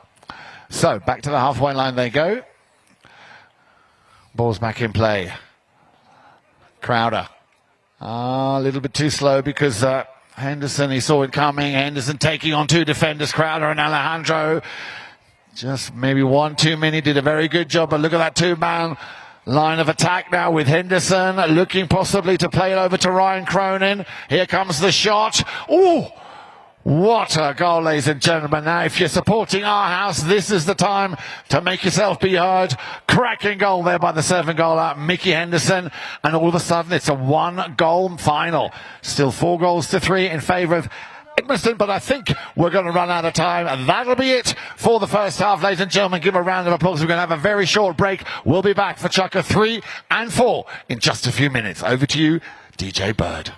So back to the halfway line they go. Ball's back in play. Crowder. A little bit too slow because Henderson, he saw it coming. Henderson taking on 2 defenders, Crowder and Alejandro. Just maybe 1 too many. Did a very good job. But look at that 2-man line of attack now with Henderson looking possibly to play it over to Ryan Cronin. Here comes the shot. Ooh! What a goal, ladies and gentlemen. Now, if you're supporting our house, this is the time to make yourself be heard. Cracking goal there by the 7-goaler, Mickey Henderson. And all of a sudden, it's a 1-goal final. Still 4-3 in favour of Edmiston, but I think we're going to run out of time. And that'll be it for the first half, ladies and gentlemen. Give a round of applause. We're going to have a very short break. We'll be back for Chukker 3 and 4 in just a few minutes. Over to you, DJ Bird.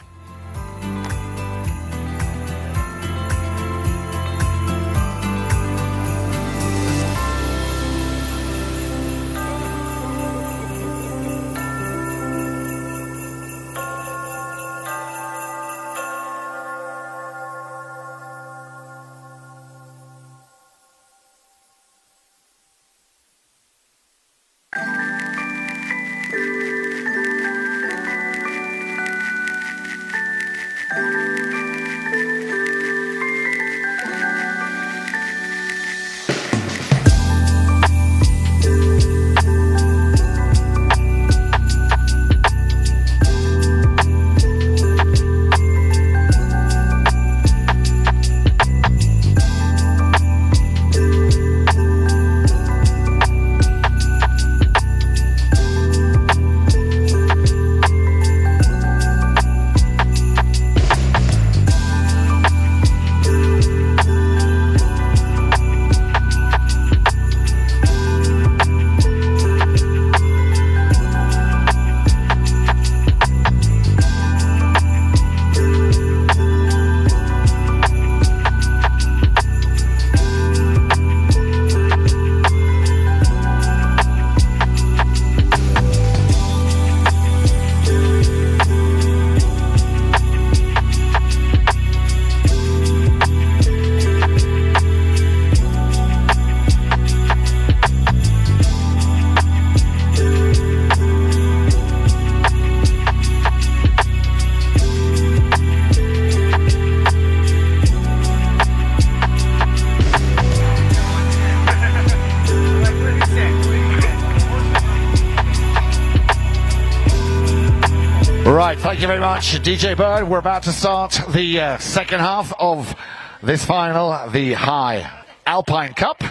Right, thank you very much, DJ Bird. We're about to start the second half of this final, the High Alpine Cup.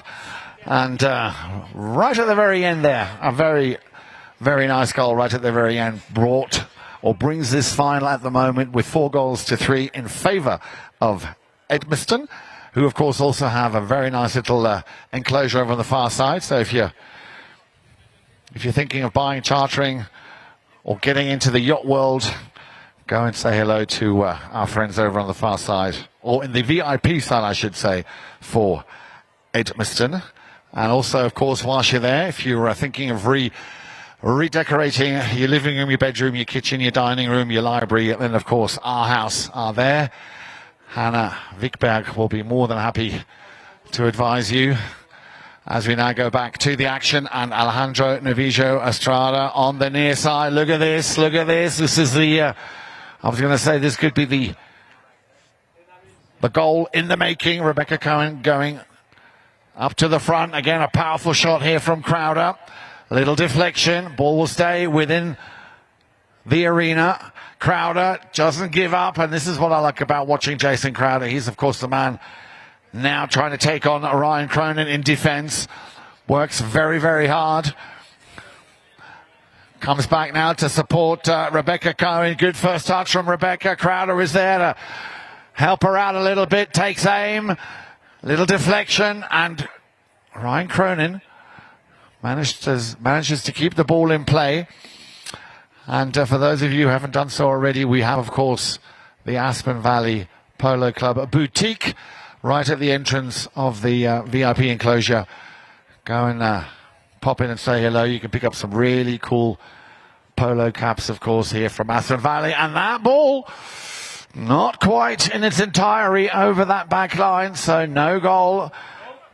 And right at the very end there, a very, very nice goal right at the very end brings this final at the moment with 4-3 in favour of Edmiston, who of course also have a very nice little enclosure over on the far side. So if you're thinking of buying, chartering, or getting into the yacht world, go and say hello to our friends over on the far side, or in the VIP side, I should say, for Edmiston. And also, of course, whilst you're there, if you're thinking of redecorating your living room, your bedroom, your kitchen, your dining room, your library, then, of course, our house are there. Hannah Vikberg will be more than happy to advise you. As we now go back to the action, and Alejandro Novillo Estrada on the near side. Look at this, look at this. This is the, I was going to say this could be the goal in the making. Rebecca Cohen going up to the front. Again, a powerful shot here from Crowder. A little deflection. Ball will stay within the arena. Crowder doesn't give up, and this is what I like about watching Jason Crowder. He's, of course, the man now trying to take on Ryan Cronin in defence. Works very, very hard. Comes back now to support Rebecca Cohen. Good first touch from Rebecca. Crowder is there to help her out a little bit. Takes aim. Little deflection. And Ryan Cronin manages to keep the ball in play. And for those of you who haven't done so already, we have, of course, the Aspen Valley Polo Club boutique right at the entrance of the VIP enclosure. Go and pop in and say hello. You can pick up some really cool polo caps, of course, here from Aspen Valley. And that ball, not quite in its entirety over that back line, so no goal.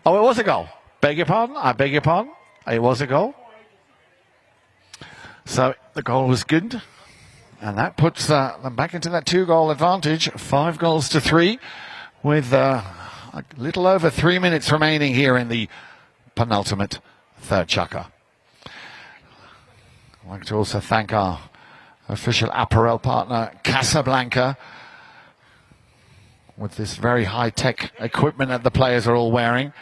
Oh, it was a goal. Beg your pardon? I beg your pardon? It was a goal. So the goal was good. And that puts them back into that 2-goal advantage, 5-3, with a little over 3 minutes remaining here in the penultimate third chukker. I'd like to also thank our official apparel partner, Casablanca, with this very high-tech equipment that the players are all wearing.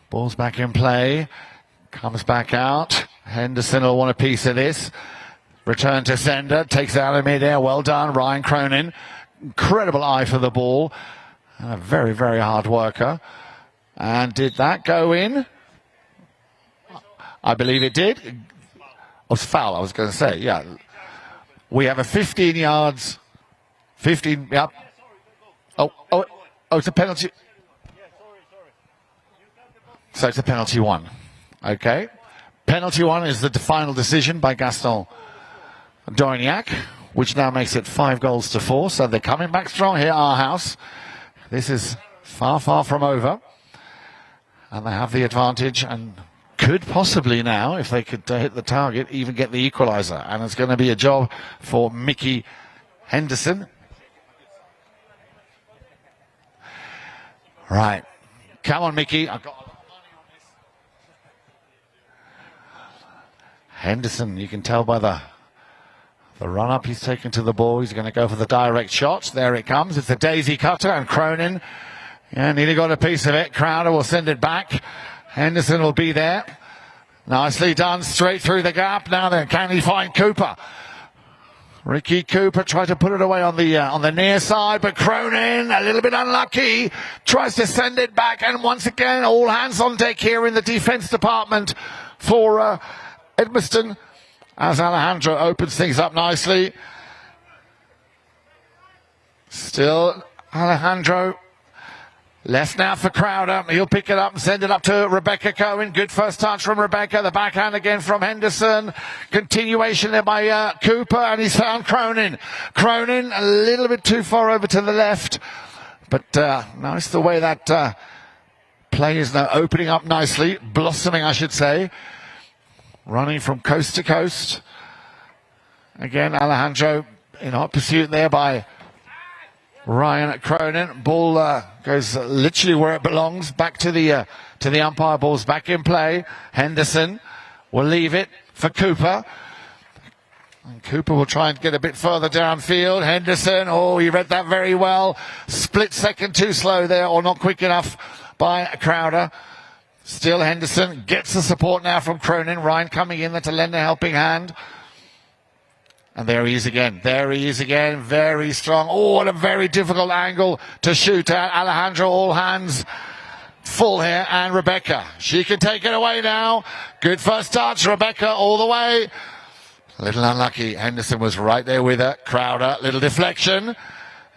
Ball's back in play, comes back out. Henderson will want a piece of this. Return to sender, takes it out of midair. Well done, Ryan Cronin. Incredible eye for the ball. And a very, very hard worker. And did that go in? I believe it did. It was foul, I was going to say, yeah. We have a 15 yards. 15, yep. Oh, it's a penalty. So it's a penalty one. Okay. Penalty one is the final decision by Gaston Dorignac, which now makes it 5-4. So they're coming back strong here, our house. This is far, far from over. And they have the advantage and could possibly now, if they could hit the target, even get the equaliser. And it's going to be a job for Mickey Henderson. Right. Come on, Mickey. I've got a lot of money on this. Henderson, you can tell by the run-up he's taken to the ball. He's going to go for the direct shot. There it comes. It's a daisy cutter, and Cronin, yeah, nearly got a piece of it. Crowder will send it back. Henderson will be there. Nicely done, straight through the gap. Now then, can he find Cooper? Ricky Cooper tried to put it away on the near side, but Cronin, a little bit unlucky, tries to send it back, and once again, all hands on deck here in the defence department for Edmiston, as Alejandro opens things up nicely. Still Alejandro. Left now for Crowder. He'll pick it up and send it up to Rebecca Cohen. Good first touch from Rebecca. The backhand again from Henderson. Continuation there by Cooper, and he's found Cronin. Cronin a little bit too far over to the left. But nice the way that play is now opening up nicely. Blossoming, I should say. Running from coast to coast. Again, Alejandro in hot pursuit there by Ryan Cronin. Ball goes literally where it belongs, back to the umpire. Ball's back in play. Henderson will leave it for Cooper. And Cooper will try and get a bit further downfield. Henderson, he read that very well. Split second too slow there, or not quick enough by Crowder. Still Henderson gets the support now from Cronin. Ryan coming in there to lend a helping hand. And there he is again. There he is again. Very strong. What a very difficult angle to shoot at. Alejandro, all hands full here. And Rebecca. She can take it away now. Good first touch. Rebecca all the way. A little unlucky. Henderson was right there with her. Crowder, little deflection.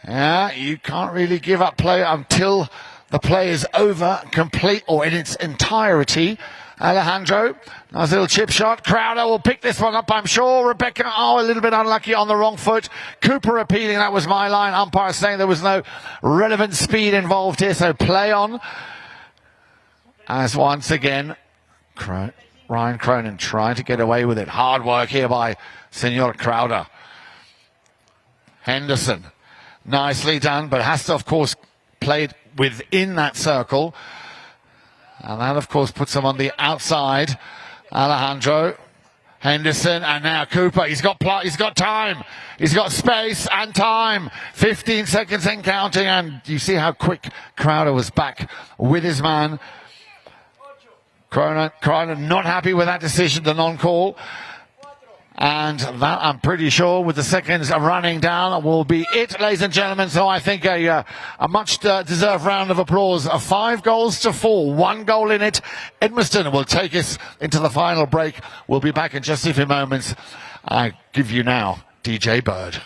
Yeah, you can't really give up play until the play is over, complete, or in its entirety. Alejandro, nice little chip shot. Crowder will pick this one up, I'm sure. Rebecca, a little bit unlucky on the wrong foot. Cooper appealing, that was my line. Umpire saying there was no relevant speed involved here, so play on. As once again, Ryan Cronin trying to get away with it. Hard work here by Senor Crowder. Henderson, nicely done, but has to, of course, play within that circle. And that, of course, puts him on the outside. Alejandro, Henderson, and now Cooper. He's got time. He's got space and time. 15 seconds and counting. And you see how quick Crowder was back with his man. Crowder not happy with that decision, the non-call. And that, I'm pretty sure, with the seconds running down, will be it, ladies and gentlemen. So I think a much deserved round of applause. 5 goals to 4, 1 goal in it. Edmiston will take us into the final break. We'll be back in just a few moments. I give you now DJ Bird.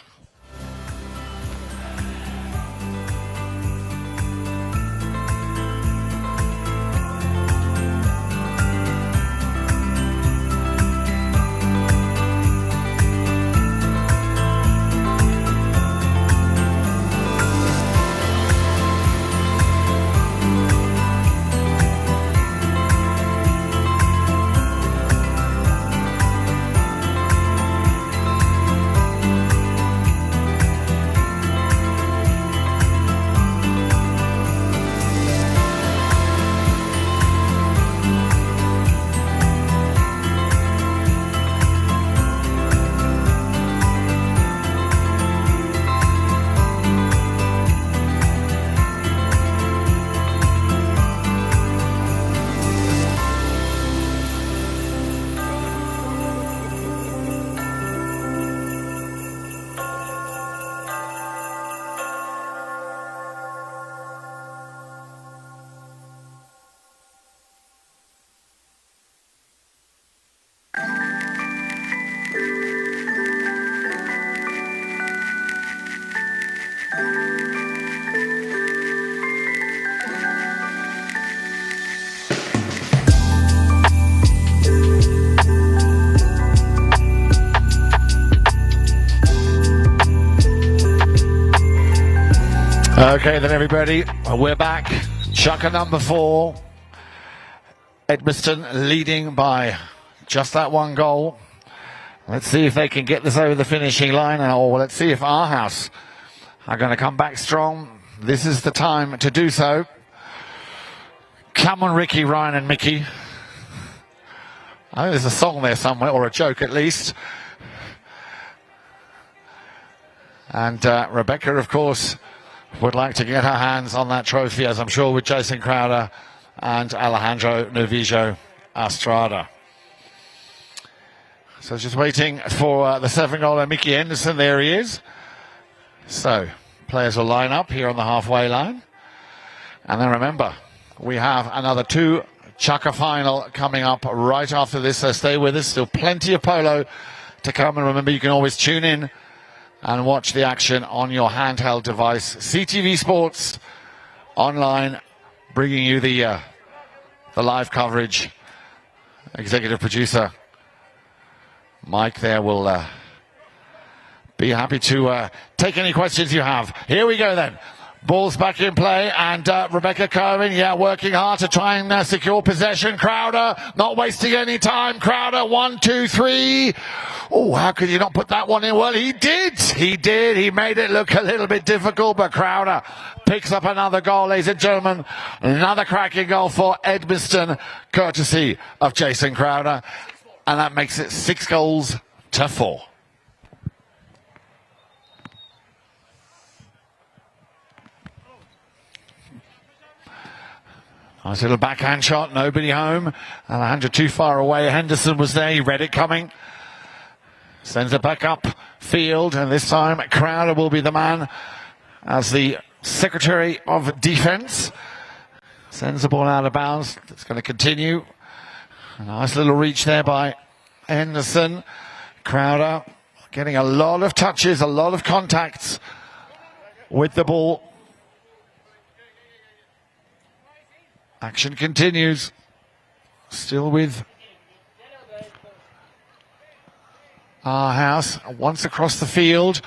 Okay then, everybody, we're back. Chukker number 4. Edmiston leading by just that 1 goal. Let's see if they can get this over the finishing line, or let's see if our house are going to come back strong. This is the time to do so. Come on, Ricky, Ryan and Mickey. I think there's a song there somewhere, or a joke at least. And Rebecca, of course, would like to get her hands on that trophy, as I'm sure with Jason Crowder and Alejandro Novillo Estrada. So just waiting for the 7-goaler Mickey Henderson. There he is. So players will line up here on the halfway line. And then remember, we have another 2 Chukker final coming up right after this. So stay with us. Still plenty of polo to come. And remember, you can always tune in and watch the action on your handheld device. CTV Sports online, bringing you the live coverage. Executive producer Mike there will be happy to take any questions you have. Here we go then. Ball's back in play, and Rebecca Cohen, working hard to try and secure possession. Crowder, not wasting any time. Crowder, 1, 2, 3. Oh, how could you not put that one in? Well, he did. He did. He made it look a little bit difficult, but Crowder picks up another goal, ladies and gentlemen. Another cracking goal for Edmiston, courtesy of Jason Crowder. And that makes it 6 goals to 4. Nice little backhand shot, nobody home. Alejandro too far away. Henderson was there, he read it coming. Sends it back up field, and this time Crowder will be the man as the Secretary of Defence. Sends the ball out of bounds. It's going to continue. A nice little reach there by Henderson. Crowder getting a lot of touches, a lot of contacts with the ball. Action continues. Still with our house. Once across the field.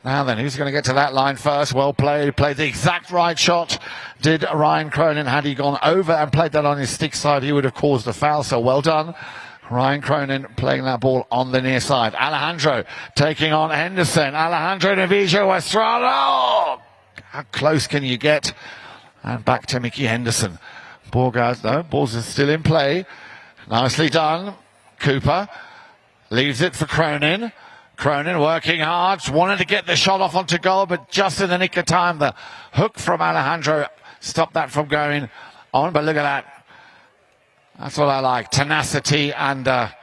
Now then, who's going to get to that line first? Well played. Played the exact right shot. Did Ryan Cronin. Had he gone over and played that on his stick side, he would have caused a foul. So well done. Ryan Cronin playing that ball on the near side. Alejandro taking on Henderson. Alejandro Novillo Estrada. Oh, how close can you get? And back to Mickey Henderson. Ball goes, no, balls are still in play. Nicely done. Cooper leaves it for Cronin. Cronin working hard, wanted to get the shot off onto goal, but just in the nick of time, the hook from Alejandro stopped that from going on. But look at that. That's what I like. Tenacity and a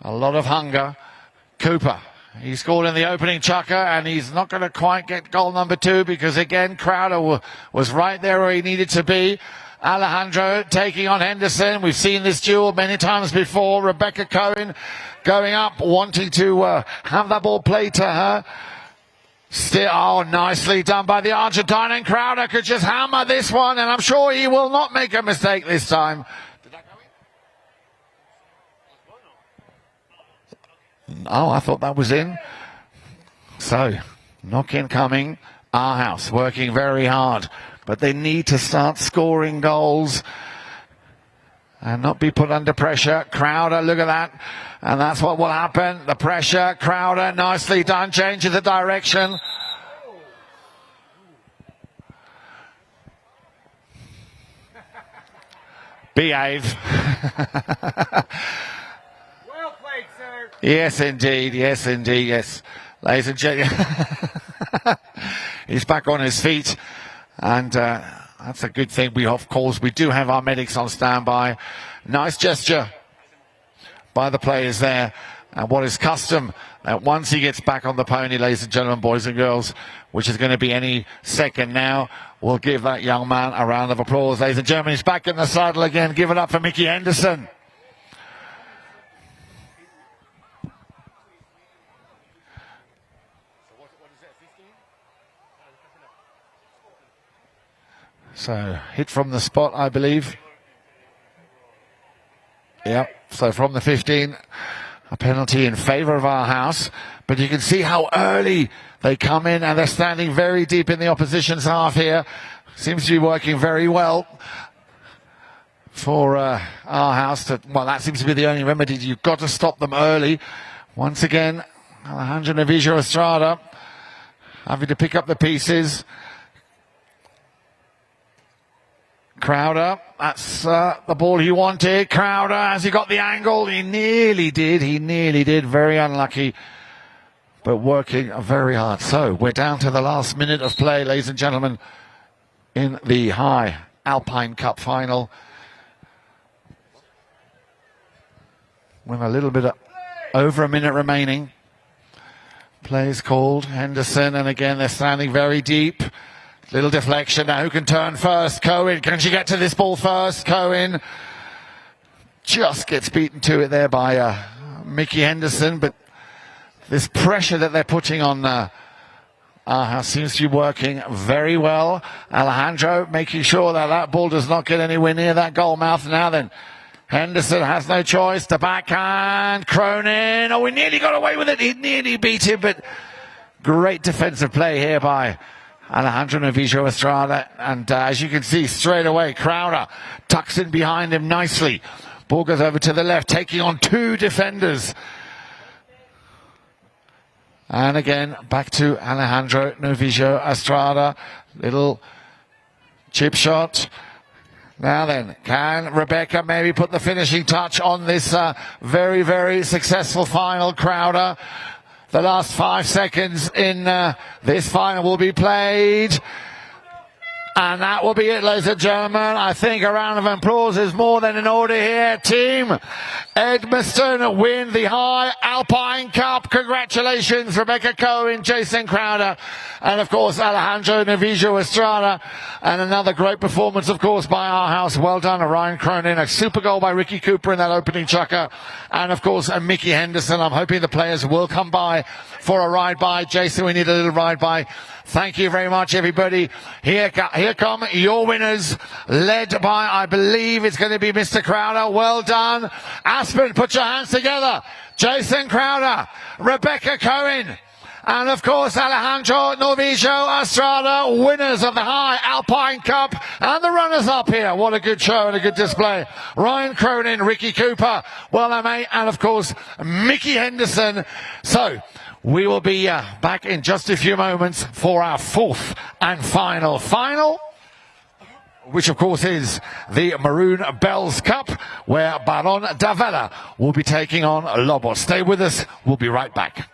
A lot of hunger. Cooper. He scored in the opening chukker, and he's not going to quite get goal number 2 because, again, Crowder was right there where he needed to be. Alejandro taking on Henderson. We've seen this duel many times before. Rebecca Cohen going up, wanting to have that ball played to her. Still, oh, nicely done by the Argentine, and Crowder could just hammer this one, and I'm sure he will not make a mistake this time. Oh, I thought that was in. So, knock-in coming. Our house working very hard. But they need to start scoring goals and not be put under pressure. Crowder, look at that. And that's what will happen. The pressure. Crowder, nicely done. Changes the direction. Behave. Yes, indeed. Yes, indeed. Yes. Ladies and gentlemen, he's back on his feet. And that's a good thing. Of course, we do have our medics on standby. Nice gesture by the players there. And what is custom, that once he gets back on the pony, ladies and gentlemen, boys and girls, which is going to be any second now, we'll give that young man a round of applause. Ladies and gentlemen, he's back in the saddle again. Give it up for Mickey Henderson. So, hit from the spot, I believe. Yep, so from the 15, a penalty in favour of our house. But you can see how early they come in, and they're standing very deep in the opposition's half here. Seems to be working very well for our house. Well, that seems to be the only remedy. You've got to stop them early. Once again, Alejandro Novillo Estrada having to pick up the pieces. Crowder, that's the ball he wanted. Crowder, has he got the angle? He nearly did. Very unlucky, but working very hard. So we're down to the last minute of play, ladies and gentlemen, in the High Alpine Cup final. With a little bit of over a minute remaining. Play is called. Henderson, and again, they're standing very deep. Little deflection now. Who can turn first? Cohen. Can she get to this ball first? Cohen just gets beaten to it there by Mickey Henderson. But this pressure that they're putting on our house seems to be working very well. Alejandro making sure that that ball does not get anywhere near that goal mouth. Now then, Henderson has no choice. The backhand. Cronin. Oh, he nearly got away with it. He nearly beat him, but great defensive play here by Alejandro Novillo Estrada, and as you can see straight away, Crowder tucks in behind him nicely. Ball goes over to the left, taking on 2 defenders. And again, back to Alejandro Novillo Estrada. Little chip shot. Now then, can Rebecca maybe put the finishing touch on this very, very successful final? Crowder. The last 5 seconds in this final will be played. And that will be it, ladies and gentlemen. I think a round of applause is more than in order here. Team Edmiston win the High Alpine Cup. Congratulations, Rebecca Cohen, Jason Crowder, and of course Alejandro Novillo Estrada. And another great performance, of course, by our house. Well done, Ryan Cronin. A super goal by Ricky Cooper in that opening chukker. And of course, Mickey Henderson. I'm hoping the players will come by for a ride by. Jason, we need a little ride by. Thank you very much, everybody. Here come your winners, led by, I believe it's going to be Mr. Crowder. Well done. Aspen, put your hands together. Jason Crowder, Rebecca Cohen, and of course Alejandro Novillo Estrada, winners of the High Alpine Cup and the runners-up here. What a good show and a good display. Ryan Cronin, Ricky Cooper, well done, mate, and of course Mickey Henderson. So we will be back in just a few moments for our 4th and final, which of course is the Maroon Bells Cup, where Baron Davella will be taking on Lobos. Stay with us. We'll be right back.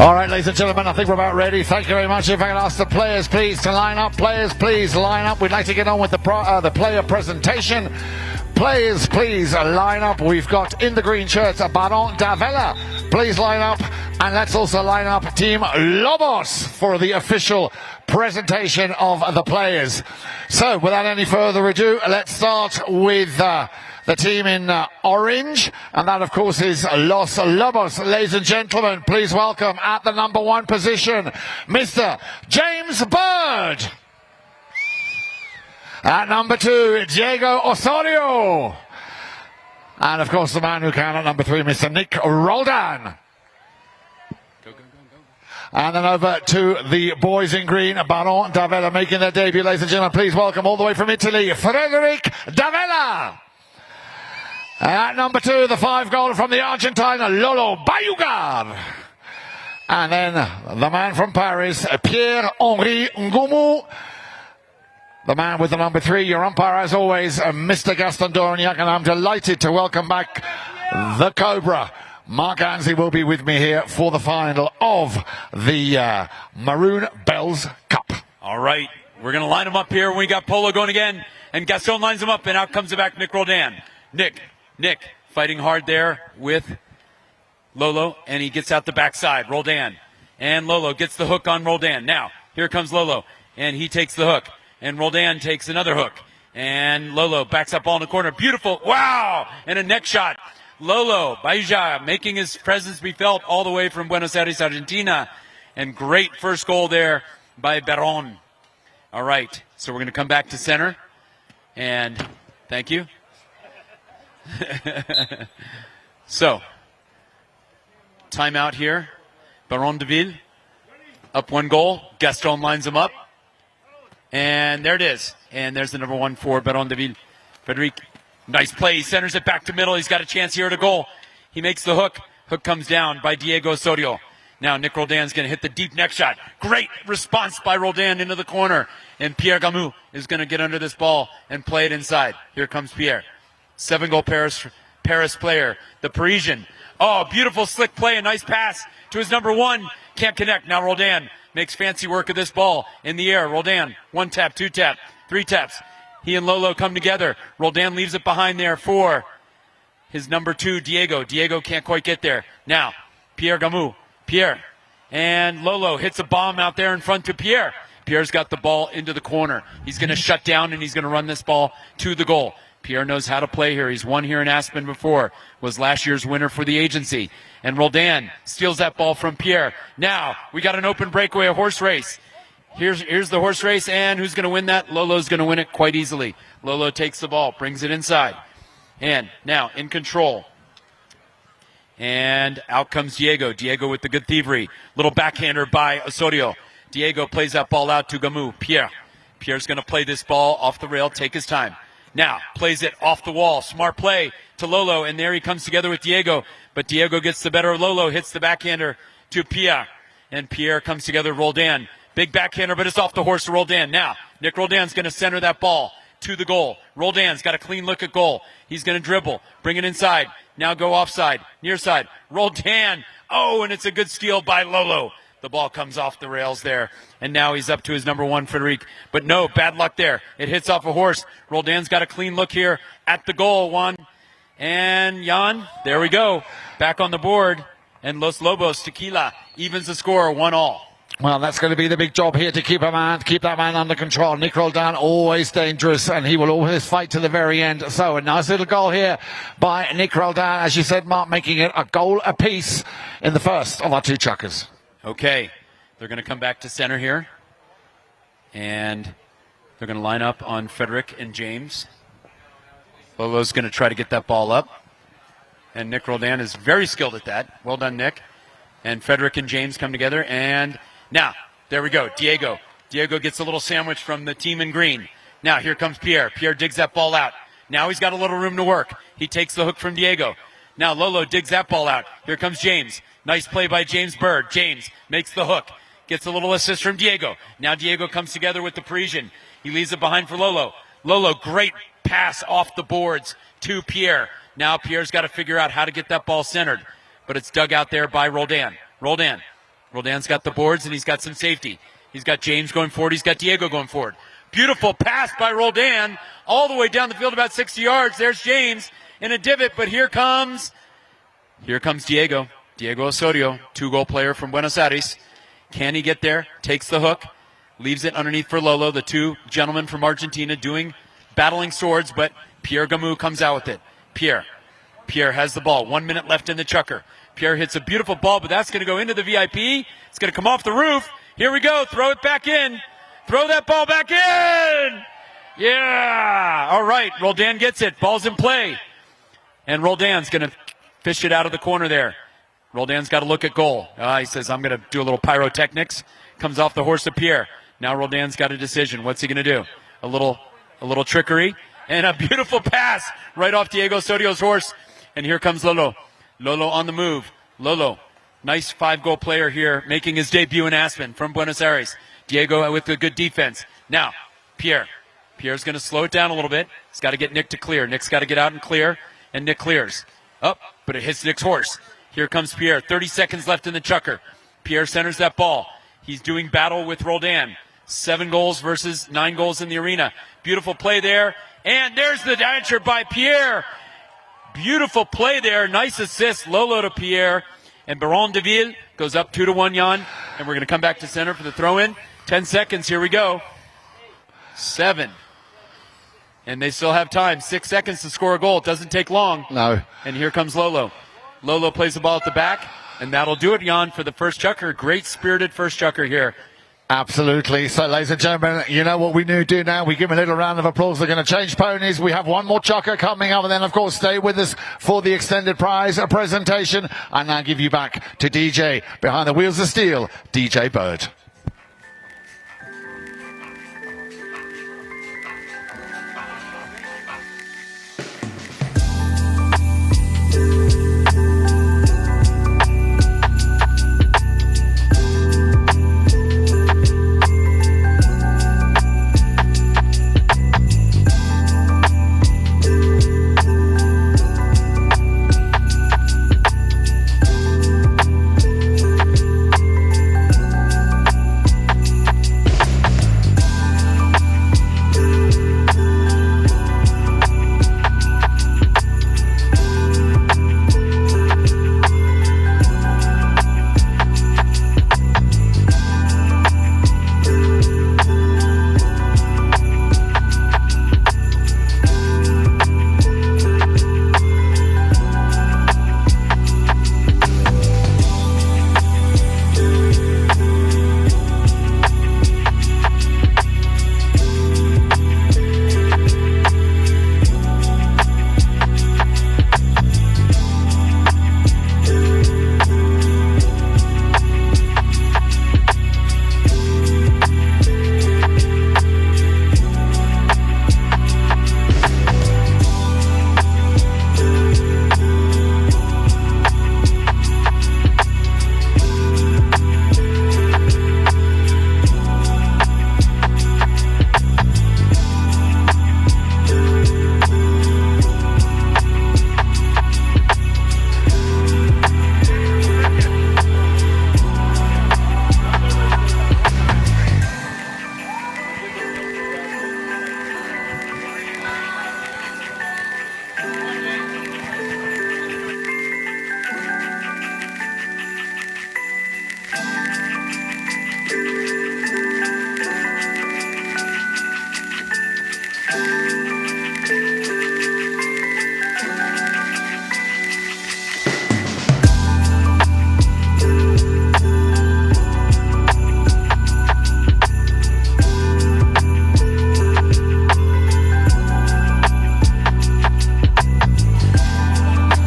All right, ladies and gentlemen, I think we're about ready. Thank you very much. If I can ask the players, please, to line up. Players, please, line up. We'd like to get on with the player presentation. Players, please, line up. We've got in the green shirts a Baron Davella. Please line up. And let's also line up Team Lobos for the official presentation of the players. So, without any further ado, let's start with the team in orange, and that of course is Los Lobos. Ladies and gentlemen, please welcome at the number 1 position, Mr. James Bird. At number 2, Diego Osorio. And of course the man who can at number 3, Mr. Nick Roldan. And then over to the boys in green, Baron Davella making their debut. Ladies and gentlemen, please welcome all the way from Italy, Frederic Davella. At number 2, the 5-goal from the Argentine, Lolo Bayugar. And then the man from Paris, Pierre-Henri Ngumu. The man with the number 3, your umpire as always, Mr. Gaston Dorignac. And I'm delighted to welcome back the Cobra. Mark Anzi will be with me here for the final of the Maroon Bells Cup. All right, we're going to line them up here. We got Polo going again, and Gaston lines them up, and out comes the back Nick Roldan. Nick fighting hard there with Lolo, and he gets out the backside. Roldan, and Lolo gets the hook on Roldan. Now, here comes Lolo, and he takes the hook, and Roldan takes another hook, and Lolo backs up ball in the corner. Beautiful, wow, and a neck shot. Lolo Baija making his presence be felt all the way from Buenos Aires, Argentina. And great first goal there by Baron. All right, so we're going to come back to center. And thank you. So, timeout here. Baron de Ville up 1 goal. Gaston lines him up. And there it is. And there's the number 1 for Baron de Ville. Frederic. Nice play. He centers it back to middle. He's got a chance here at a goal. He makes the hook. Hook comes down by Diego Osorio. Now Nick Roldan's going to hit the deep neck shot. Great response by Roldan into the corner. And Pierre Gamu is going to get under this ball and play it inside. Here comes Pierre. 7-goal Paris player. The Parisian. Oh, beautiful slick play. A nice pass to his number 1. Can't connect. Now Roldan makes fancy work of this ball in the air. Roldan. 1 tap, 2 tap, 3 taps. He and Lolo come together. Roldan leaves it behind there for his number 2, Diego. Diego can't quite get there. Now, Pierre Gamu. Pierre. And Lolo hits a bomb out there in front to Pierre. Pierre's got the ball into the corner. He's going to shut down, and he's going to run this ball to the goal. Pierre knows how to play here. He's won here in Aspen before. Was last year's winner for the agency. And Roldan steals that ball from Pierre. Now, we got an open breakaway, a horse race. Here's the horse race, and who's going to win that? Lolo's going to win it quite easily. Lolo takes the ball, brings it inside. And now in control. And out comes Diego. Diego with the good thievery. Little backhander by Osorio. Diego plays that ball out to Gamu. Pierre's going to play this ball off the rail, take his time. Now plays it off the wall. Smart play to Lolo, and there he comes together with Diego. But Diego gets the better of Lolo, hits the backhander to Pierre. And Pierre comes together, Roldan. Big backhander, but it's off the horse to Roldan. Now, Nick Roldan's going to center that ball to the goal. Roldan's got a clean look at goal. He's going to dribble, bring it inside. Now go offside, near side. Roldan. Oh, and it's a good steal by Lolo. The ball comes off the rails there. And now he's up to his number 1, Frederic. But no, bad luck there. It hits off a horse. Roldan's got a clean look here at the goal. 1. And Jan, there we go. Back on the board. And Los Lobos Tequila evens the score 1-1. Well, that's going to be the big job here to keep that man under control. Nick Roldan, always dangerous, and he will always fight to the very end. So a nice little goal here by Nick Roldan, as you said, Mark, making it a goal apiece in the first of our 2 chukkers. Okay, they're going to come back to center here, and they're going to line up on Frederic and James. Lolo's going to try to get that ball up, and Nick Roldan is very skilled at that. Well done, Nick. And Frederic and James come together, and now, there we go, Diego. Diego gets a little sandwich from the team in green. Now, here comes Pierre. Pierre digs that ball out. Now he's got a little room to work. He takes the hook from Diego. Now Lolo digs that ball out. Here comes James. Nice play by James Bird. James makes the hook. Gets a little assist from Diego. Now Diego comes together with the Parisian. He leaves it behind for Lolo. Lolo, great pass off the boards to Pierre. Now Pierre's got to figure out how to get that ball centered. But it's dug out there by Roldan. Roldan Roldan's got the boards, and he's got some safety. He's got James going forward. He's got Diego going forward. Beautiful pass by Roldan all the way down the field about 60 yards. There's James in a divot, but here comes Diego. Diego Osorio, 2-goal player from Buenos Aires. Can he get there? Takes the hook. Leaves it underneath for Lolo, the two gentlemen from Argentina battling swords, but Pierre Gamu comes out with it. Pierre has the ball. 1 minute left in the chukker. Pierre hits a beautiful ball, but that's going to go into the VIP. It's going to come off the roof. Here we go. Throw it back in. Throw that ball back in. Yeah. All right. Roldan gets it. Ball's in play. And Roldan's going to fish it out of the corner there. Roldan's got to look at goal. He says, I'm going to do a little pyrotechnics. Comes off the horse of Pierre. Now Roldan's got a decision. What's he going to do? A little trickery. And a beautiful pass right off Diego Osorio's horse. And here comes Lolo. Lolo on the move. Lolo, nice 5-goal player here, making his debut in Aspen from Buenos Aires. Diego with a good defense. Now, Pierre's going to slow it down a little bit. He's got to get Nick to clear. Nick's got to get out and clear, and Nick clears. But it hits Nick's horse. Here comes Pierre. 30 seconds left in the chukker. Pierre centers that ball. He's doing battle with Roldan. 7 goals versus 9 goals in the arena. Beautiful play there. And there's the answer by Pierre. Beautiful play there. Nice assist. Lolo to Pierre. And Baron de Ville goes up 2-1, Jan. And we're going to come back to center for the throw-in. 10 seconds. Here we go. 7. And they still have time. 6 seconds to score a goal. It doesn't take long. No. And here comes Lolo. Lolo plays the ball at the back. And that'll do it, Jan, for the first chukker. Great spirited first chukker here. Absolutely. So, ladies and gentlemen, you know what we do now? We give them a little round of applause. They're going to change ponies. We have one more chukker coming up, and then, of course, stay with us for the extended prize presentation. I now give you back to DJ behind the wheels of steel, DJ Bird.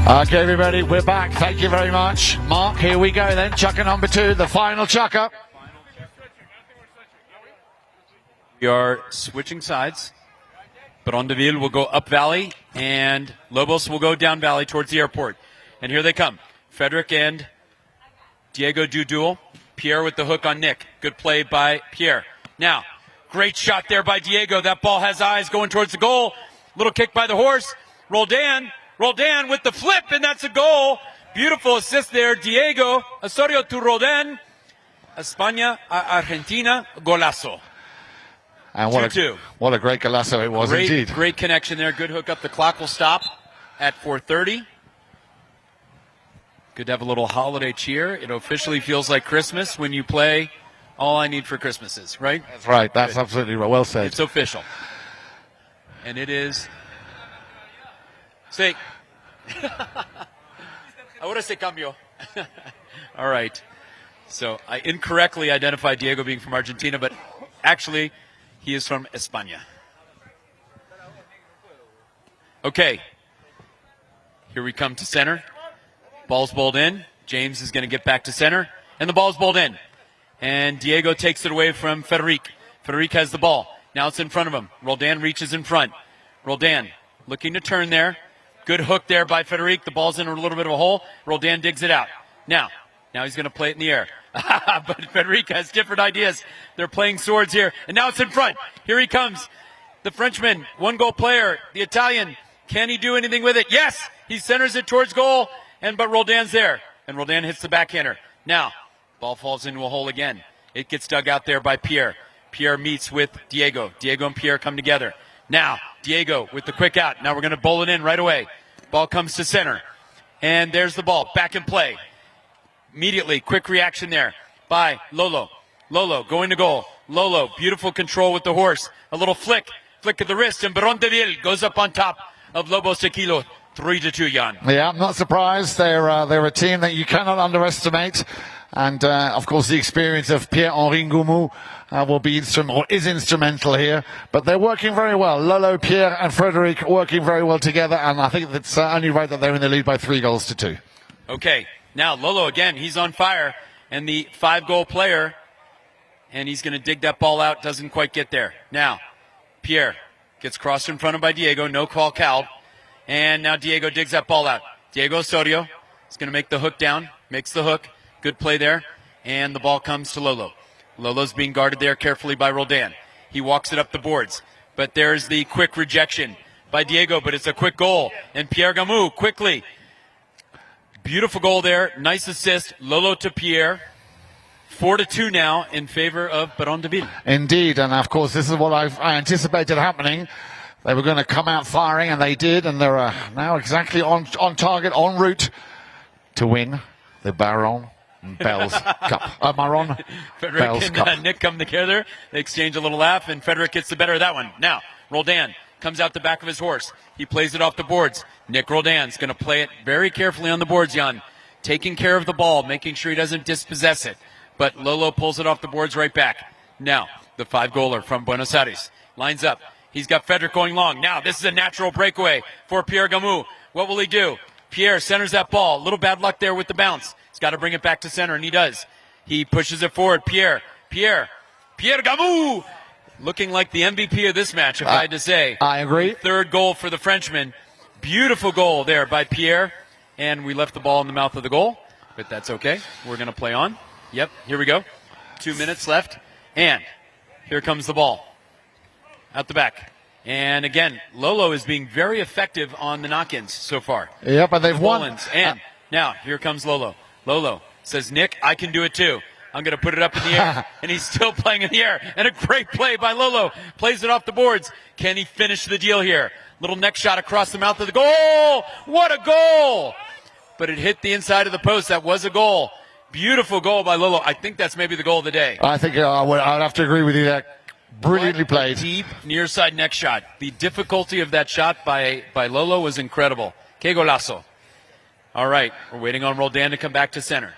Okay, everybody, we're back. Thank you very much. Mark, here we go then. Chukker number 2, the final chukker. We are switching sides. Baron de Ville will go up valley, and Lobos will go down valley towards the airport. And here they come. Frederick and Diego do duel. Pierre with the hook on Nick. Good play by Pierre. Now, great shot there by Diego. That ball has eyes going towards the goal. Little kick by the horse. Roldan with the flip, and that's a goal. Beautiful assist there. Diego Osorio to Roldan. España a Argentina, golazo. And 2-2. what a great golazo it was indeed. Great connection there. Good hook up. The clock will stop at 4:30. Good to have a little holiday cheer. It officially feels like Christmas when you play All I Need for Christmas Is, right? That's right. That's absolutely right. Well said. It's official. And it is. Say. Ahora se cambió. All right. So I incorrectly identified Diego being from Argentina, but actually he is from España. Okay. Here we come to center. Ball's bowled in. James is going to get back to center. And the ball's bowled in. And Diego takes it away from Federic. Federic has the ball. Now it's in front of him. Roldan reaches in front. Roldan looking to turn there. Good hook there by Federic. The ball's in a little bit of a hole. Roldan digs it out. Now he's going to play it in the air. But Federic has different ideas. They're playing swords here. And now it's in front. Here he comes. The Frenchman, 1-goal player, the Italian. Can he do anything with it? Yes! He centers it towards goal. But Roldan's there. And Roldan hits the backhander. Now, ball falls into a hole again. It gets dug out there by Pierre. Pierre meets with Diego. Diego and Pierre come together. Now, Diego with the quick out. Now we're going to bowl it in right away. Ball comes to center. And there's the ball. Back in play. Immediately, quick reaction there by Lolo. Lolo going to goal. Lolo, beautiful control with the horse. A little flick of the wrist. And Barón de Ville goes up on top of Lobo Sequilo. 3-2, Jan. Yeah, I'm not surprised. They're a team that you cannot underestimate. And, of course, the experience of Pierre-Henri Ngoumou is instrumental here. But they're working very well. Lolo, Pierre and Frederic working very well together. And I think it's only right that they're in the lead by 3-2. Okay, now Lolo again. He's on fire. And the 5-goal player, and he's going to dig that ball out. Doesn't quite get there. Now, Pierre gets crossed in front of by Diego. No call called. And now Diego digs that ball out. Diego Osorio is going to make the hook down. Makes the hook. Good play there. And the ball comes to Lolo. Lolo's being guarded there carefully by Roldan. He walks it up the boards. But there's the quick rejection by Diego, but it's a quick goal. And Pierre Gamou quickly. Beautiful goal there. Nice assist. Lolo to Pierre. 4-2 now in favor of Barón de Ville. Indeed. And, of course, this is what I anticipated happening. They were going to come out firing, and they did, and they're now exactly on target, en route to win the Baron Bell's Cup. Maron Bell's and Cup. Nick come together. They exchange a little laugh, and Frederic gets the better of that one. Now, Roldan comes out the back of his horse. He plays it off the boards. Nick Roldan's going to play it very carefully on the boards, Jan. Taking care of the ball, making sure he doesn't dispossess it. But Lolo pulls it off the boards right back. Now, the 5-goaler from Buenos Aires lines up. He's got Frederic going long. Now, this is a natural breakaway for Pierre Gamou. What will he do? Pierre centers that ball. A little bad luck there with the bounce. He's got to bring it back to center, and he does. He pushes it forward. Pierre Gamou! Looking like the MVP of this match, if I had to say. I agree. 3rd goal for the Frenchman. Beautiful goal there by Pierre. And we left the ball in the mouth of the goal, but that's okay. We're going to play on. Yep, here we go. 2 minutes left. And here comes the ball. Out the back. And again, Lolo is being very effective on the knock-ins so far. Yeah, but they've won. And now, here comes Lolo. Lolo says, Nick, I can do it too. I'm going to put it up in the air. And he's still playing in the air. And a great play by Lolo. Plays it off the boards. Can he finish the deal here? Little neck shot across the mouth of the goal. What a goal! But it hit the inside of the post. That was a goal. Beautiful goal by Lolo. I think that's maybe the goal of the day. I think I'd have to agree with you there. Brilliantly played. Deep near side neck shot. The difficulty of that shot by Lolo was incredible. Que golazo. All right, we're waiting on Roldan to come back to center.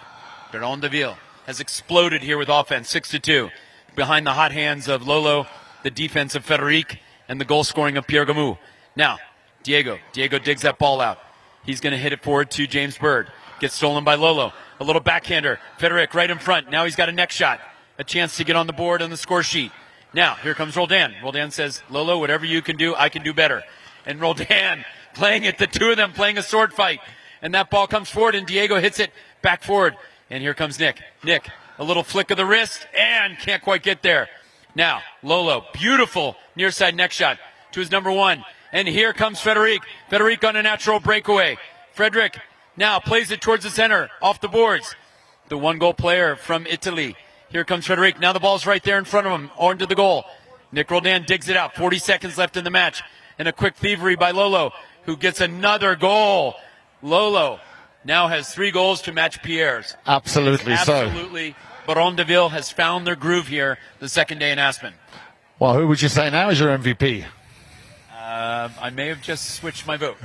Barón de Ville has exploded here with offense, 6-2. Behind the hot hands of Lolo, the defense of Federic, and the goal scoring of Pierre Gamou. Now, Diego digs that ball out. He's going to hit it forward to James Bird. Gets stolen by Lolo. A little backhander. Federic right in front. Now he's got a neck shot. A chance to get on the board on the score sheet. Now, here comes Roldan. Roldan says, Lolo, whatever you can do, I can do better. And Roldan playing it, the two of them playing a sword fight. And that ball comes forward, and Diego hits it back forward. And here comes Nick. Nick, a little flick of the wrist, and can't quite get there. Now, Lolo, beautiful near side neck shot to his number 1. And here comes Federic. Federic on a natural breakaway. Frederic now plays it towards the center, off the boards. The 1-goal player from Italy. Here comes Frederic. Now the ball's right there in front of him, onto the goal. Nick Roldan digs it out. 40 seconds left in the match. And a quick thievery by Lolo, who gets another goal. Lolo now has 3 goals to match Pierre's. Absolutely so. Absolutely. Baron de Ville has found their groove here the second day in Aspen. Well, who would you say now is your MVP? I may have just switched my vote.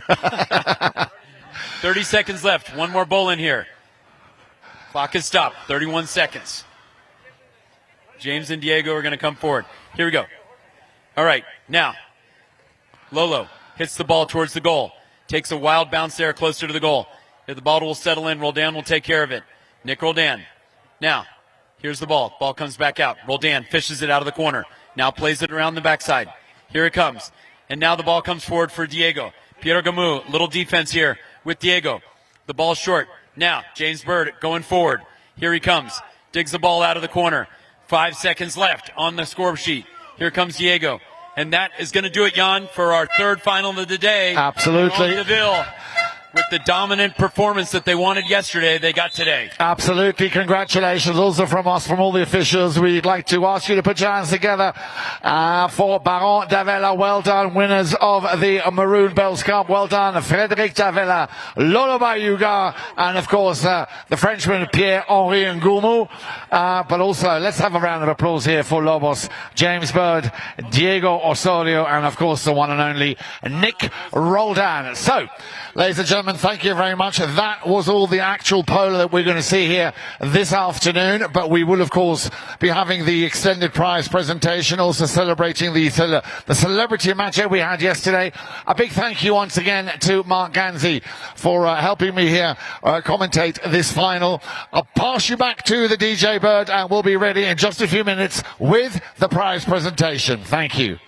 30 seconds left. One more bowl in here. Clock is stopped. 31 seconds. James and Diego are going to come forward. Here we go. All right. Now, Lolo hits the ball towards the goal. Takes a wild bounce there closer to the goal. If the ball will settle in, Roldan will take care of it. Nick Roldan. Now, here's the ball. Ball comes back out. Roldan fishes it out of the corner. Now plays it around the backside. Here it comes. And now the ball comes forward for Diego. Piero Gamu, little defense here with Diego. The ball short. Now, James Bird going forward. Here he comes. Digs the ball out of the corner. 5 seconds left on the score sheet. Here comes Diego. And that is going to do it, Jan, for our third final of the day. Absolutely. DeVille, with the dominant performance that they wanted yesterday, they got today. Absolutely. Congratulations also from us, from all the officials. We'd like to ask you to put your hands together for Baron Davella. Well done, winners of the Maroon Bells Cup. Well done, Frédéric Davella, Lolo Bayuga, and of course the Frenchman Pierre-Henri Ngoumou. But also, let's have a round of applause here for Lobos, James Bird, Diego Osorio, and of course the one and only Nick Roldan. So, ladies and gentlemen, thank you very much. That was all the actual polo that we're going to see here this afternoon, but we will, of course, be having the extended prize presentation, also celebrating the celebrity match that we had yesterday. A big thank you once again to Mark Ganzi for helping me here commentate this final. I'll pass you back to the DJ Bird, and we'll be ready in just a few minutes with the prize presentation. Thank you.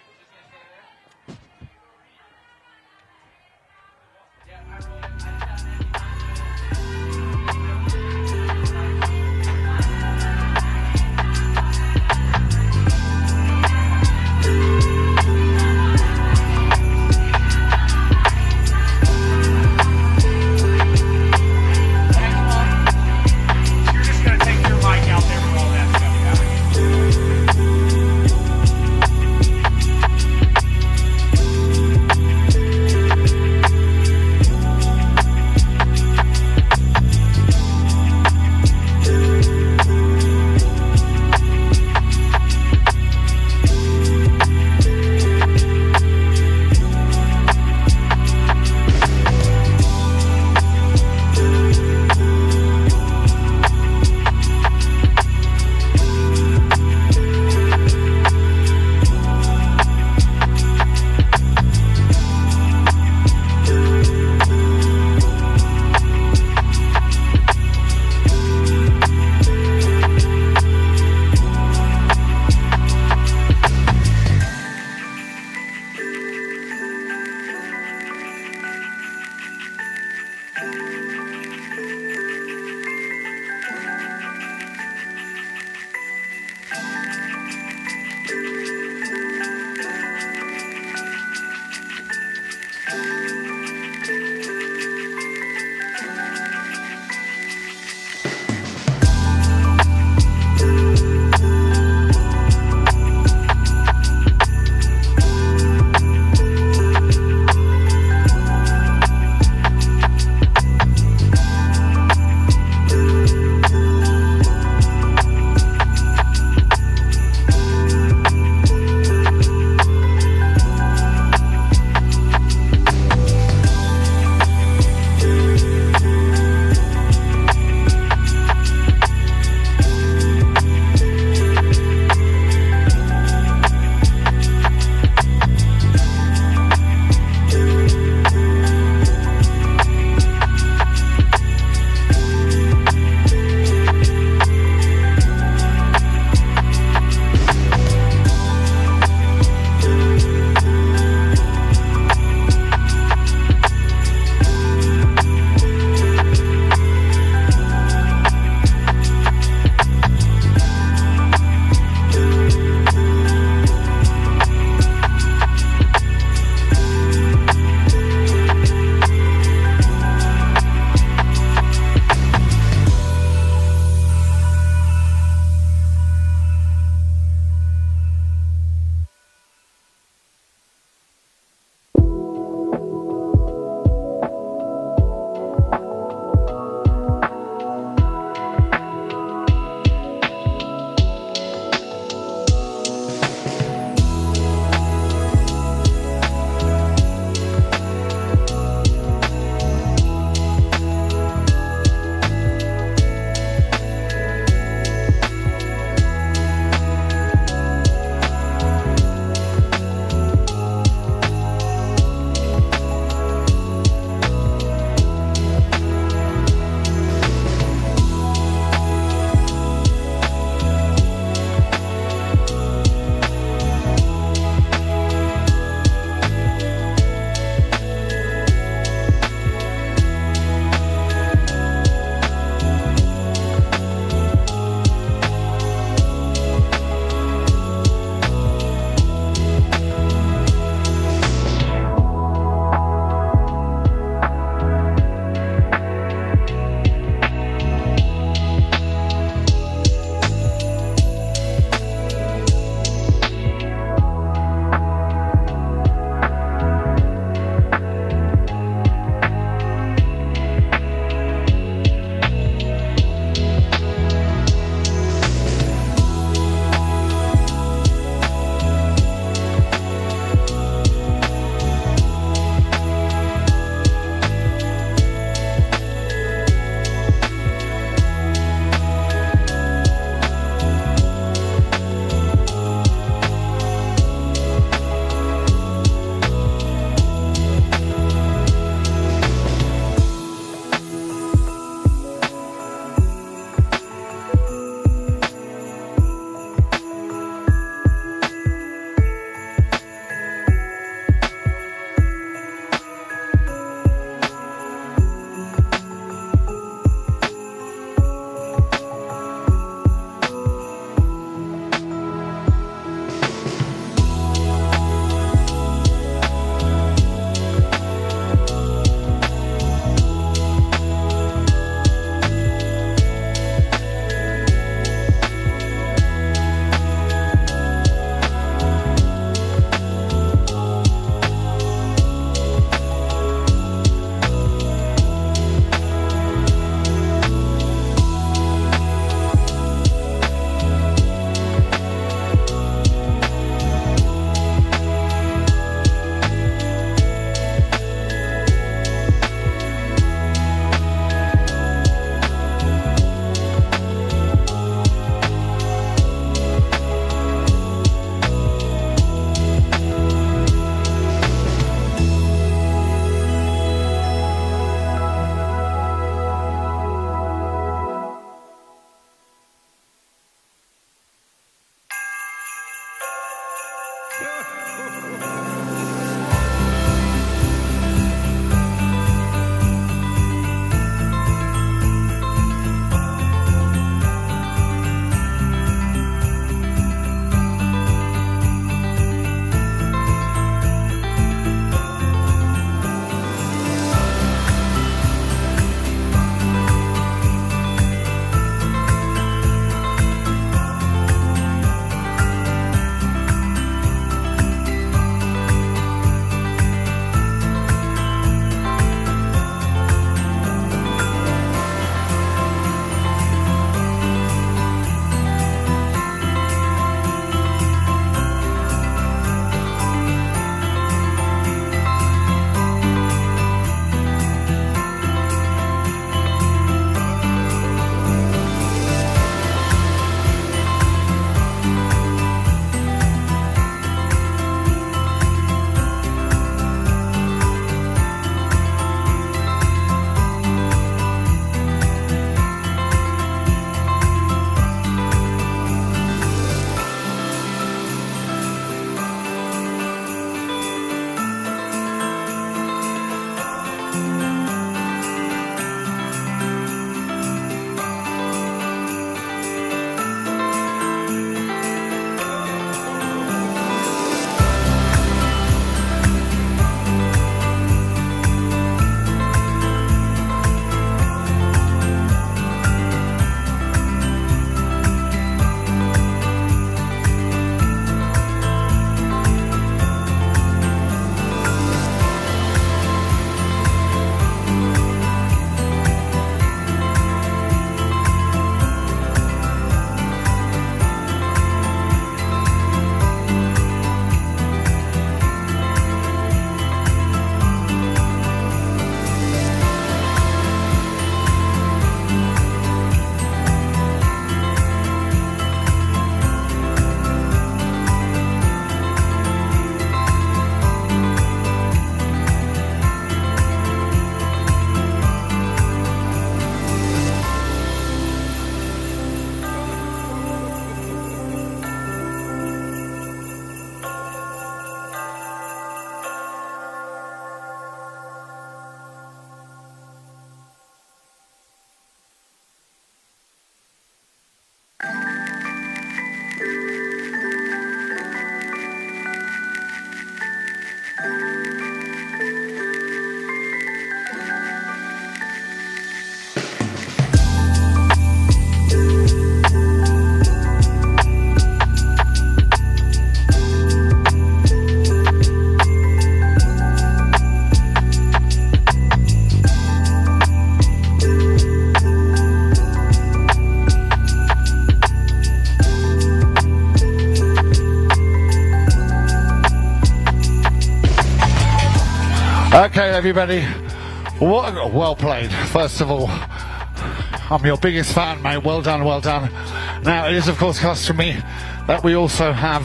Okay, everybody. Well played. First of all, I'm your biggest fan, mate. Well done, well done. Now, it is, of course, customary that we also have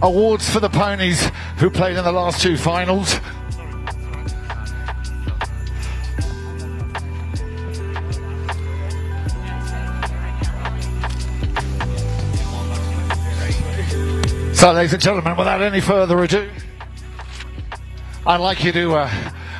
awards for the ponies who played in the last two finals. So, ladies and gentlemen, without any further ado, I'd like you to,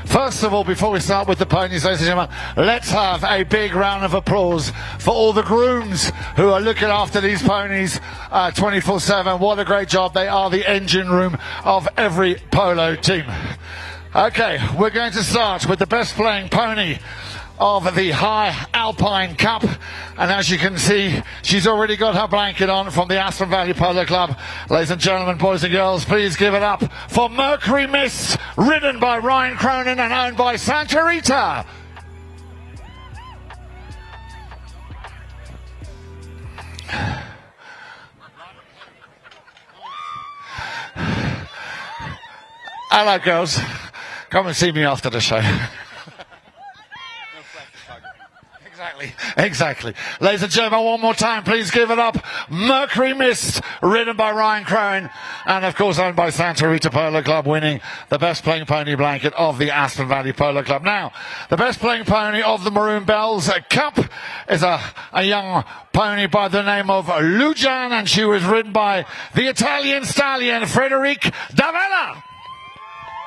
first of all, before we start with the ponies, ladies and gentlemen, let's have a big round of applause for all the grooms who are looking after these ponies 24/7. What a great job. They are the engine room of every polo team. Okay, we're going to start with the best playing pony of the High Alpine Cup, and as you can see, she's already got her blanket on from the Aston Valley Polo Club. Ladies and gentlemen, boys and girls, please give it up for Mercury Mist, ridden by Ryan Cronin and owned by Santa Rita. Hello, girls. Come and see me after the show. Exactly. Ladies and gentlemen, one more time, please give it up. Mercury Mist, ridden by Ryan Crone, and of course owned by Santa Rita Polo Club, winning the best playing pony blanket of the Aspen Valley Polo Club. Now, the best playing pony of the Maroon Bells Cup is a young pony by the name of Lujan, and she was ridden by the Italian stallion Frederic Davella.